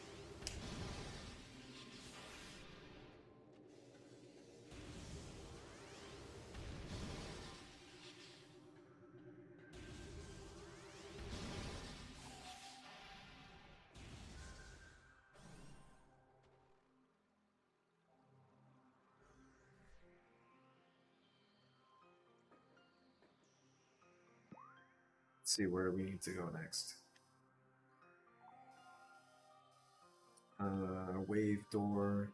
Let's see where we need to go next. Wave door.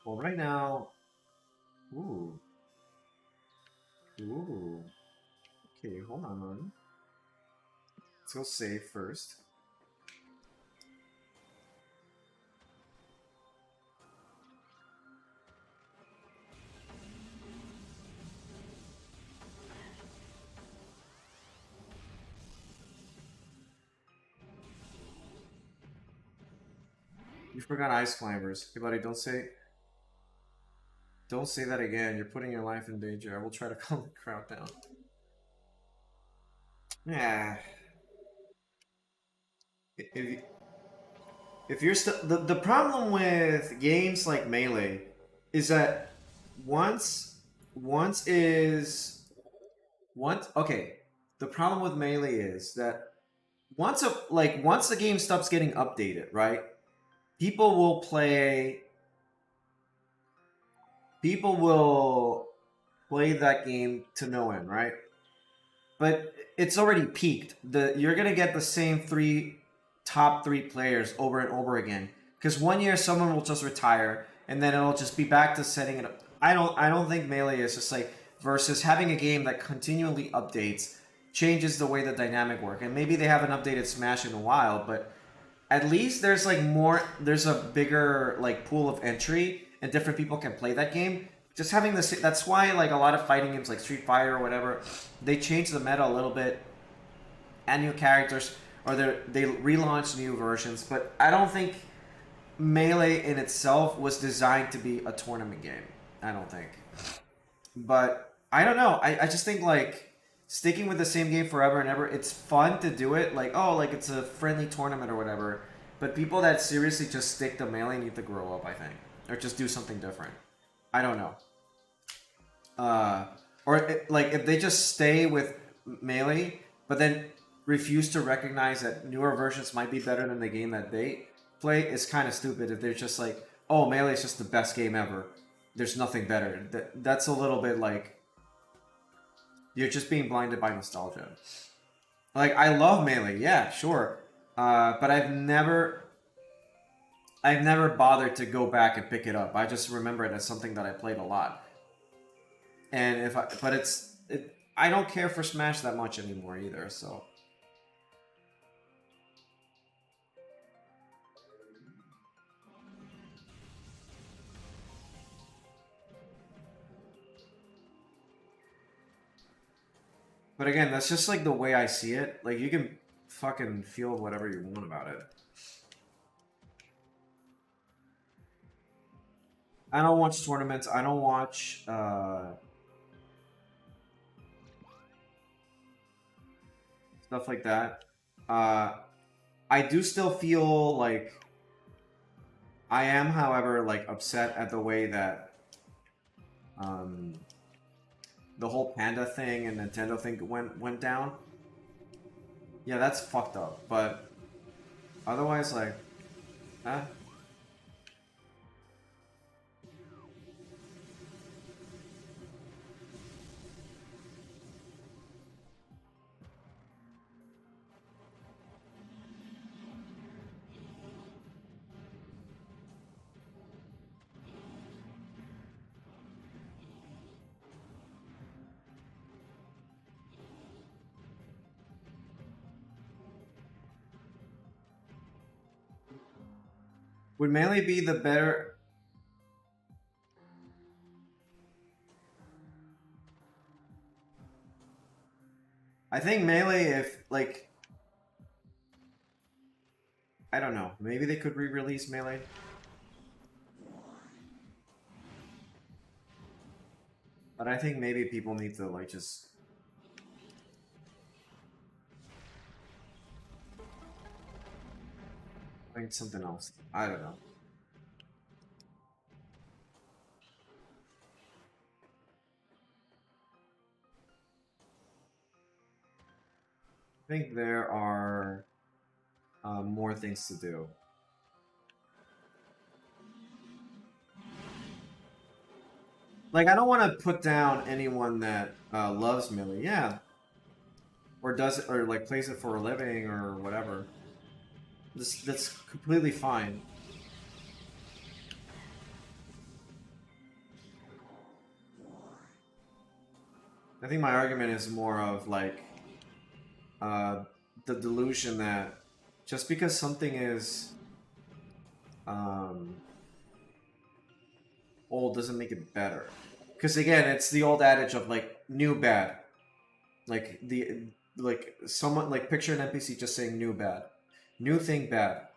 Well, right now... Ooh. Ooh. Okay, hold on, man. Let's go save first. You forgot ice climbers. Hey, buddy, don't say that again. You're putting your life in danger. I will try to calm the crowd down. Yeah. If you're still the problem with games like Melee is that okay. The problem with Melee is that once the game stops getting updated, right? People will play that game to no end, right? But it's already peaked. You're gonna get the same top three players over and over again. Because 1 year someone will just retire, and then it'll just be back to setting it up. I don't think Melee is just like versus having a game that continually updates, changes the way the dynamic work. And maybe they haven't updated Smash in a while, but at least there's a bigger like pool of entry and different people can play that game. Just having this, that's why like a lot of fighting games like Street Fighter or whatever, they change the meta a little bit, add new characters, or they relaunch new versions. But I don't think Melee in itself was designed to be a tournament game. I don't think. But I don't know. I just think like sticking with the same game forever and ever, it's fun to do it. Like, oh, like it's a friendly tournament or whatever. But people that seriously just stick to Melee need to grow up, I think. Or just do something different. I don't know. Like if they just stay with Melee, but then refuse to recognize that newer versions might be better than the game that they play, it's kind of stupid if they're just like, oh, Melee is just the best game ever. There's nothing better. That's a little bit like you're just being blinded by nostalgia. Like, I love Melee, yeah, sure. But I've never bothered to go back and pick it up. I just remember it as something that I played a lot. And I don't care for Smash that much anymore either, so. But again, that's just like the way I see it. Like, you can fucking feel whatever you want about it. I don't watch tournaments. I don't watch stuff like that. I do still feel like I am, however, like upset at the way that the whole Panda thing and Nintendo thing went down. Yeah, that's fucked up. But otherwise, like, huh? Would Melee be the better... I think Melee, if, like... I don't know. Maybe they could re-release Melee? But I think maybe people need to, like, just... think something else. I don't know. I think there are more things to do. Like, I don't want to put down anyone that loves Melee, yeah, or does it, or like plays it for a living or whatever. That's completely fine. I think my argument is more of like the delusion that just because something is old doesn't make it better. Because again, it's the old adage of like new bad. Like someone like picture an NPC just saying new bad. New thing bad.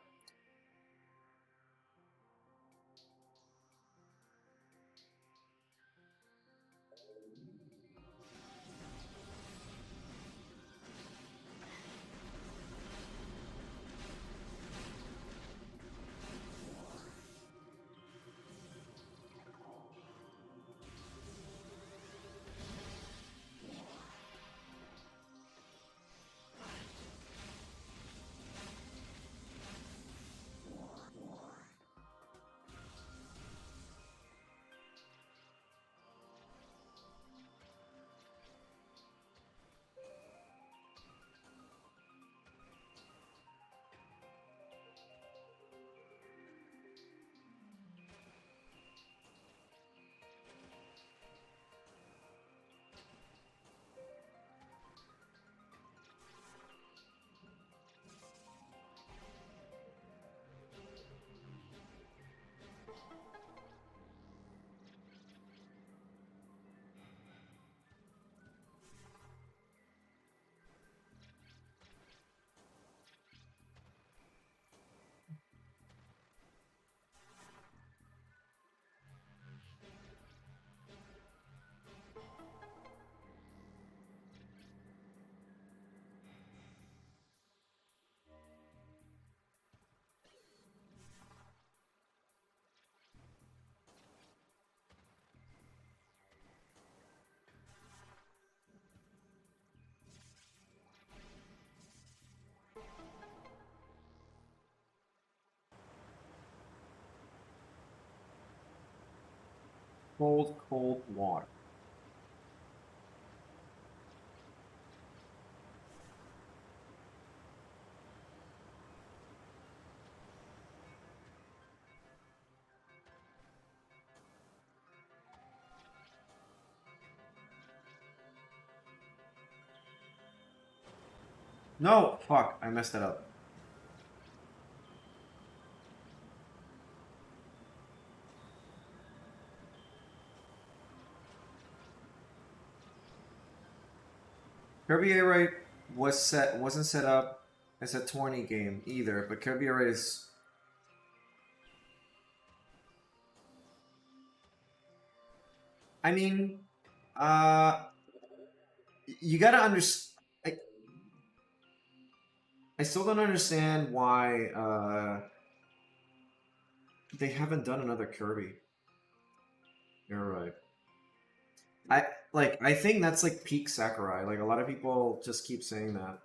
Cold, cold water. No, fuck, I messed it up. Kirby Air Raid wasn't set up as a 20 game either, but Kirby Air Raid is. I mean, you gotta understand. I still don't understand why they haven't done another Kirby. You're right. I think that's like peak Sakurai. Like a lot of people just keep saying that.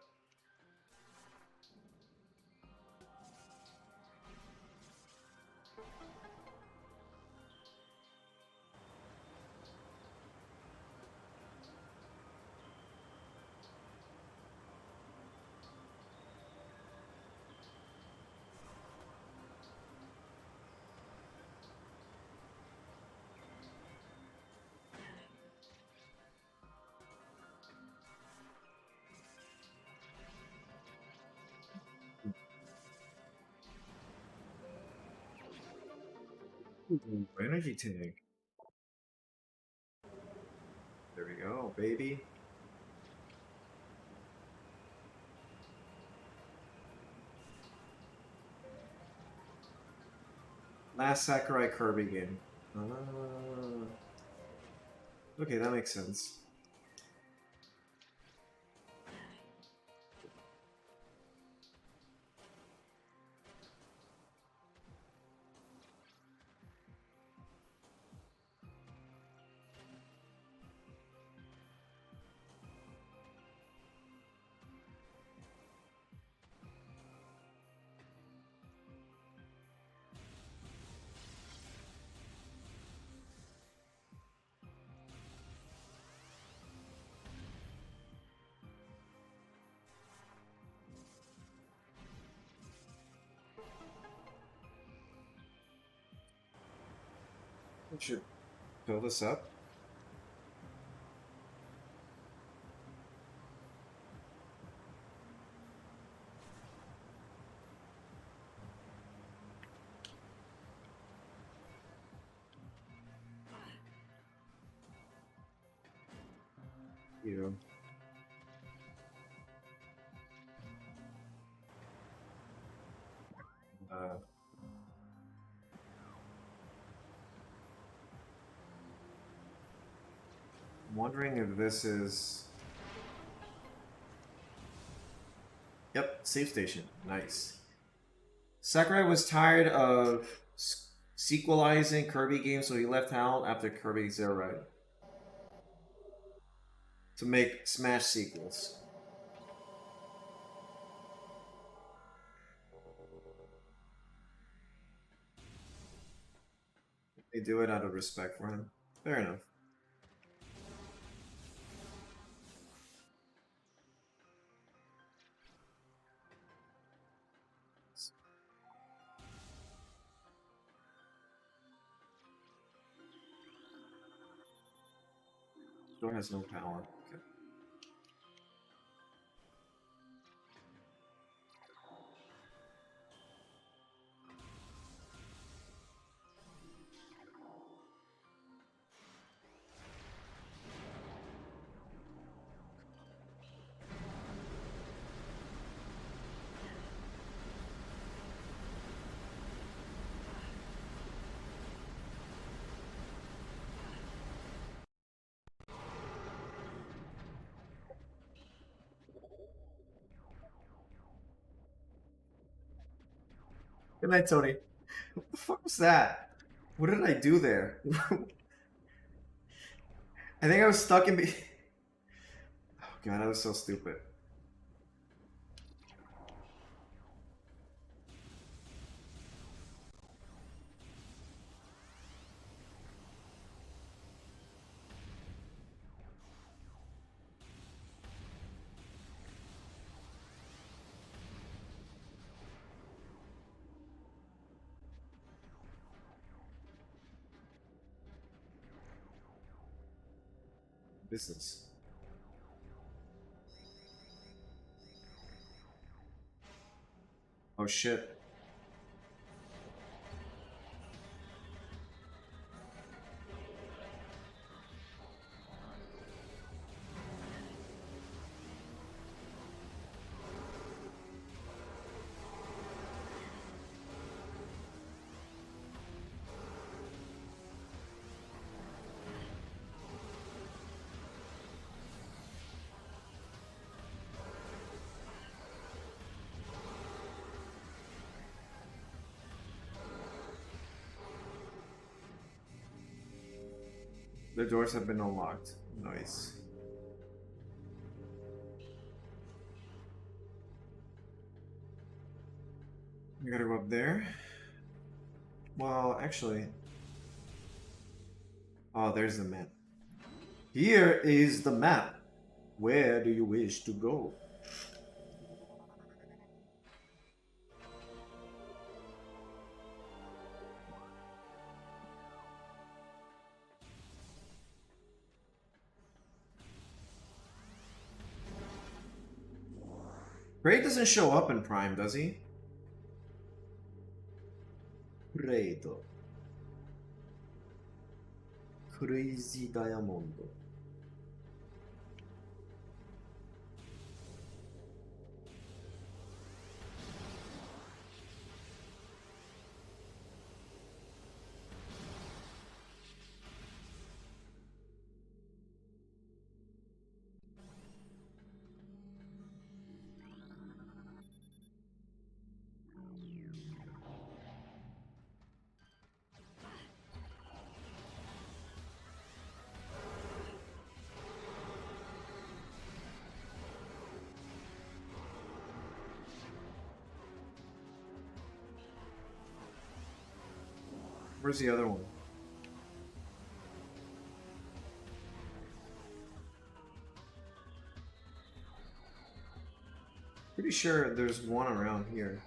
Ooh, energy tank. There we go, baby. Last Sakurai Kirby game. Okay, that makes sense. We should fill this up. You. I'm wondering if this is... Yep, save station. Nice. Sakurai was tired of sequelizing Kirby games, so he left HAL after Kirby Zero Ride to make Smash sequels. They do it out of respect for him. Fair enough. Door has no power. Okay. Good night, Tony. What the fuck was that? What did I do there? I think I was stuck in... Oh god, I was so stupid. Business. Oh shit. The doors have been unlocked. Nice. We gotta go up there. Well, actually... Oh, there's the map. Here is the map. Where do you wish to go? Gray doesn't show up in Prime, does he? Credo. Crazy Diamond. Where's the other one? Pretty sure there's one around here.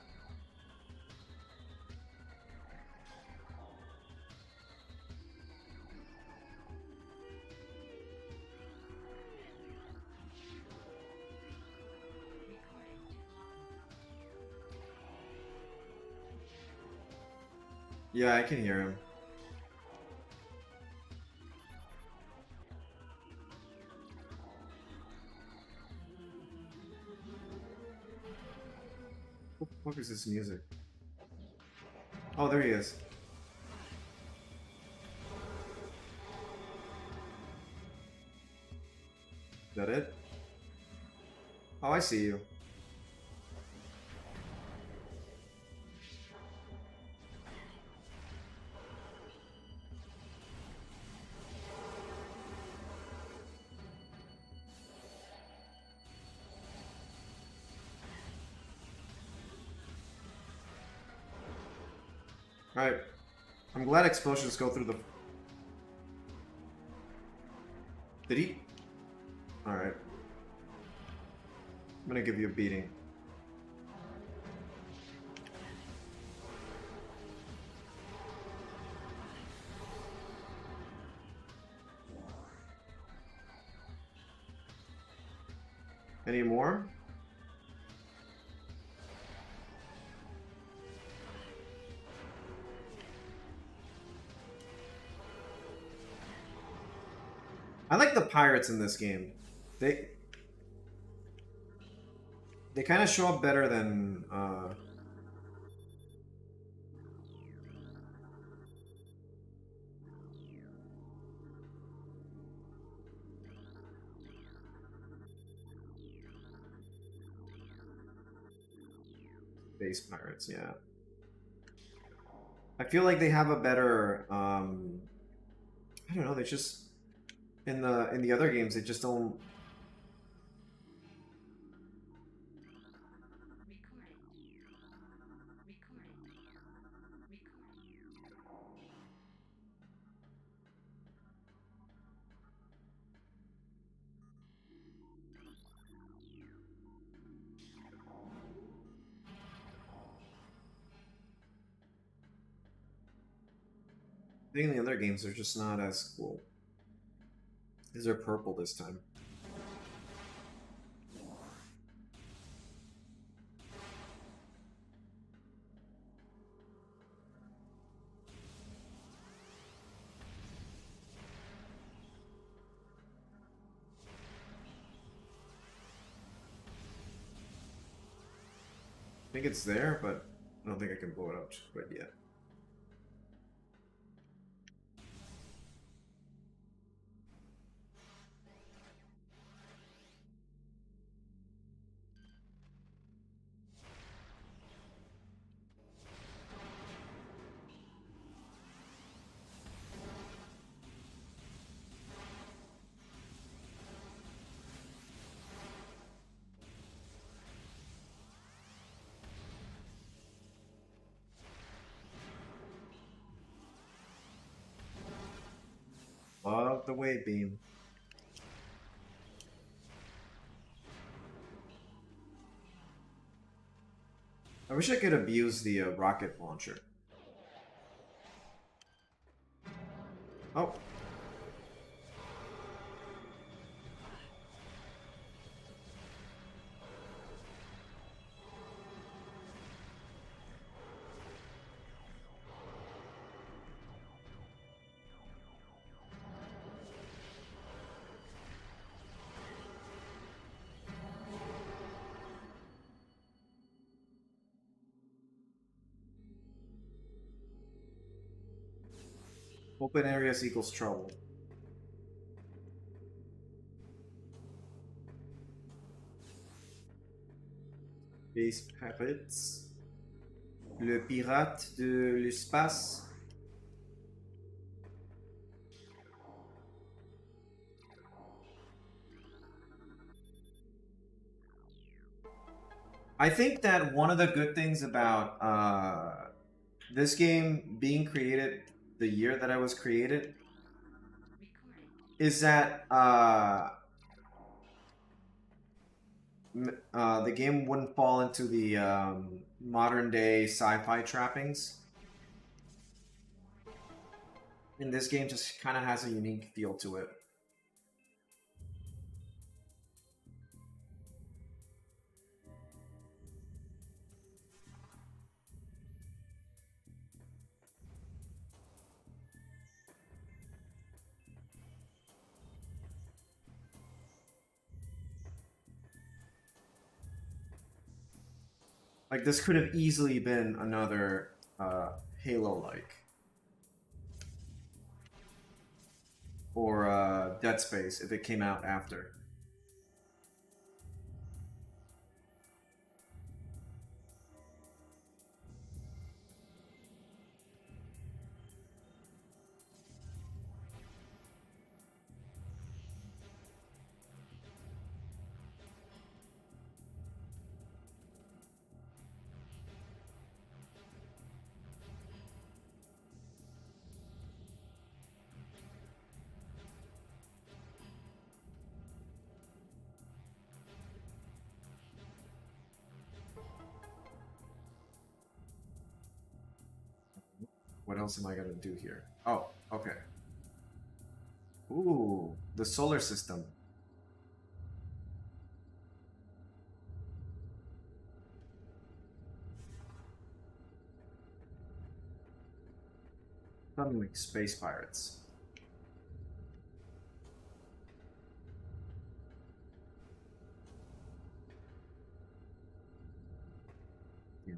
Yeah, I can hear him. What the fuck is this music? Oh, there he is. Is that it? Oh, I see you. Alright. I'm glad explosions go through the... Did he? Alright. I'm gonna give you a beating. Any more? I like the pirates in this game. They kind of show up better than base pirates, yeah. I feel like they have a better I don't know, they just in the other games they just don't. I think in the other games they're just not as cool. These are purple this time. I think it's there, but I don't think I can blow it up quite yet. Love the wave beam. I wish I could abuse the rocket launcher. Oh. Open areas equals trouble. Space Pirates. Le pirate de l'espace. I think that one of the good things about this game being created the year that I was created is that the game wouldn't fall into the modern day sci-fi trappings. And this game just kind of has a unique feel to it. Like, this could have easily been another Halo-like. Or Dead Space if it came out after. What else am I gonna do here? Oh, okay. Ooh, the solar system. Something like space pirates. Yeah.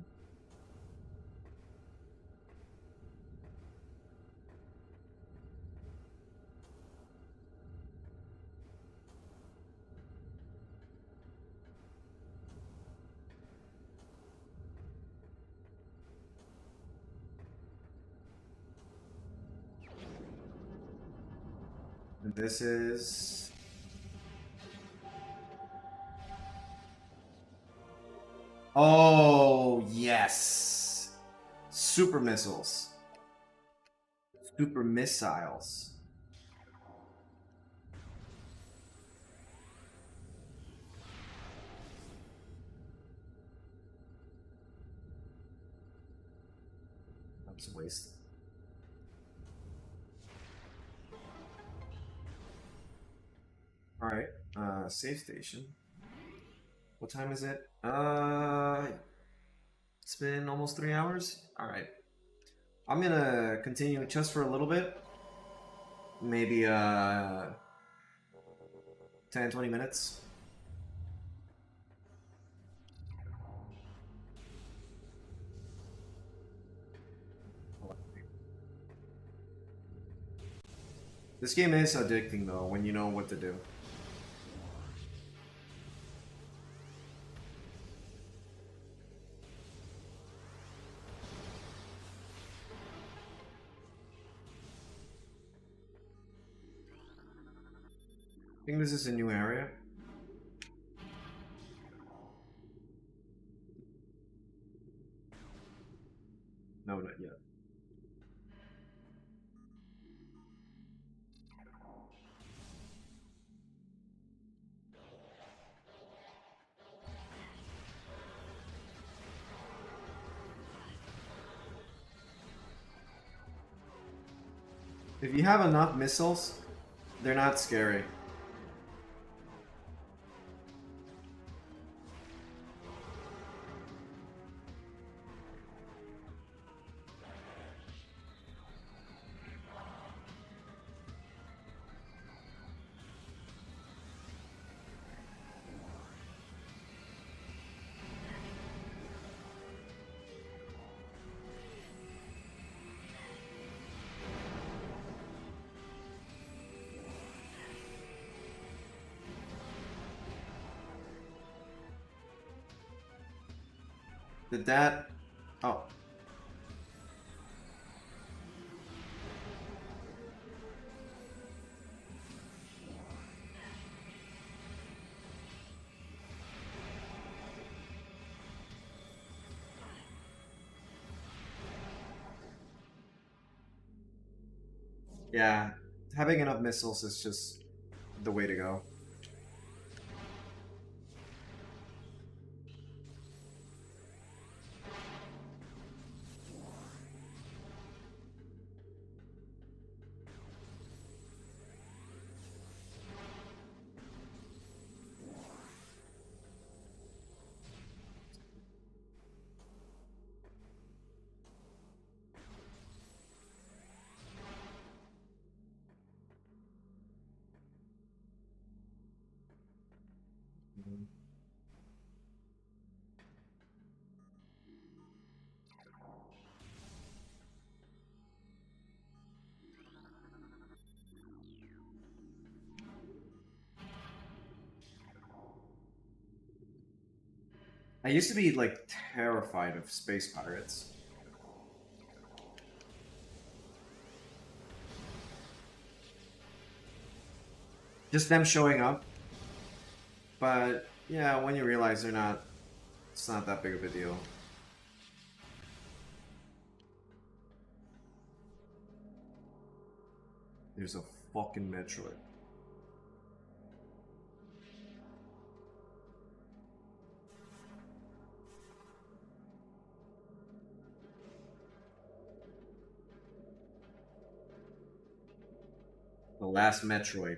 And this is... Oh, yes! Super missiles. Super missiles. That was a waste. Alright, save station. What time is it? It's been almost 3 hours? Alright. I'm gonna continue just for a little bit. Maybe 10-20 minutes. This game is addicting though when you know what to do. I think this is a new area. No, not yet. If you have enough missiles, they're not scary. Did that... Oh. Yeah, having enough missiles is just the way to go. I used to be like terrified of space pirates. Just them showing up. But yeah, when you realize it's not that big of a deal. There's a fucking Metroid. The last Metroid.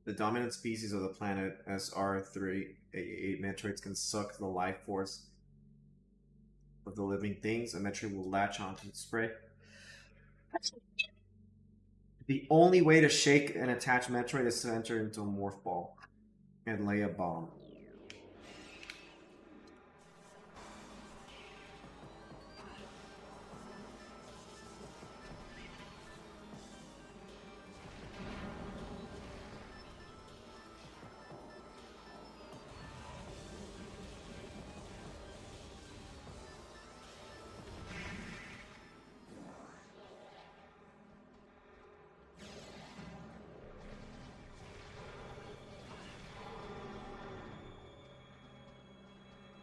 The dominant species of the planet, SR388 Metroids, can suck the life force of the living things. A Metroid will latch onto its prey. The only way to shake an attached Metroid is to enter into a morph ball and lay a bomb.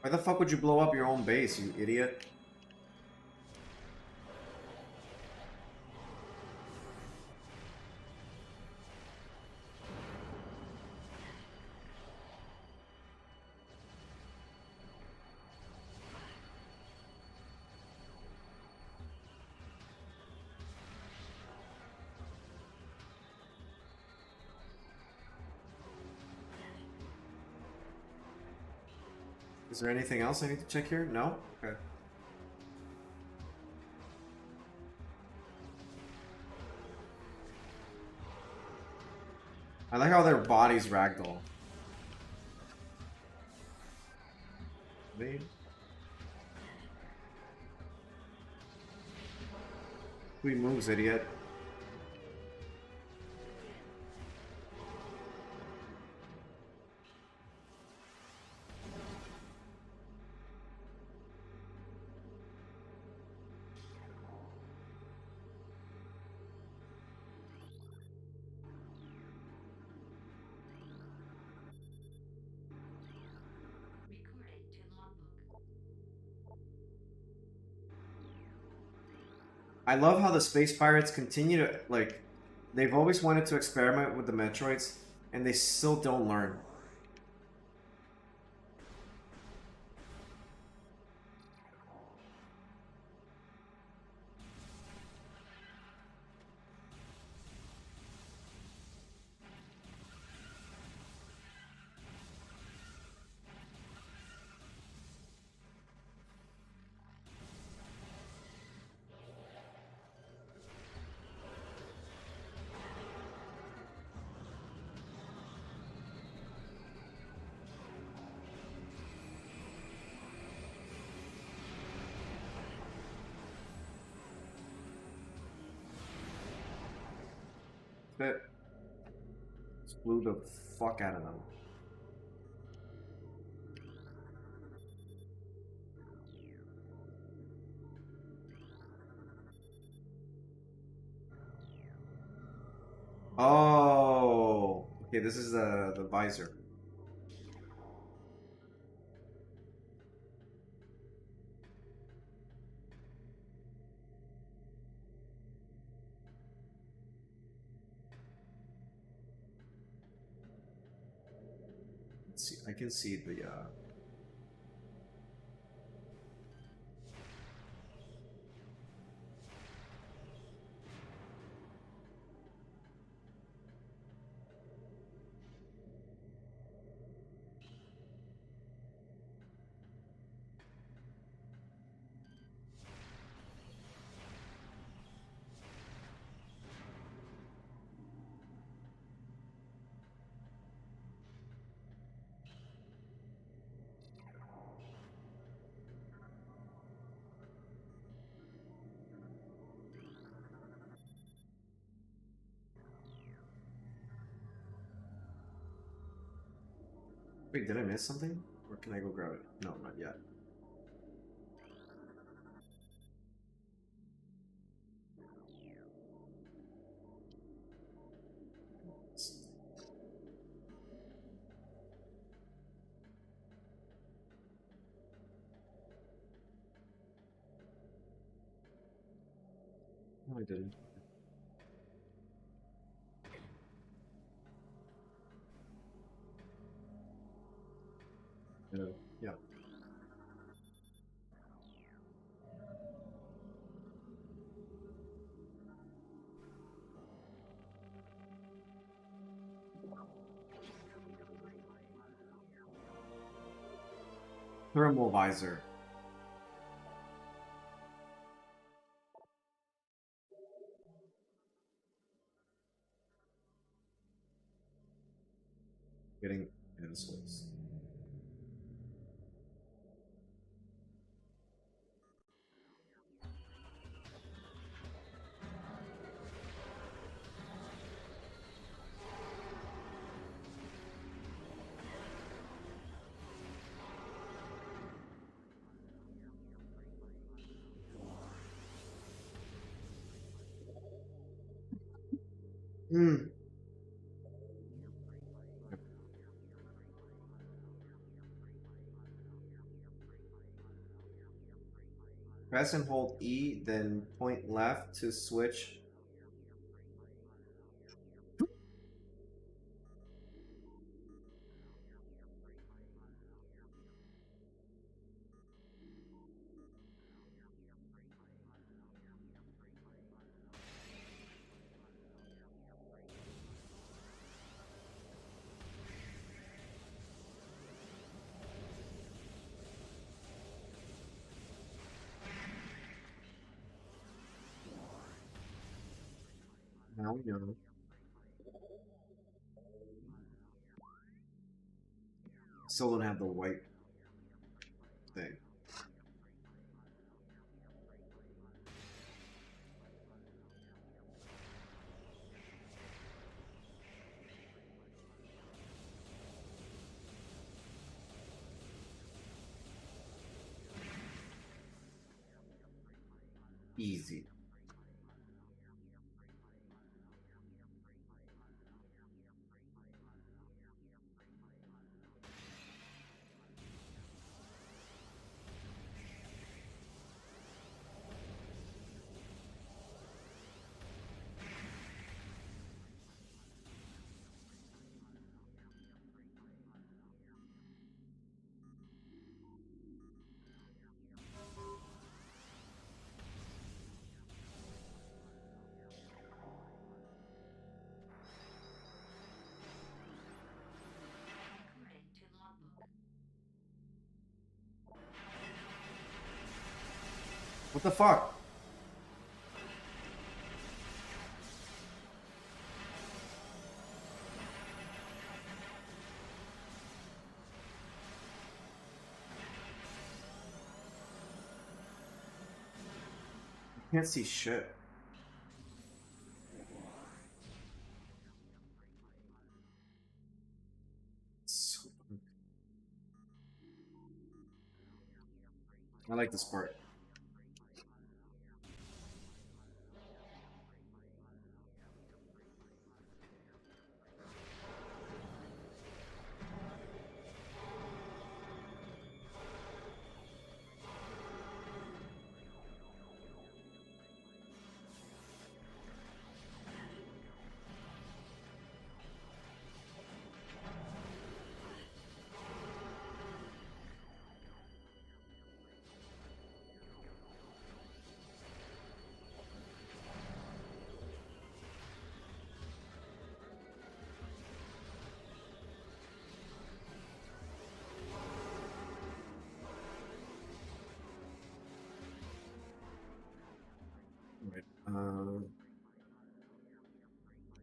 Why the fuck would you blow up your own base, you idiot? Is there anything else I need to check here? No? Okay. I like how their bodies ragdoll. He moves, idiot. I love how the space pirates continue to, like, they've always wanted to experiment with the Metroids, and they still don't learn. That blew the fuck out of them. Oh, okay. This is the visor. Let's see, I can see the. Wait, did I miss something? Or can I go grab it? No, not yet. No, I didn't. Yeah. Thermal visor. Getting insoles. Hmm. Press and hold E, then point left to switch. Now we know. Still don't have the white thing. Easy. What the fuck? I can't see shit. So... I like this part. Right.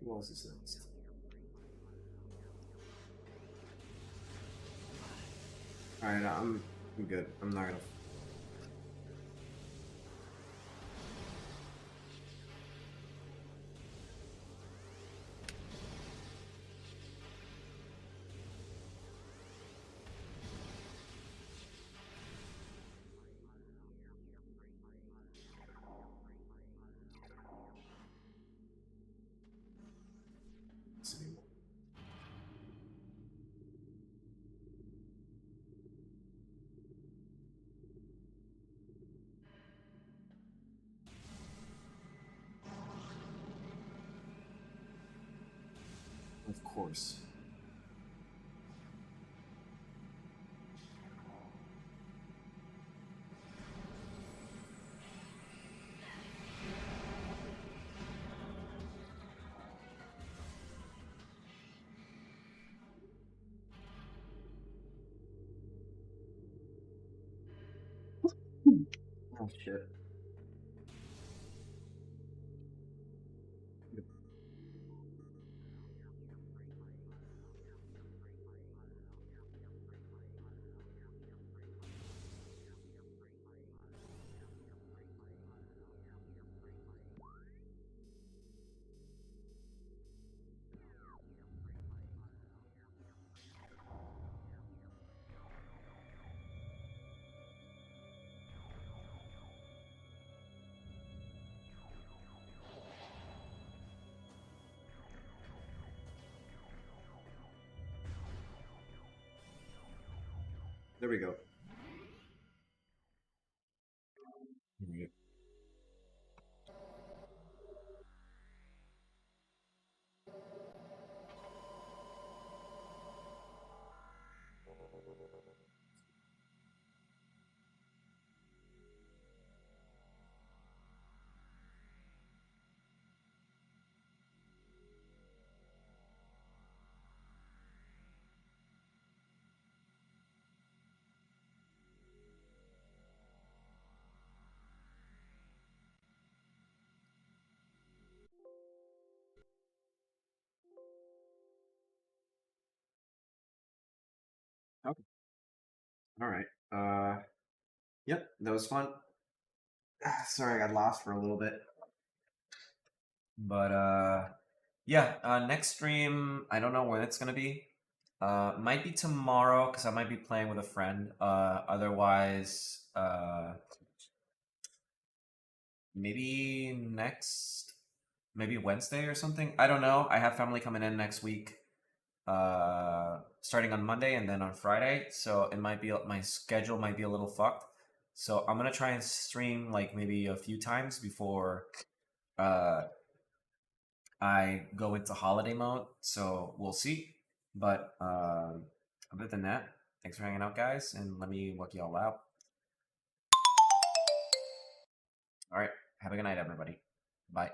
Who else is next? Alright, I'm good. I'm not gonna... course. Oh shit. There we go. Right. Okay. All right. Yep, that was fun. Sorry, I got lost for a little bit. But yeah, next stream, I don't know when it's gonna be. Might be tomorrow because I might be playing with a friend. Otherwise, maybe maybe Wednesday or something. I don't know. I have family coming in next week, starting on Monday and then on Friday. So it might be, my schedule might be a little fucked. So I'm gonna try and stream like maybe a few times before I go into holiday mode. So we'll see. But other than that, thanks for hanging out, guys, and let me walk you all out. All right. Have a good night, everybody. Bye.